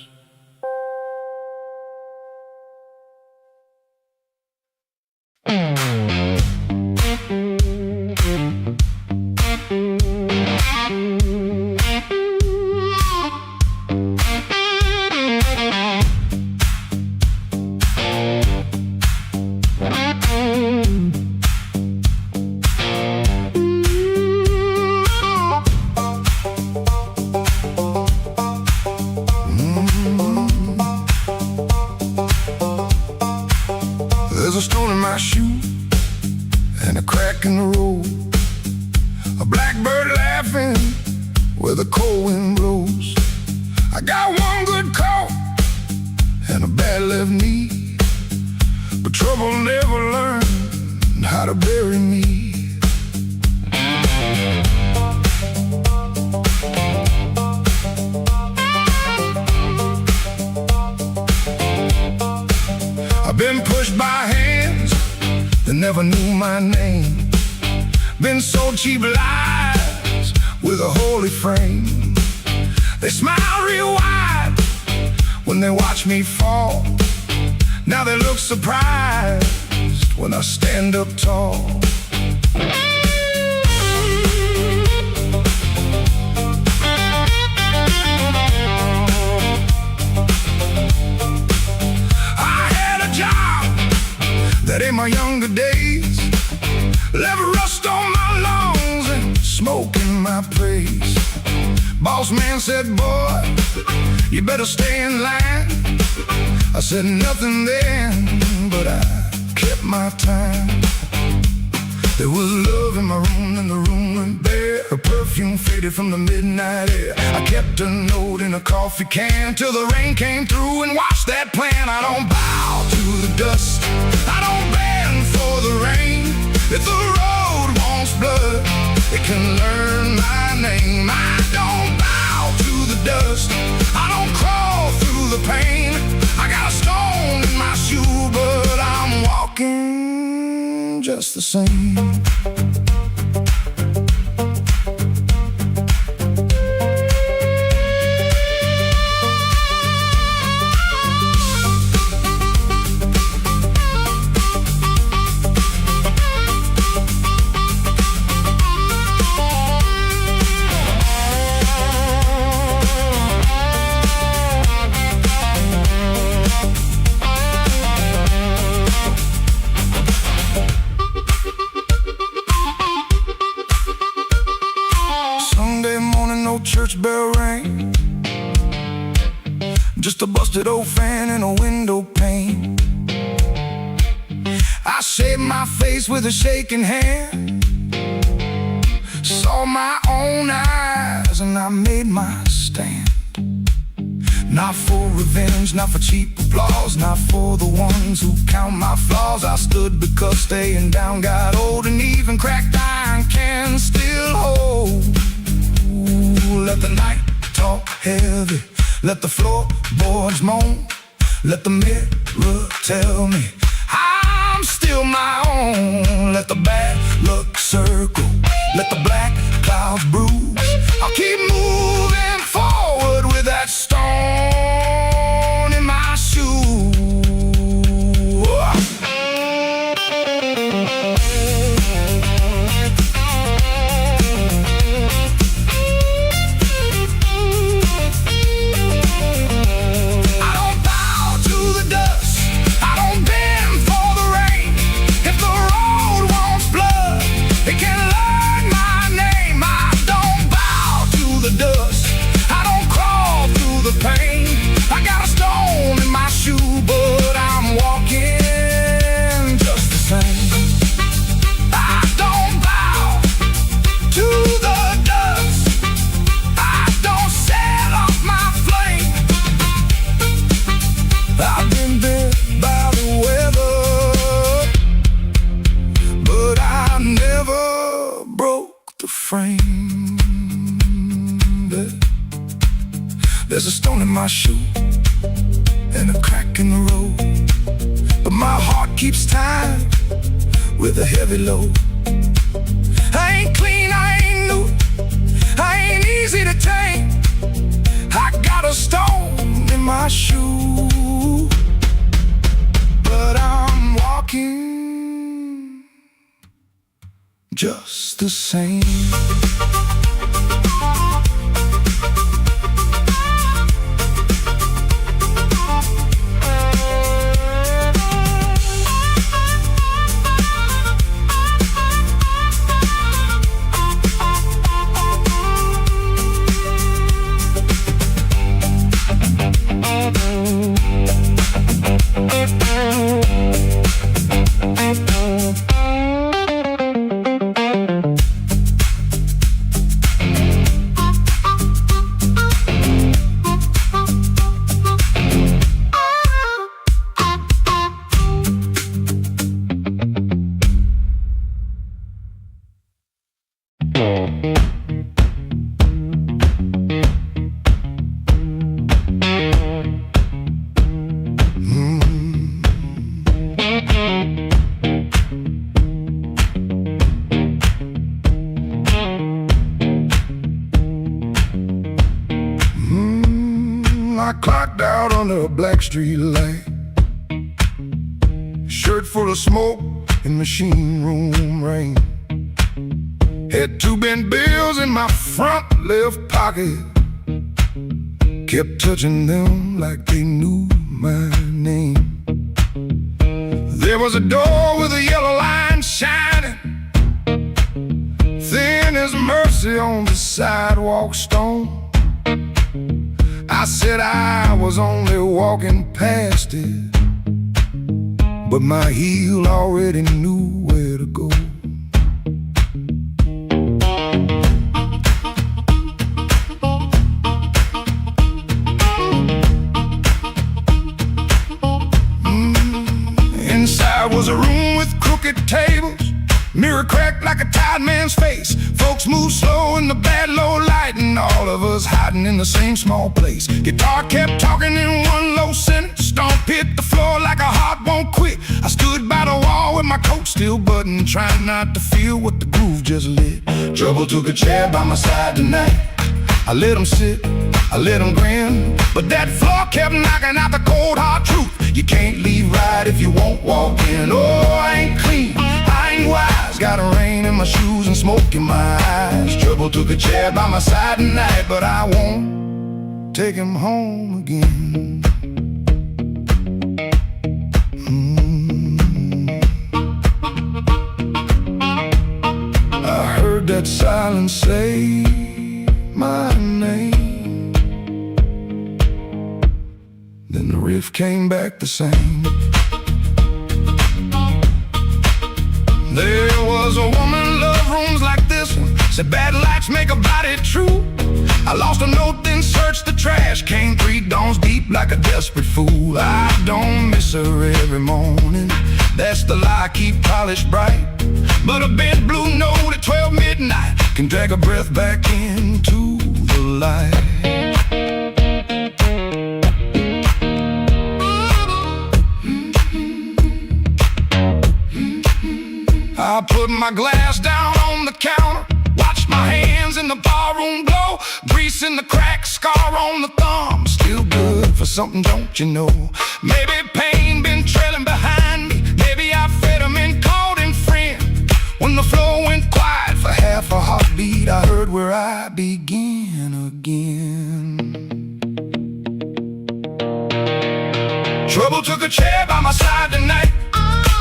There's a stone in my shoe and a crack in the road, a blackbird laughing where the cold wind blows. I got one good coat and a bad left knee, but trouble never learned how to bury me. I've been pushed by hands that never knew my name, been sold cheap lies with a holy frame. They smile real wide when they watch me fall. Now they look surprised when I stand up tall. That in my younger days left rust on my lungs and smoke in my praise. Boss man said, boy, you better stay in line. I said nothing then, but I kept my time. There was love in my room and the room went bare. Her perfume faded from the midnight air. I kept a note in a coffee can till the rain came through and washed that plan. I don't bow to the dust, I don't bend for the rain. If the road wants blood, it can learn my name. I don't bow to the dust, I don't crawl through the pain. I got a stone in my shoe, but I'm walking just the same. Church bell rang, just a busted old fan in a window pane. I shaved my face with a shaking hand, saw my own eyes and I made my stand. Not for revenge, not for cheap applause, not for the ones who count my flaws. I stood because staying down got old, and even cracked iron can still hold. Let the night talk heavy, let the floorboards moan, let the mirror tell me I'm still my own. Let the bad luck circle, let the black clouds bruise. I'll keep moving forward with that stone in my shoe. It frame. There's a stone in my shoe and a crack in the road, but my heart keeps time with a heavy load. I ain't clean, I ain't new, I ain't easy to tame. I got a stone in my shoe, but I'm walking just the same. I clocked out under a black street light, shirt full of smoke and machine room rain. Had 2 bent bills in my front left pocket, kept touching them like they knew my name. There was a door with a yellow line shining, thin as mercy on the sidewalk stone. I said I was only walking past it, but my heel already knew where to go. Inside was a room with crooked tables, mirror cracked like a tired man's face. Folks move slow in the bad low light, and all of us hiding in the same small place. Guitar kept talking in one low sentence, stomp hit the floor like a heart won't quit. I stood by the wall with my coat still buttoned, trying not to feel what the groove just lit. Trouble took a chair by my side tonight. I let him sit, I let him grin, but that floor kept knocking out the cold hard truth. You can't leave right if you won't walk in. Oh, I ain't clean, I ain't wise, got a rain in my shoes and smoke in my eyes. Trouble took a chair by my side tonight, but I won't take him home again. I heard that silence say my name, then the riff came back the same. There was a woman love rooms like this one, said bad lights make a body true. I lost a note, then searched the trash, came 3 dawns deep like a desperate fool. I don't miss her every morning, that's the lie I keep polished bright, but a bent blue note at 12 midnight can drag a breath back into the light. I put my glass down on the counter, watched my hands in the barroom glow, grease in the crack, scar on the thumb, still good for something, don't you know? Maybe pain been trailing behind me, maybe I fed him and called him friend. When the floor went quiet for half a heartbeat, I heard where I began again. Trouble took a chair by my side tonight.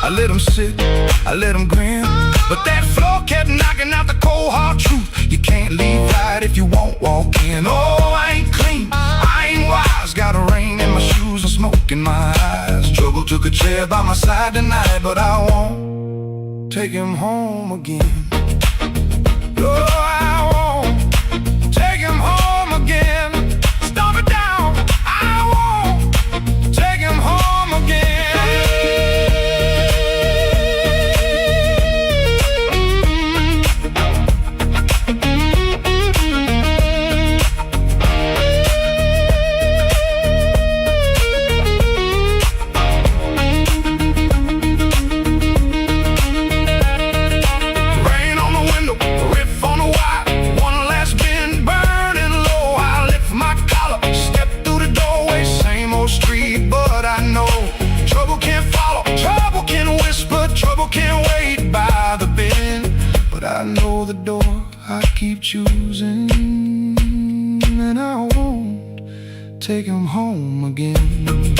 I let him sit, I let him grin, but that floor kept knocking out the cold hard truth. You can't leave right if you won't walk in. Oh, I ain't clean, I ain't wise, got a rain in my shoes and smoke in my eyes. Trouble took a chair by my side tonight, but I won't take him home again. Oh, I won't take him home again. Stomp it down, I won't take him home again. I know the door I keep choosing, and I won't take him home again.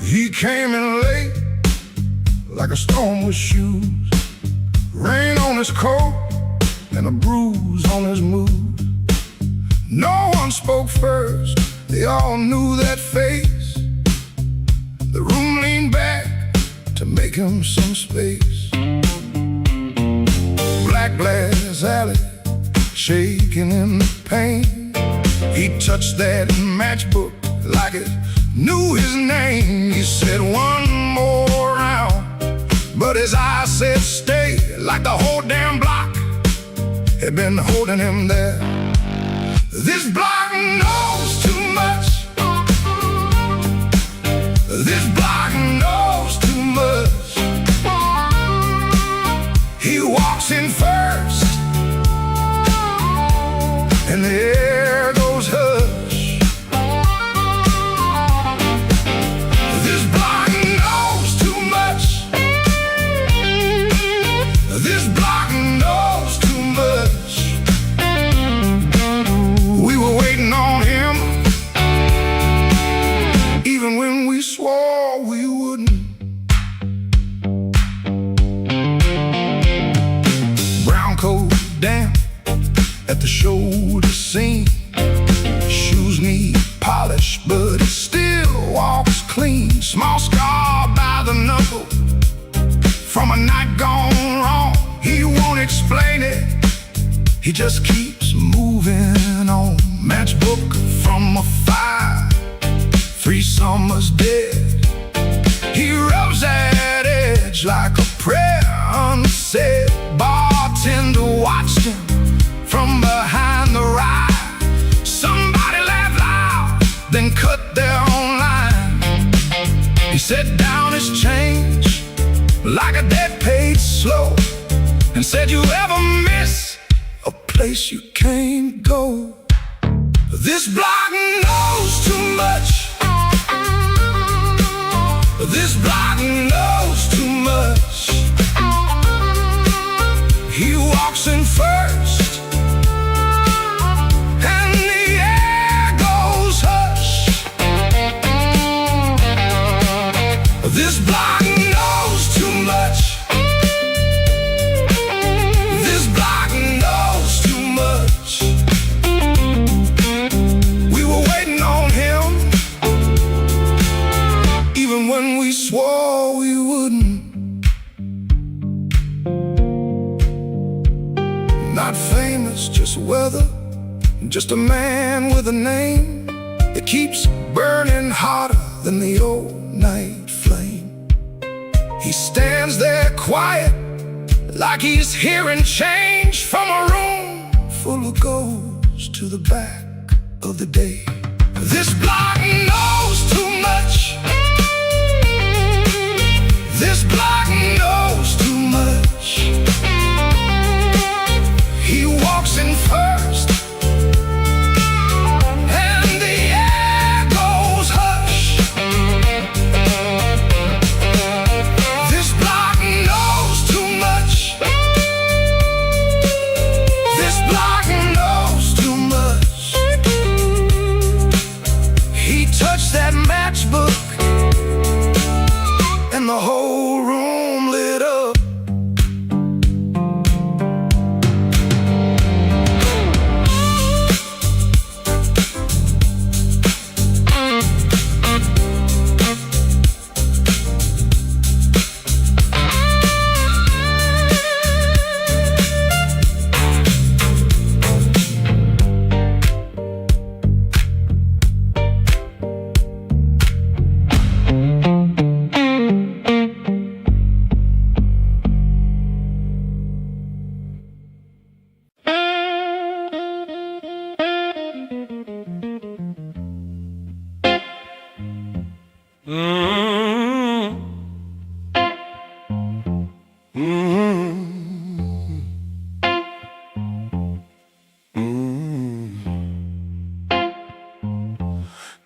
He came in late, like a storm with shoes, rain on his coat and a bruise on his mood. No one spoke first, they all knew that face. The room leaned back to make him some space. Black glass alley, shaking in the pain. He touched that matchbook like it knew his name. He said one more round, but his eyes said stay, like the whole damn block had been holding him there. This block knows too much. This block knows too much. He walks in first, and the air goes hush. Damn, at the shoulder seam, shoes need polish, but he still walks clean. Small scar by the knuckle from a night gone wrong. He won't explain it, he just keeps moving on. Matchbook from a fire, 3 summers dead. He rubs that edge like a prayer unsaid. Bartender watched him from behind the ride. Somebody laughed loud, then cut their own line. He set down his change like a debt paid slow, and said, you ever miss a place you can't go? This block knows too much. This block knows too much. He walks in first, and the air goes hush. This block knows too much. This block knows too much. We were waiting on him, even when we swore we wouldn't. Not famous, just weather, just a man with a name that keeps burning hotter than the old night flame. He stands there quiet, like he's hearing change from a room full of ghosts to the back of the day. This block knows too much. This block knows too much. He walks in first, and the air goes hush. This block knows too much. This block knows too much. He touched that matchbook, and the whole room lit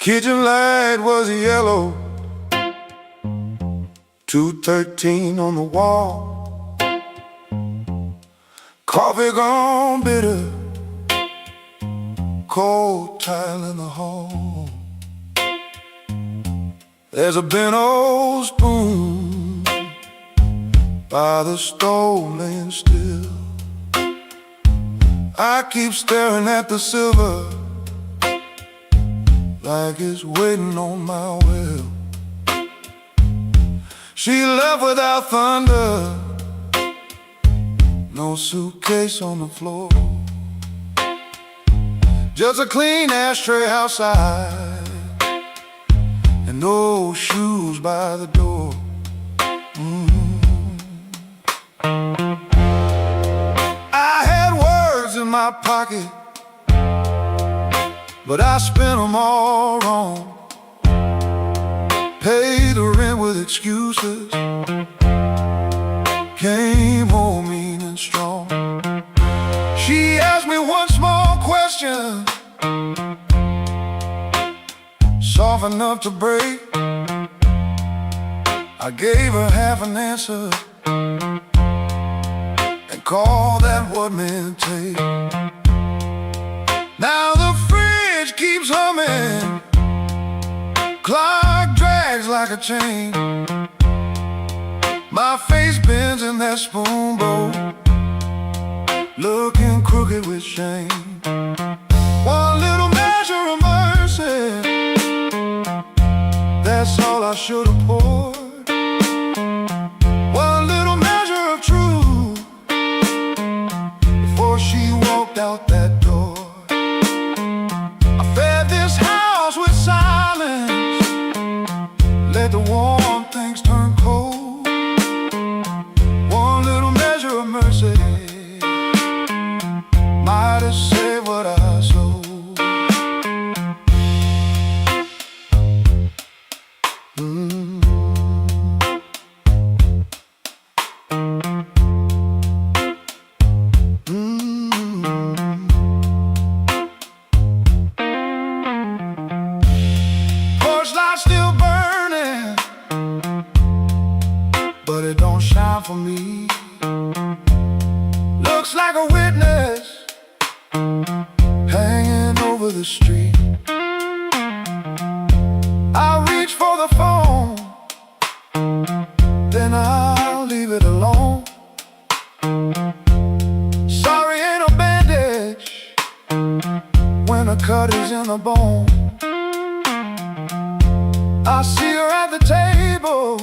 Kitchen light was yellow, 213 on the wall. Coffee gone bitter, cold tile in the hall. There's a bent old spoon by the stove laying still. I keep staring at the silver like it's waiting on my will. She left without thunder, no suitcase on the floor, just a clean ashtray outside and no shoes by the door. I had words in my pocket, but I spent them all wrong. Paid the rent with excuses, came home mean and strong. She asked me one small question, soft enough to break. I gave her half an answer and called that what men take. Now the fridge keeps humming, clock drags like a chain. My face bends in that spoon bowl, looking crooked with shame. One little measure of mercy, that's all I should have poured. One little measure of truth before she walked out that door. I fed this house with silence, let the warm things turn cold. One little measure of mercy might have saved what I sold. Porch light still burning, but it don't shine for me. Looks like a witness hanging over the street. I reach for the phone, then I'll leave it alone. Sorry ain't a bandage when a cut is in the bone. I see her at the table,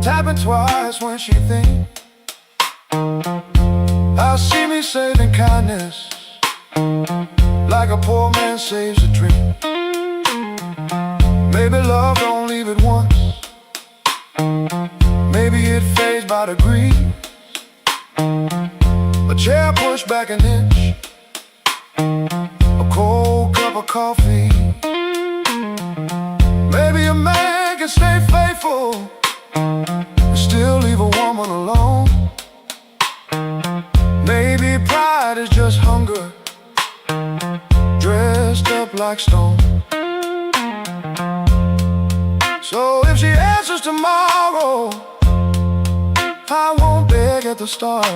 tapping twice when she thinks. I see me saving kindness like a poor man saves a drink. Maybe love don't leave it once, maybe it fades by degrees. A chair pushed back an inch, a cold cup of coffee. Maybe a man can stay faithful and still leave a woman alone. Maybe pride is just hunger dressed up like stone. So if she answers tomorrow, I won't beg at the start.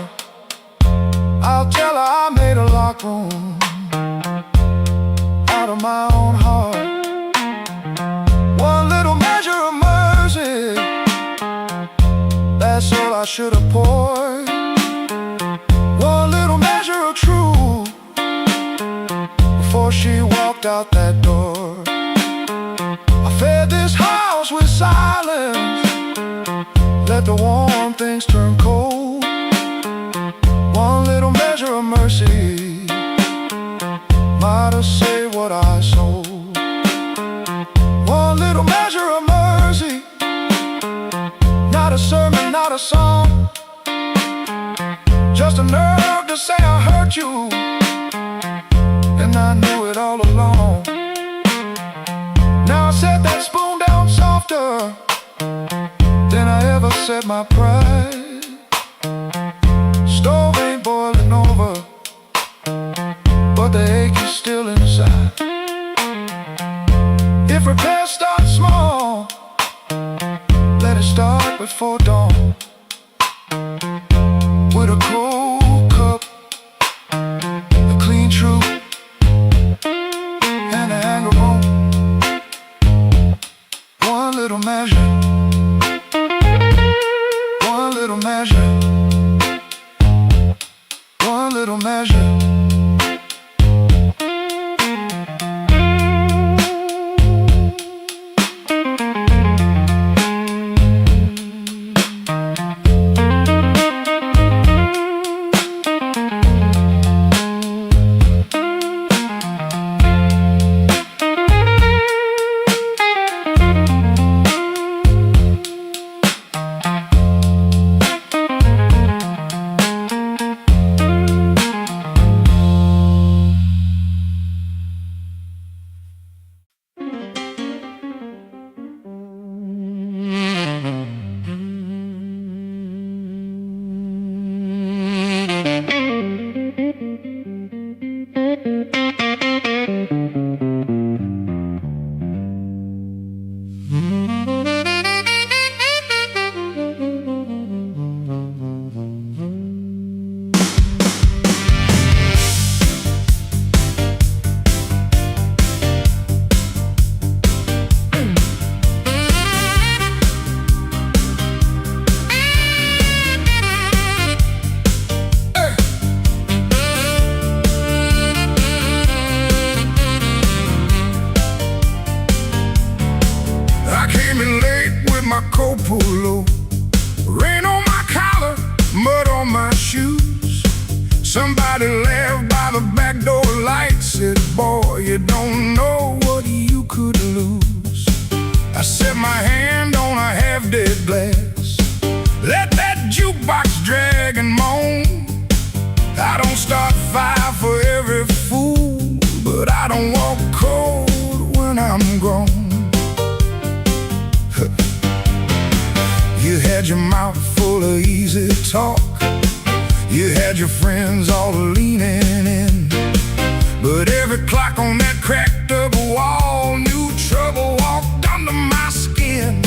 I'll tell her I made a locked room out of my own heart. One little measure of mercy, that's all I should have poured. One little measure of truth before she walked out that door. I fed this house with silence, let the warm things turn cold. One little measure of mercy might have saved what I sold. One little measure of mercy, not a sermon, not a song, just a nerve to say I hurt you, and I knew it all along. Now I set that spoon down softer than I ever set my pride. Stove ain't boiling over, but the ache is still inside. If repair starts small, let it start before dawn. With a cold cup, a clean truth, and a anger bone. One little measure, one little measure, one little measure. My coat pulled low, rain on my collar, mud on my shoes. Somebody laughed by the back door light, said, boy, you don't know what you could lose. I set my hand on a half-dead glass, let that jukebox drag and moan. I don't start fire for every fool, but I don't walk cold when I'm grown. You had your mouth full of easy talk, you had your friends all leaning in, but every clock on that cracked up wall knew trouble walked under my skin.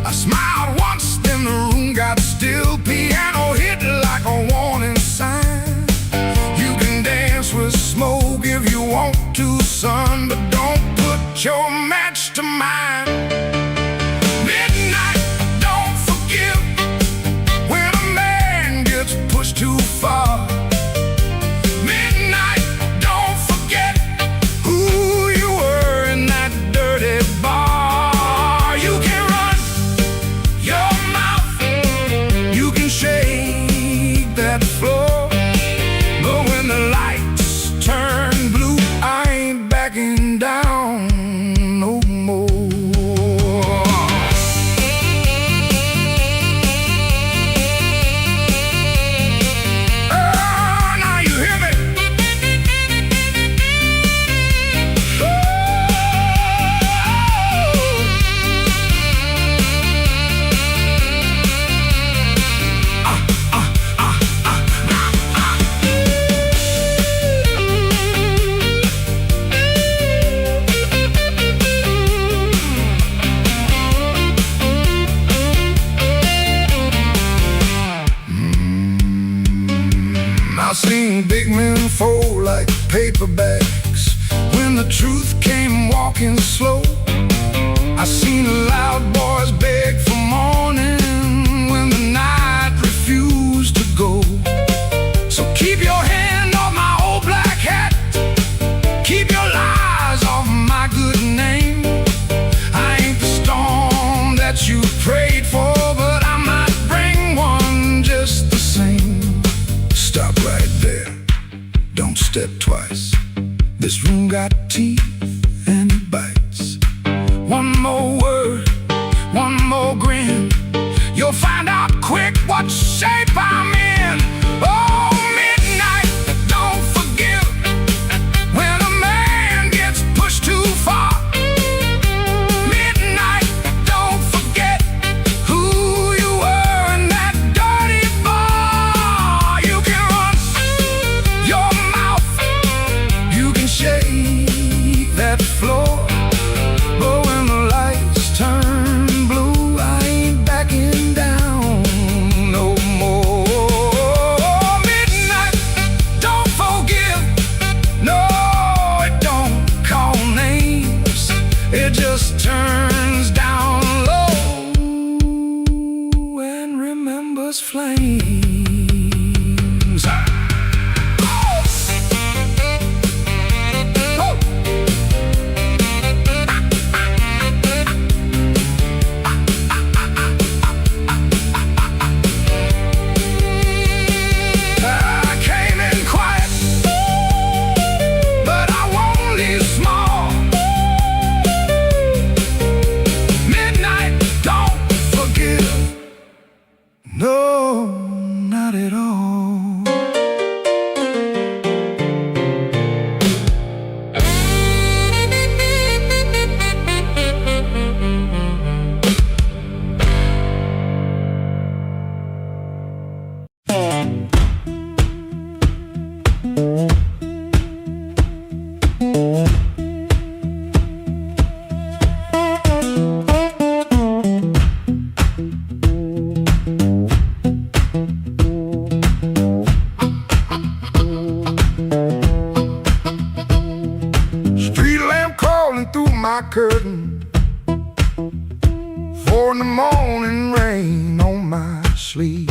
I smiled once, then the room got still, piano hit like a warning sign. You can dance with smoke if you want to, son, but don't put your match to mine. Too far. Midnight, don't forget who you were in that dirty bar. You can run your mouth, you can shake that floor, but when the lights turn blue, I ain't backing down no more. I've seen big men fold like paper bags when the truth came walking slow. I seen loud boys beg for morning when the night refused to go. So keep your hand off my old black hat, keep your lies off my good name. I ain't the storm that you prayed for, but I might bring one just the same. Stop right there, don't step twice. This room got teeth and it bites. One more word, one more grin, you'll find out quick what shape I'm in. Oh, midnight, don't forgive when a man gets pushed too far. Midnight, don't forget who you were in that dirty bar. You can run your mouth, you can shake that my curtain, for in the morning rain on my sleeve.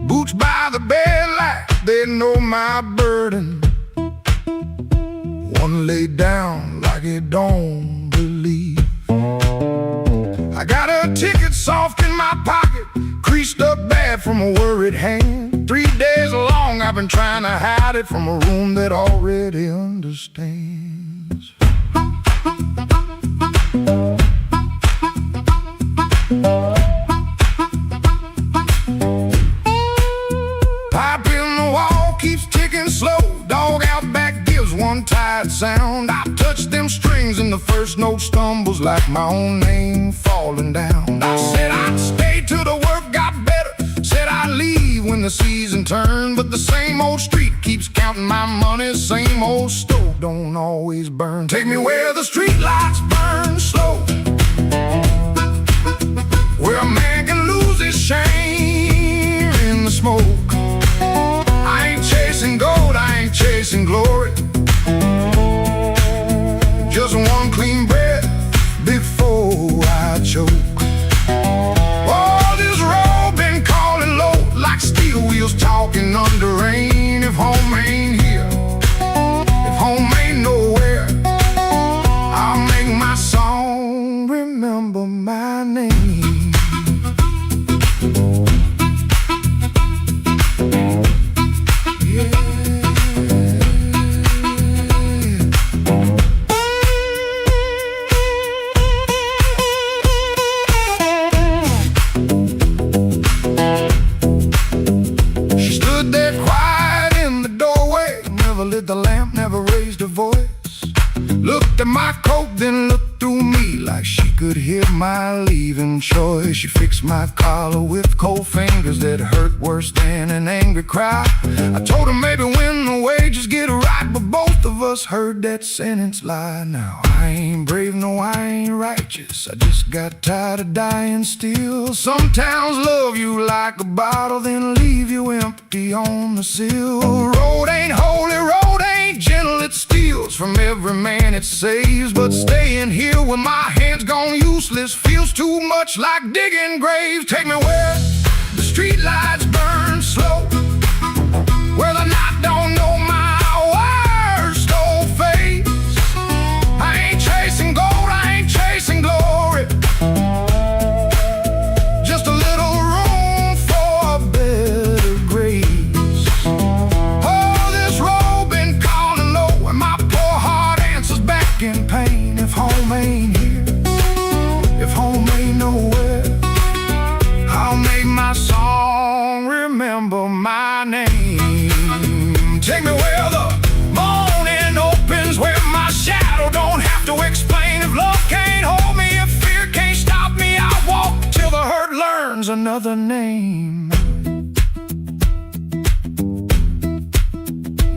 Boots by the bed light, they know my burden. One laid down like it don't believe. I got a ticket soft in my pocket, creased up bad from a worried hand. 3 days long I've been trying to hide it from a room that already understands. Pipe in the wall keeps ticking slow. Dog out back gives one tired sound. I touch them strings and the first note stumbles like my own name falling down. I said I'd stay till the work got better, said I'd leave when the season turned. But the same old street keeps counting my money, same old stove don't always burn. Take me where the street lights burn slow, where a man can lose his shame in the smoke. I ain't chasing gold, I ain't chasing glory, just one clean breath before I choke. Oh, this road been calling low like steel wheels talking under rain. If home ain't here, if home ain't nowhere, I'll make my song remember my name. The lamp never raised her voice, looked at my coat then looked through me like she could hear my leaving choice. She fixed my collar with cold fingers that hurt worse than an angry cry. I told her maybe when the wages get right, but both of us heard that sentence lie. Now I ain't brave, no I ain't righteous, I just got tired of dying still. Some towns love you like a bottle then leave you empty on the sill. Road ain't holy, road ain't gentle, it steals from every man it saves. But staying here with my hands gone useless feels too much like digging graves. Take me where the street lights burn slow, where the night don't know my worst old face. I ain't chasing gold, I ain't chasing glory, just a little room for a better grace. Oh, this road been calling low and my poor heart answers back in pain. If home ain't here, if home ain't nowhere, I'll make my song remember my name. Take me where the morning opens, where my shadow don't have to explain. If love can't hold me, if fear can't stop me, I'll walk till the hurt learns another name.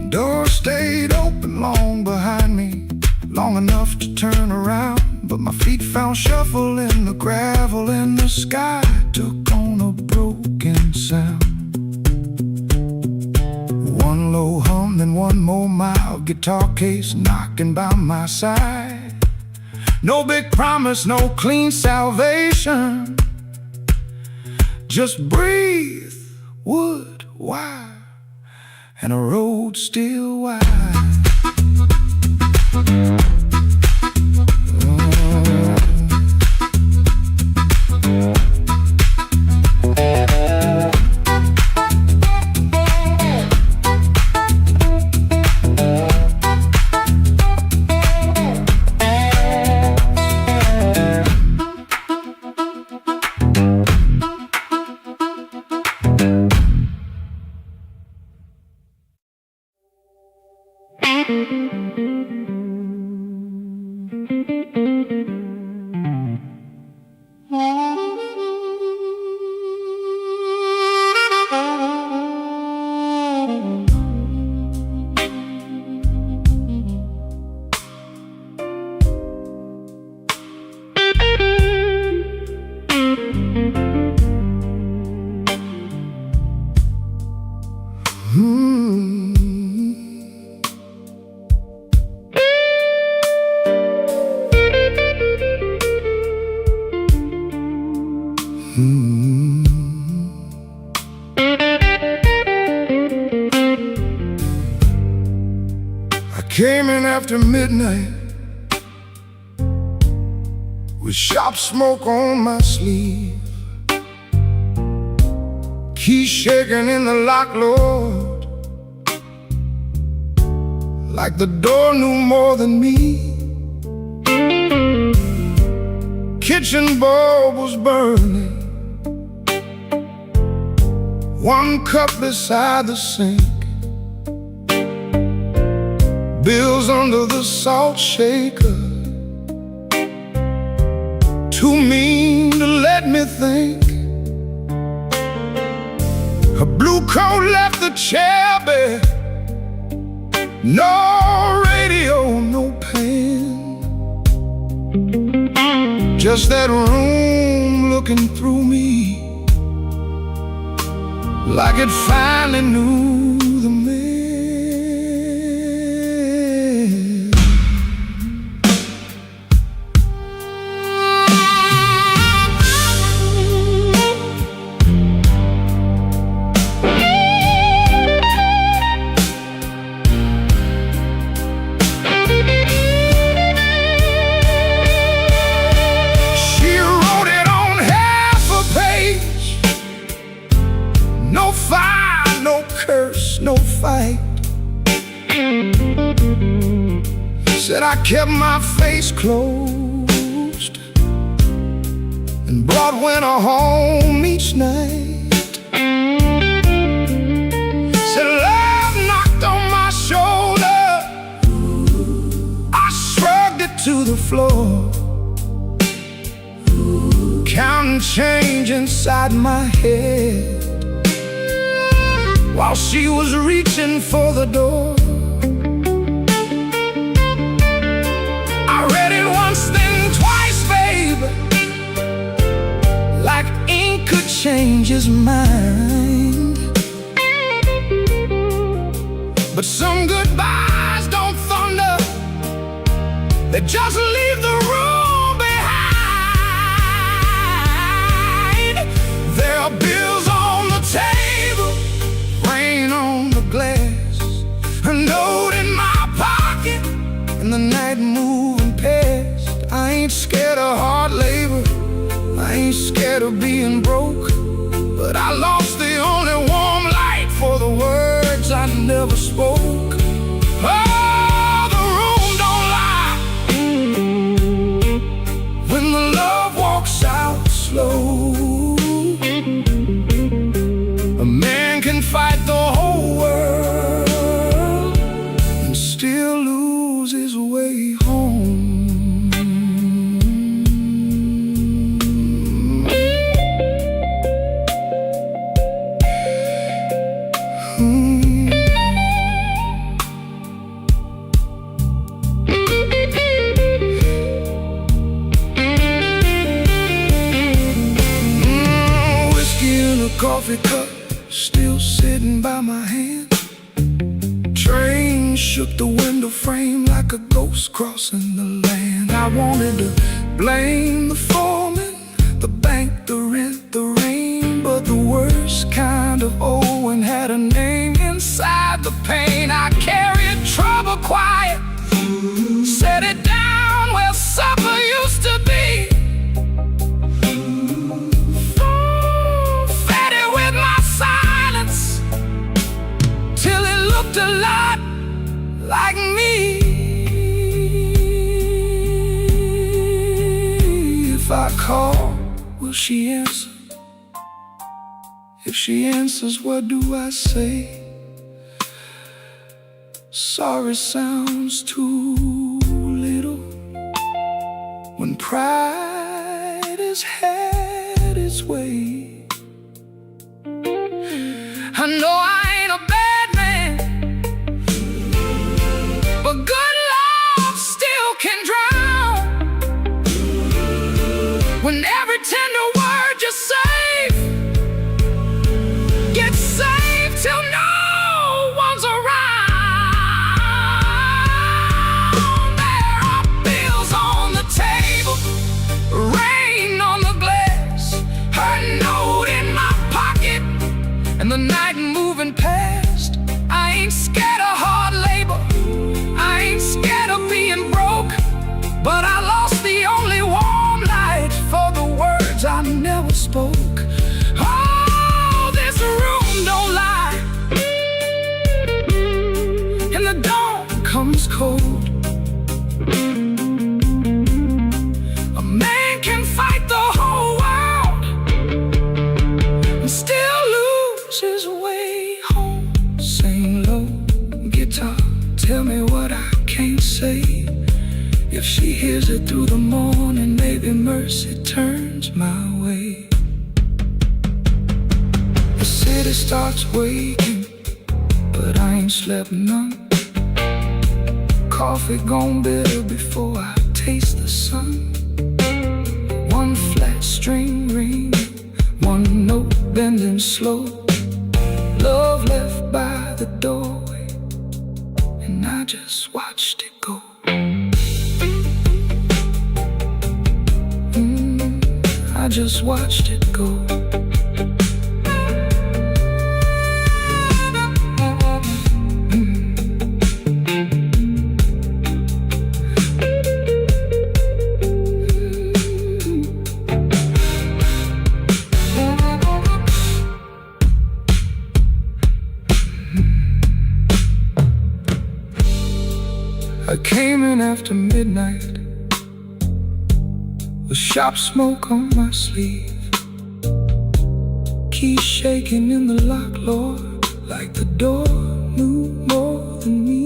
Door stayed open long behind me, long enough to turn around, but my feet found shuffle in the gravel and the sky took on a broken sound. One low hum, then one more mild guitar case knocking by my side. No big promise, no clean salvation, just breathe, wood, wire, and a road still wide. came in after midnight with sharp smoke on my sleeve, keys shaking in the lock, Lord, like the door knew more than me. Kitchen bulb was burning, one cup beside the sink, bills under the salt shaker, too mean to let me think. Her blue coat left the chair bare, no radio, no pen, just that room looking through me like it finally knew the man. No fire, no curse, no fight. Said I kept my face closed and brought winter home each night. Said love knocked on my shoulder, I shrugged it to the floor, counting change inside my head while she was reaching for the door. I read it once, then twice, babe, like ink could change his mind. But some goodbyes don't thunder, they just leave the room behind. There are bills on the table, rain on the glass, a note in my pocket, and the night moving past. I ain't scared of hard labor, I ain't scared of being broke, but I lost the only warm light for the words I never spoke. Oh, the room don't lie when the love walks out slow. A man can fight the whole world and still lose his way home. Whiskey in a coffee cup, still sitting by my hand. Train shook the window frame like a ghost crossing the land. I wanted to blame the foreman, the bank, the rent, the rain, but the worst kind of Owen had a name inside the pain. I carried trouble quiet, set it down where supper used to be. Fed it with my silence till it looked a lot like me. If I call, will she answer? If she answers, what do I say? Sorry sounds too little when pride has had its way. I know I ain't a bad man, but good love still can drown. When every tender word you save gets saved till no one's around. There are bills on the table, rain on the glass, comes cold. A man can fight the whole world and still lose his way home. Sing low, guitar, tell me what I can't say. If she hears it through the morning, maybe mercy turns my way. The city starts waking, but I ain't slept none. Coffee gone bitter before I taste the sun. One flat string ring, one note bending slow. Love left by the doorway, and I just watched it go. I just watched it go. I came in after midnight with sharp smoke on my sleeve, keys shaking in the lock, Lord, like the door knew more than me.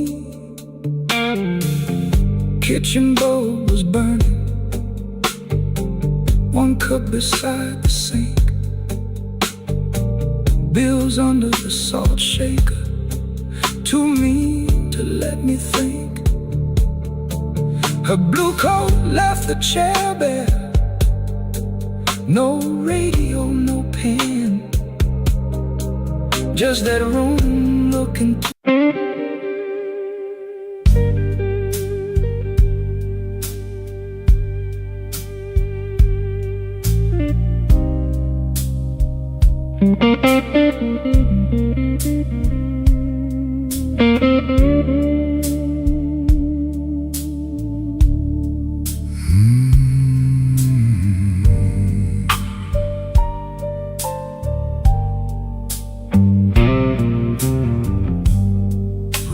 Kitchen bulb was burning, one cup beside the sink, bills under the salt shaker, too mean to let me think. Her blue coat left the chair bare, no radio, no pen, just that room looking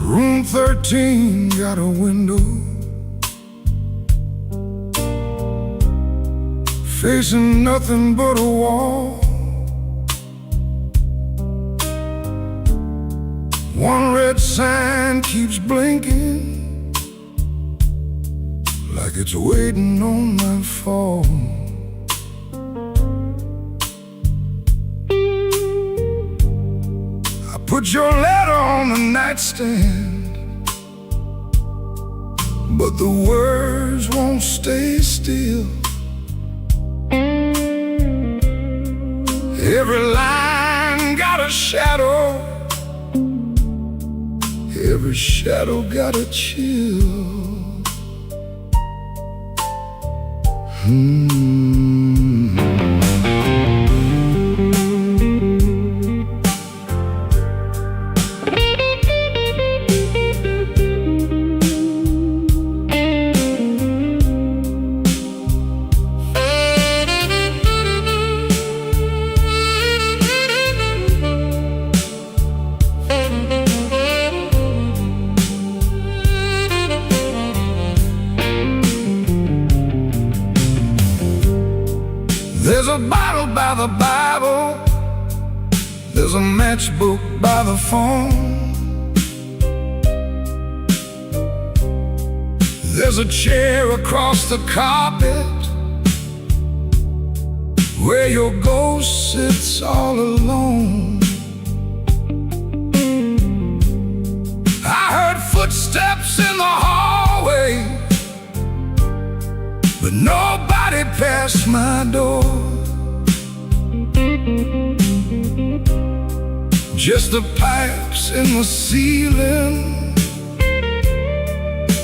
Room 13 got a window facing nothing but a wall. One red sign keeps blinking like it's waiting on my fall. I put your letter on the nightstand, but the words won't stay still. Every line got a shadow, every shadow got a chill. There's a bottle by the Bible, there's a matchbook by the phone, there's a chair across the carpet where your ghost sits all alone. I heard footsteps in the hallway, but nobody passed my door. Just the pipes in the ceiling,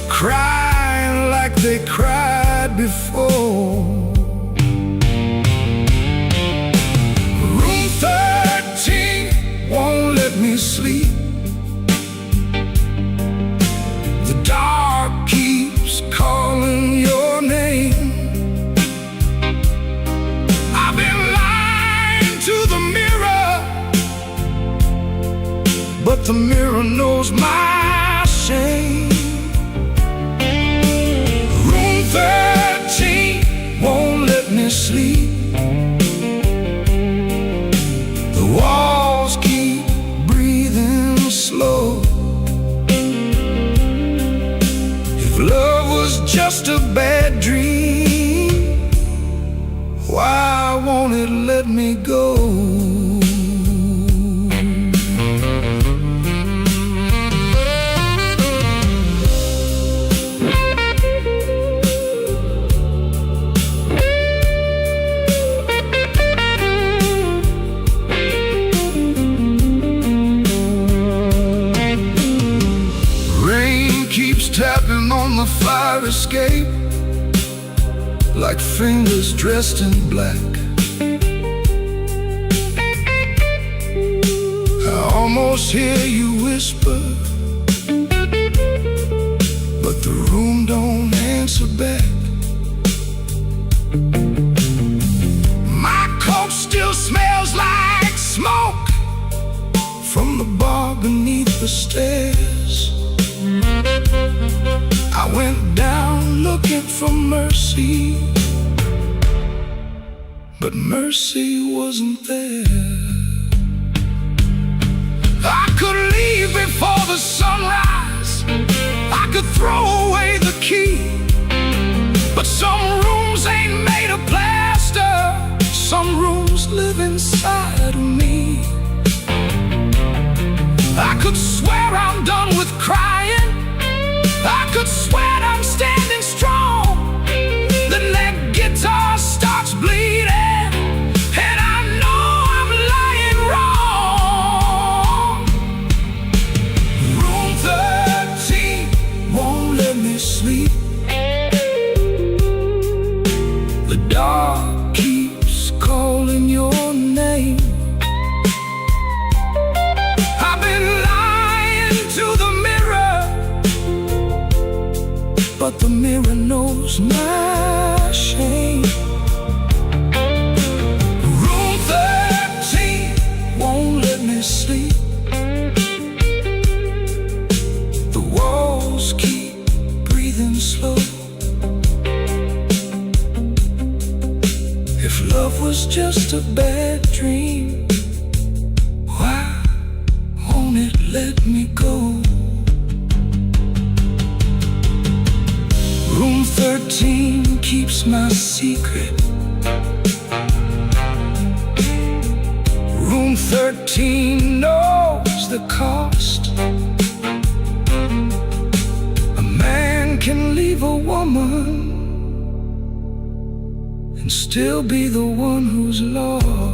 crying like they cried before. Room 13 won't let me sleep. The dark keeps calling your name. I've been lying to the mirror, but the mirror knows my shame. just a bad dream, why won't it let me go? Tapping on the fire escape like fingers dressed in black. I almost hear you whisper, but the room don't answer back. My coat still smells like smoke from the bar beneath the stairs. I went down looking for mercy, but mercy wasn't there. I could leave before the sunrise, I could throw away the key, but some rooms ain't made of plaster, some rooms live inside of me. I could swear I'm done with crying, I could swear I'm standing strong. Then that guitar starts bleeding, and I know I'm lying wrong. Room 13 won't let me sleep. The dark keeps calling your name. I've been lying to the mirror, but the mirror knows my shame. Room 13 won't let me sleep. The walls keep breathing slow. If love was just a bad dream, why won't it let me go? Room 13 keeps my secret. Room 13 knows the cost. A man can leave a woman and still be the one who's lost.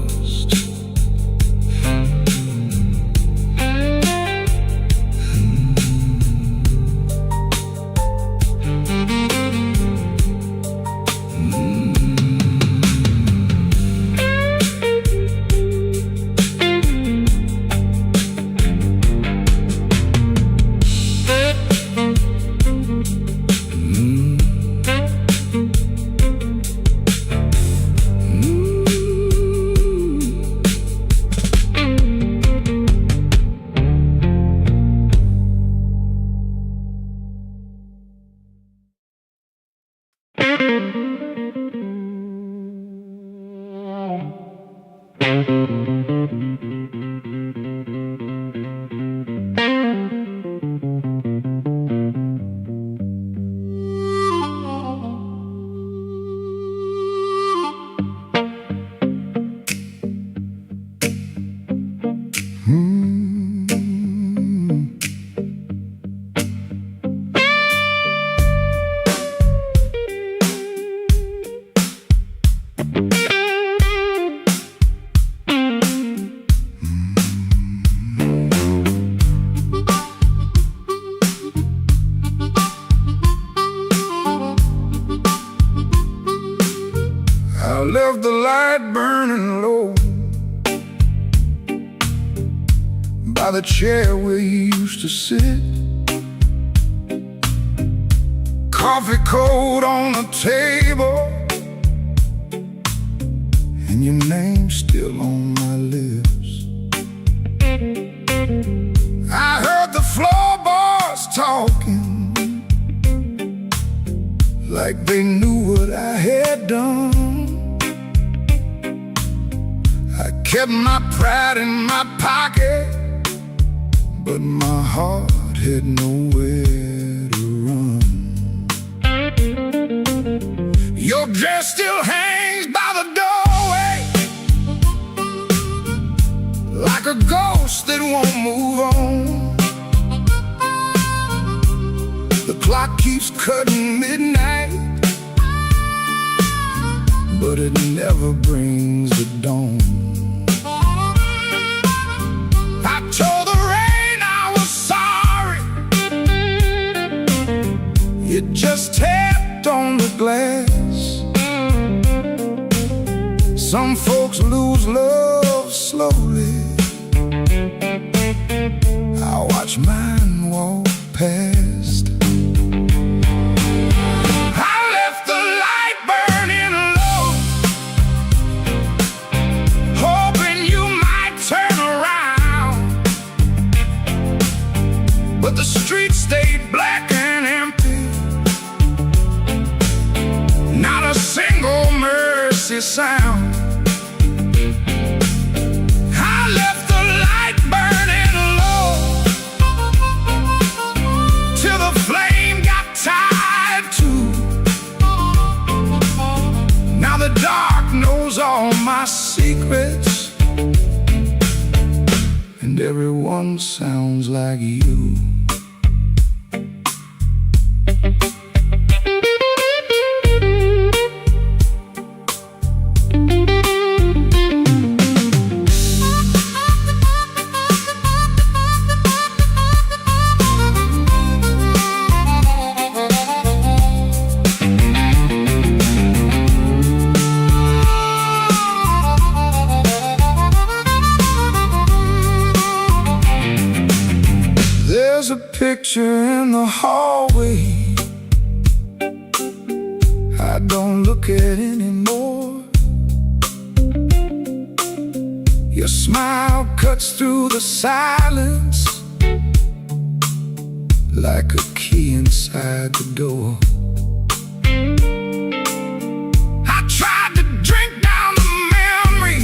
I left the light burning low by the chair where you used to sit. Coffee cold on the table, and your name's still on my lips. I heard the floorboards talking like they knew what I had done. I kept my pride in my pocket, but my heart had nowhere to run. dress still hangs by the doorway, like a ghost that won't move on. The clock keeps cutting midnight, but it never brings the dawn. I told the rain I was sorry, it just tapped on the glass. Some folks lose love slowly, I watch mine walk past. I left the light burning low, hoping you might turn around, but the street stayed black and empty, not a single mercy sound. All my secrets, and everyone sounds like you. There's a picture in the hallway I don't look at anymore. Your smile cuts through the silence like a key inside the door. I tried to drink down the memory,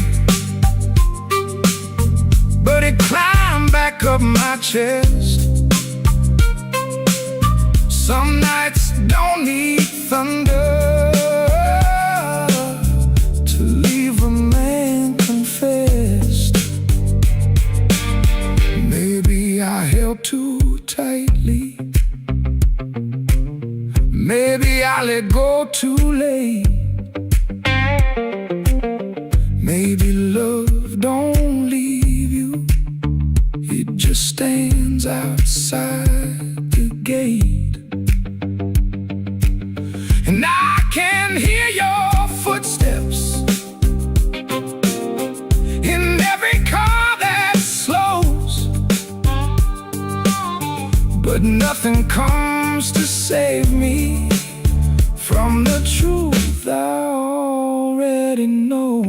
but it climbed back up my chest. Some nights don't need thunder to leave a man confessed. Maybe I held too tightly, maybe I let go too late. Maybe love don't leave you, it just stands outside the gate. And I can hear your footsteps in every car that slows, but nothing comes to save me from the truth I already know.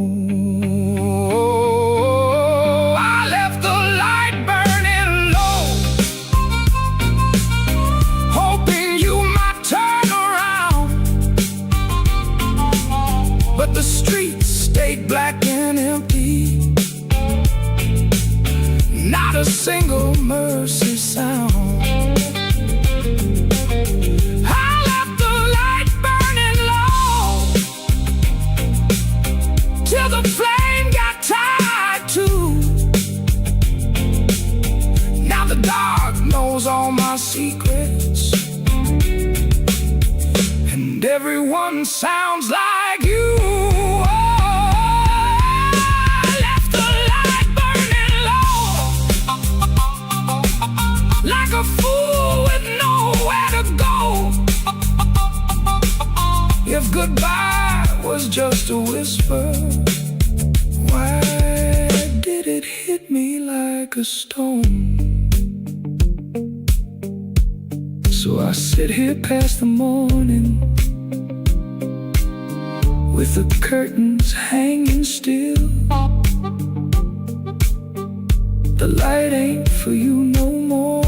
I left the light burning low, hoping you might turn around, but the streets stayed black and empty, not a single mercy sound. I left the light burning low till the flame got tired too. Now the dark knows all my secrets, and everyone sounds like you. Like a fool with nowhere to go. If goodbye was just a whisper, why did it hit me like a stone? So I sit here past the morning, with the curtains hanging still. The light ain't for you no more,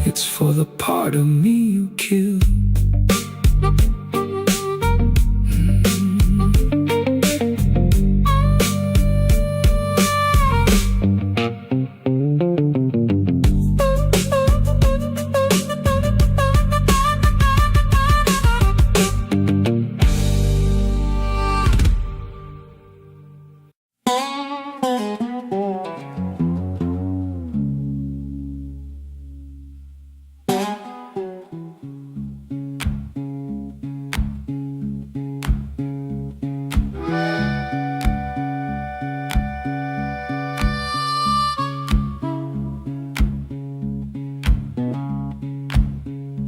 it's for the part of me you killed.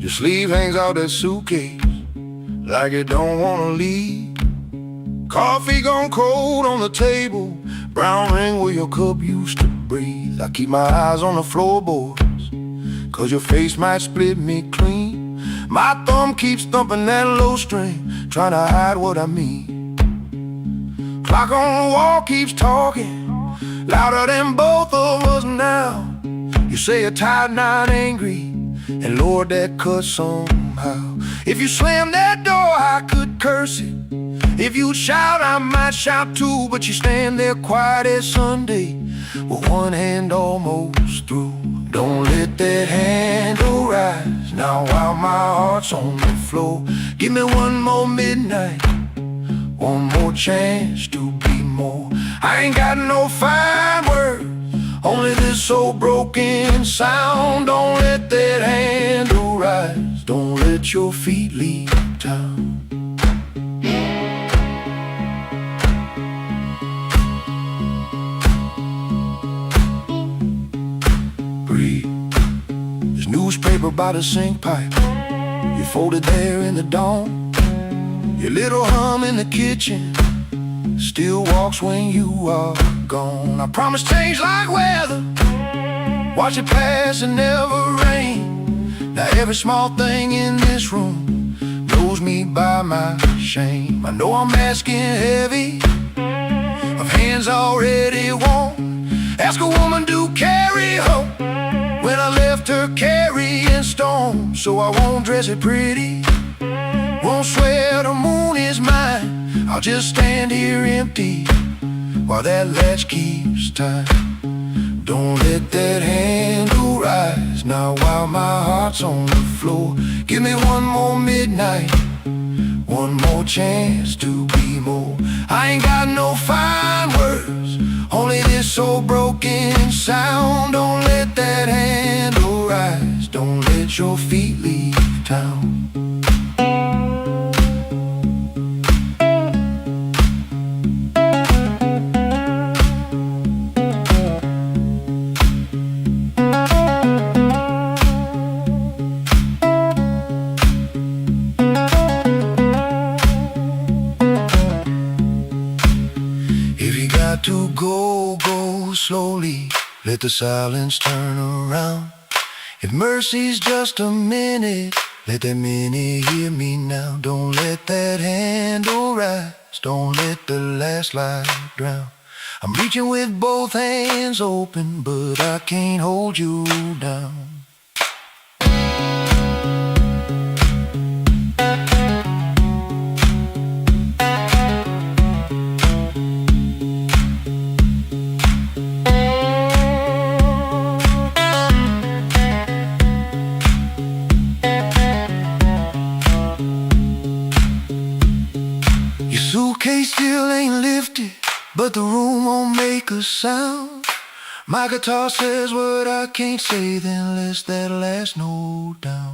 Your sleeve hangs out that suitcase like it don't wanna leave. Coffee gone cold on the table, brown ring where your cup used to breathe. I keep my eyes on the floorboards, cause your face might split me clean. My thumb keeps thumping that low string, trying to hide what I mean. Clock on the wall keeps talking, louder than both of us now. You say you're tired, not angry, and Lord, that cuts somehow. If you slam that door, I could curse it. If you shout, I might shout too. But you stand there quiet as Sunday, with one hand almost through. Don't let that handle rise now while my heart's on the floor. Give me one more midnight, one more chance to be more. I ain't got no fine words, only this old broken sound. Don't let that handle rise, don't let your feet leave town. Breathe. There's newspaper by the sink pipe, you folded there in the dawn. Your little hum in the kitchen still walks when you are gone. I promise change like weather, watch it pass and never rain. Now every small thing in this room knows me by my shame. I know I'm asking heavy of hands already warm. Ask a woman to carry home when I left her carrying storm. So I won't dress it pretty, won't swear the moon is mine. I'll just stand here empty while that latch keeps time. Don't let that handle rise now while my heart's on the floor. Give me one more midnight, one more chance to be more. I ain't got no fine words, only this old broken sound. Don't let that handle rise, don't let your feet leave town. To go, go slowly, let the silence turn around. If mercy's just a minute, let that minute hear me now. Don't let that handle rise, don't let the last light drown. I'm reaching with both hands open, but I can't hold you down. Suitcase still ain't lifted, but the room won't make a sound. My guitar says what I can't say, then let's that last note down.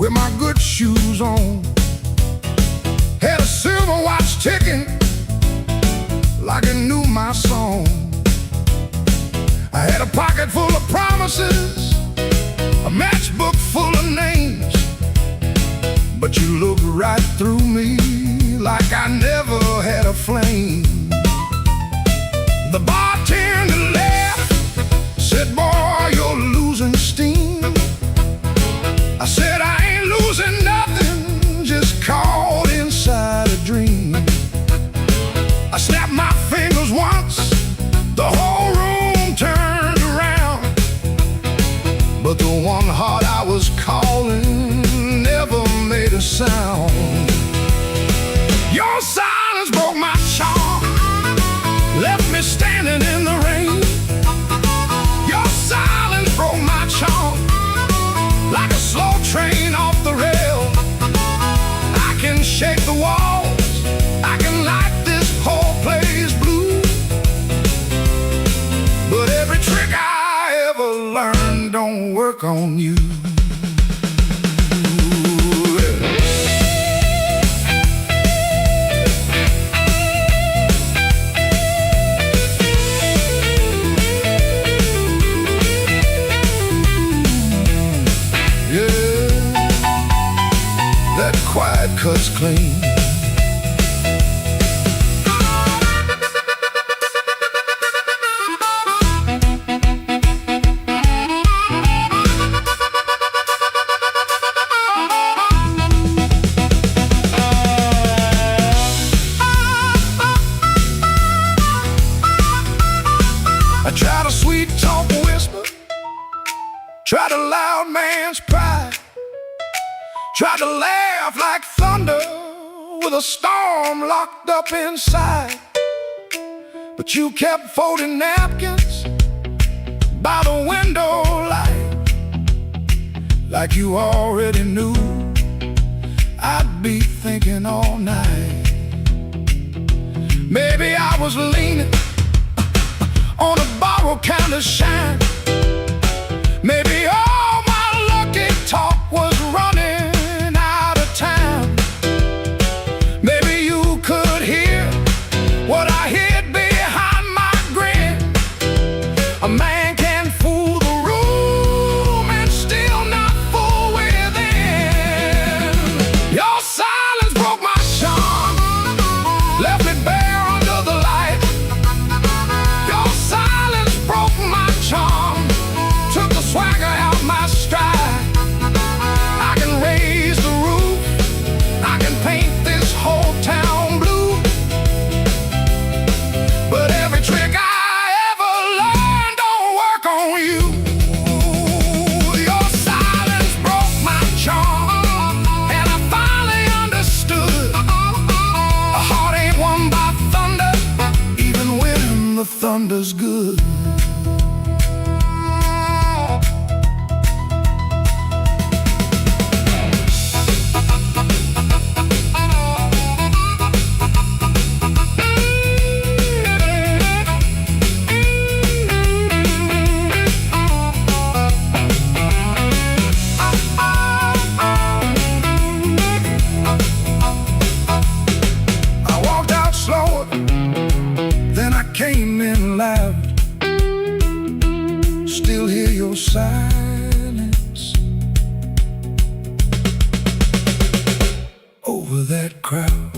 with my good shoes on. Had a silver watch ticking like it knew my song. I had a pocket full of promises, a matchbook full of names, but you looked right through me like I never had a flame. The bartender laughed, said, "Boy, you're losing steam." I said, "I ain't losing nothing, just caught inside a dream." I snapped my one heart I was calling never made a sound. Your silence broke my charm, left me standing in the rain. Your silence broke my charm, like a slow train off the rail. I can shake the walls, I can light this whole place blue, but every trick I ever learned don't work on you. Quiet cuts clean. I tried a sweet talk whisper, tried a loud man's pride, tried to laugh like thunder with a storm locked up inside. But you kept folding napkins by the window light, like you already knew I'd be thinking all night. Maybe I was leaning on a borrowed kind of shine. Maybe all my lucky talk was running out of time. Maybe you could hear what I hid behind my grin. A man can fool the room and still not fool within. Your silence broke my charm, left me bare under the light. Your silence broke my charm, took the swagger out my stride. I can raise the roof, I can paint this whole town blue, but every trick I ever learned don't work on you. Your silence broke my charm, and I finally understood a heart ain't won by thunder, even when the thunder's good. Came in loud, still hear your silence over that crowd.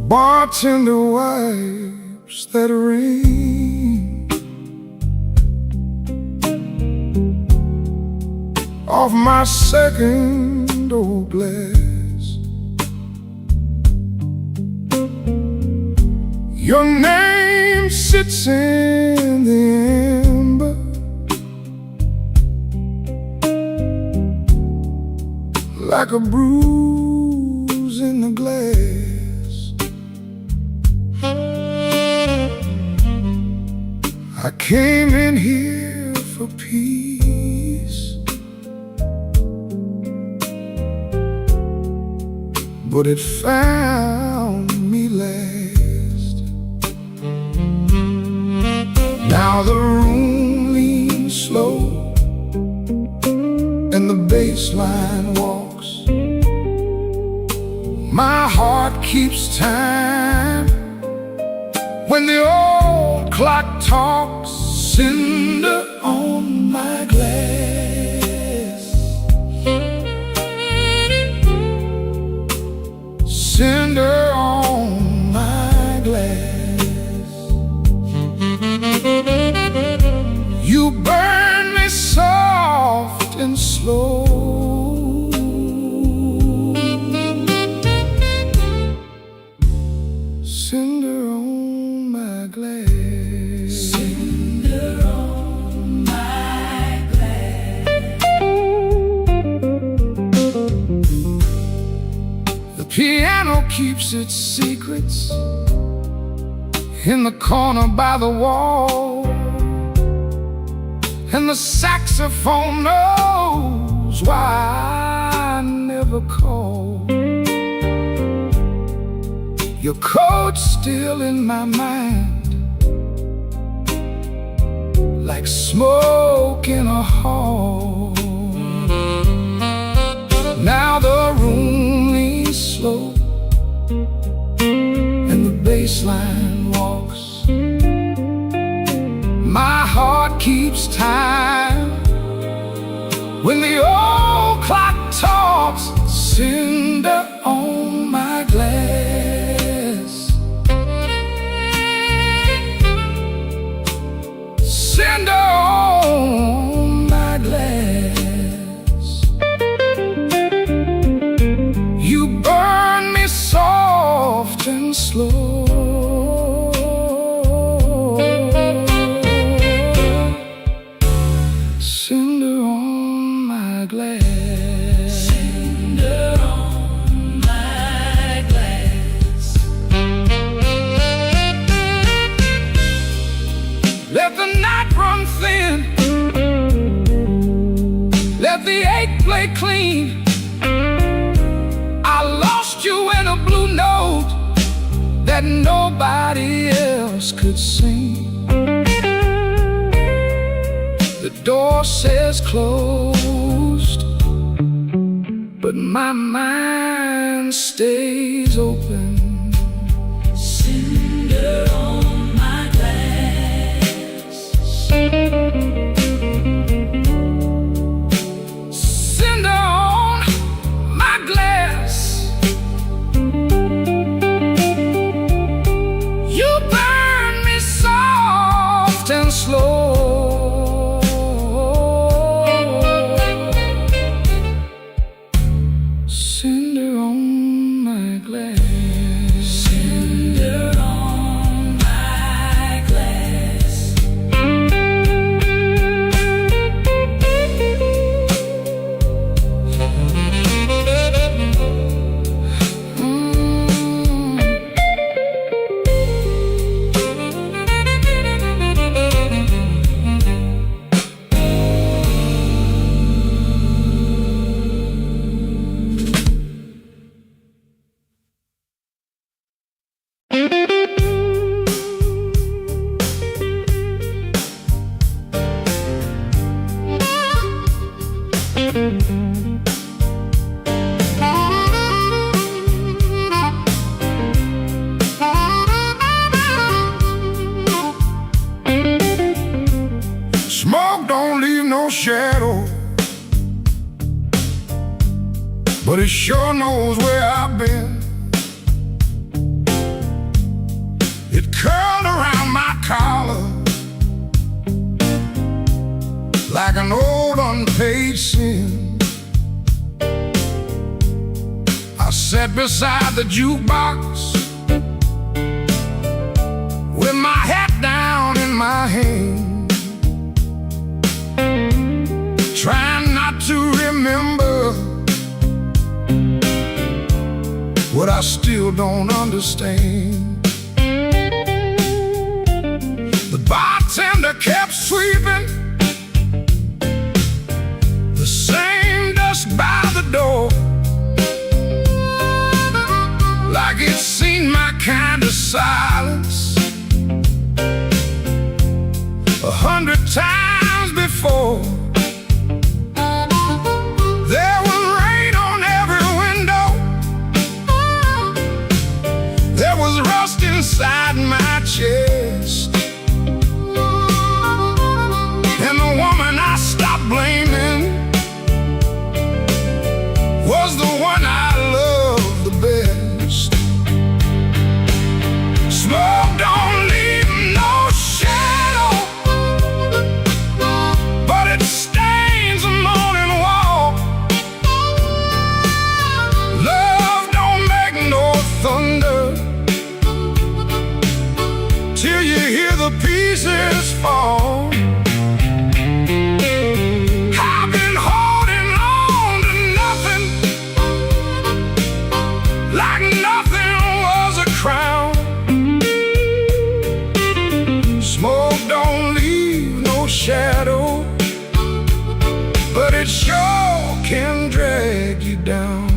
Bartender wipes that rain off my second old glass. Your name sits in the amber like a bruise in the came in here for peace, but it found me last. Now the room leans slow and the bass line walks. My heart keeps time when the old clock talks. Cinder on my glass, cinder on my glass. You burn me soft and slow. Cinder on my glass. Cinder on my glass. The piano keeps its secrets in the corner by the wall, and the saxophone knows why I never call. Your coat's still in my mind, like smoke in a hall. Now the room leans slow and the bass line walks. My heart keeps time when the old clock talks. Cinder on my glass, cinder on my glass. You burn me soft and slow. Cinder on my glass. Cinder on my glass. Let the night run thin, let the ache play clean. I lost you in a blue note that nobody else could sing. The door says closed, but my mind stays open. Cinder on my glass. Cinder on my glass. You burn me soft and slow. Cinder on my glass. Cinder on my glass. Smoke don't leave no shadow, but it sure knows where I've been. It curled around my collar like an old unpaid sin. I sat beside the jukebox with my hat down in my hand, trying not to remember what I still don't understand. The bartender bartender kept sweeping the same dust by the door, like it's seen my kind of silence 100 times before. There was rain on every window, there was rust inside my chest, and the woman I stopped blaming was the one I loved the best. Smoke don't leave no shadow, but it stains the morning wall. Love don't make no thunder till you hear the pieces fall. I've been holding on to nothing, like nothing was a crown. Smoke don't leave no shadow, but it sure can drag you down.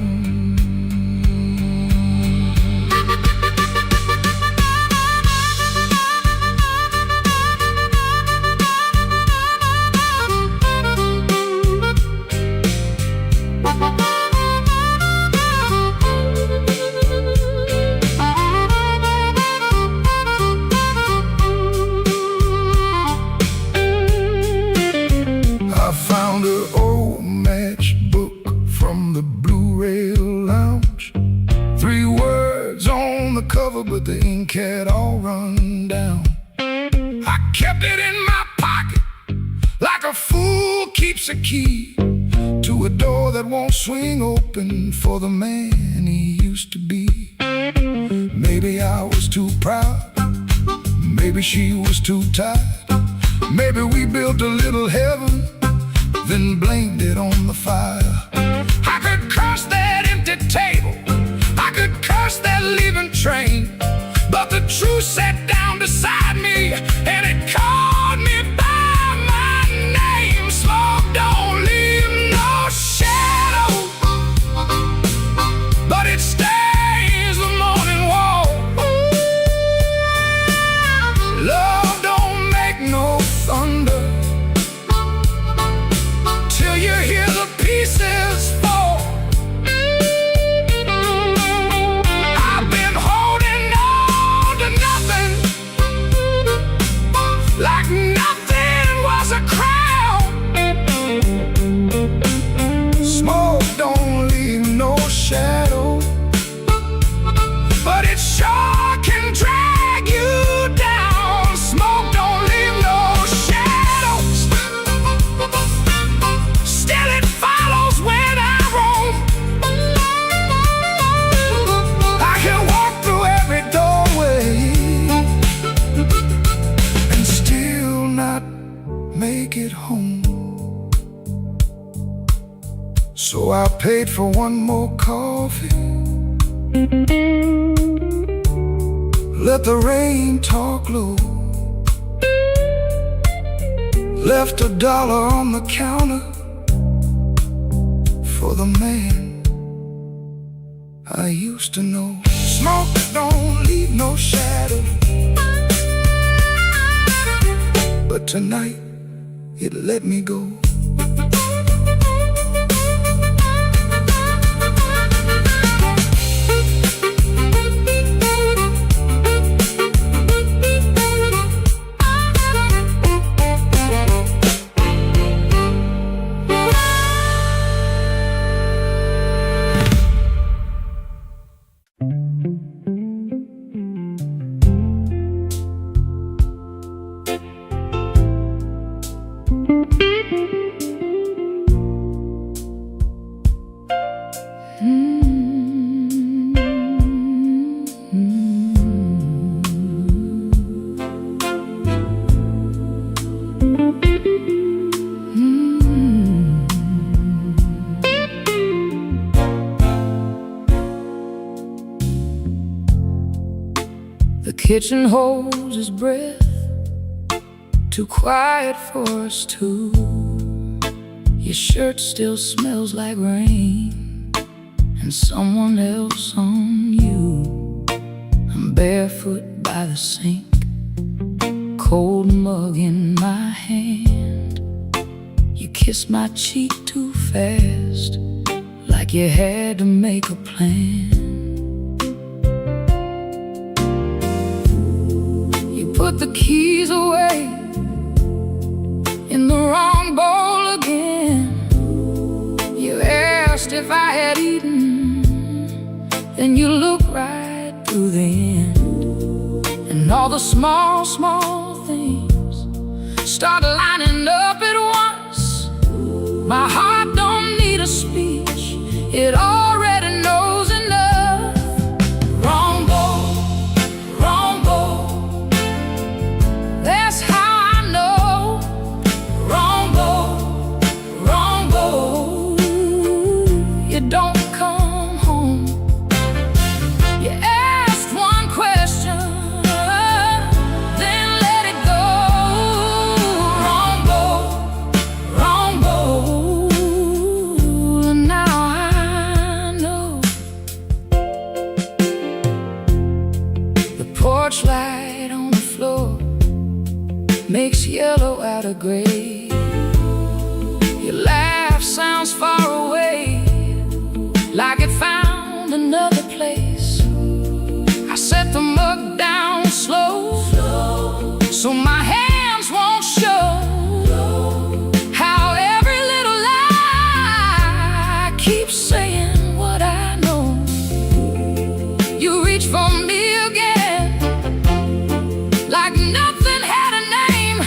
I found an old matchbook from the Blue Rail Lounge. 3 words on the cover, but the ink had all run down. I kept it in my pocket like a fool keeps a key to a door that won't swing open for the man he used to be. Maybe I was too proud, maybe she was too tired, maybe we built a little heaven, then blamed it on the fire. I could curse that empty table, I could curse that leaving train, but the truth sat down beside me and it called me by my name. Smoke don't leave no shadow, but it stains the morning wall. Love don't make no thunder till you hear the pieces fall. I've been holding on to nothing, like nothing was a crown. Smoke don't leave no shadow, but it sure can drag you down. Smoke don't leave no shadow, still it follows when I roam. I can walk through every doorway and still not make it home. So I paid for one more coffee, let the rain talk low, left $1 on the counter for the man I used to know. Smoke don't leave no shadow, but tonight it let me go. The kitchen holds his breath too quiet for us two. Your shirt still smells like rain and someone else on you. I'm barefoot by the sink, cold mug in my hand. You kissed my cheek too fast, like you had to make a plan. You put the keys away in the wrong bowl again. You asked if I had eaten, then you looked right through the end. And all the small, small things start lining up at once. My heart don't need a speech, it already knows enough. Wrong bowl, wrong bowl, that's how I know. Wrong bowl, wrong bowl, you don't come home. You asked one question, then let it go. Wrong bowl, wrong bowl, and now I know. The porch light on the floor makes yellow out of gray. Your laugh sounds far away, like it found another place. I set the mug down slow, so my hands won't show how every little lie keeps saying what I know. You reach for me again, like nothing had a name,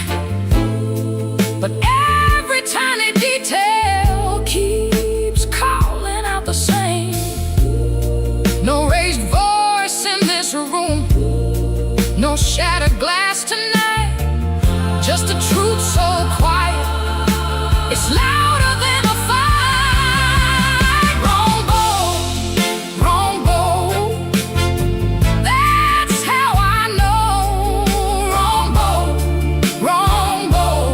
but every tiny detail keeps calling out the same. No raised voice in this room, no shattered glass tonight, just a truth so quiet, it's louder than a fight. Wrong bowl, wrong bowl, that's how I know. Wrong bowl,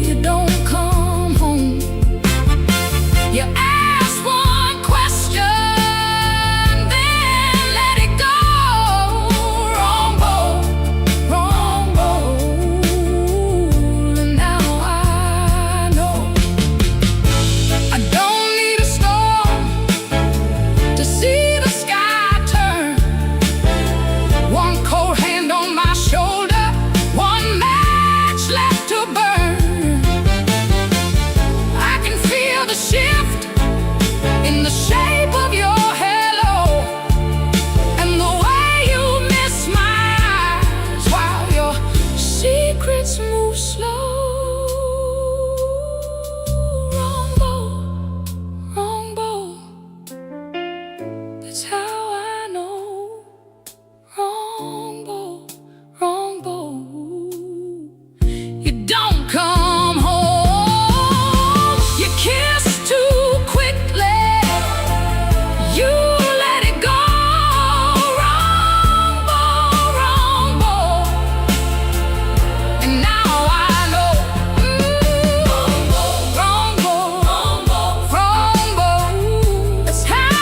you don't come home. You ask one question, then let it go. Wrong bowl, and now I know. I don't need a storm to see the sky turn. One cold hand on my shoulder, one match left to burn. I can feel the shift in the shape of your halo, and the way you miss my eyes while your secrets move slow. Wrong bowl, that's how I know. Wrong bowl, you don't come home. You kiss too quickly, you let it go. Wrong bowl, and now I know. Wrong bowl, that's how I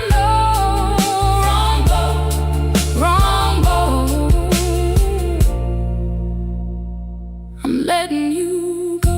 know. Wrong bowl, I'm letting you go.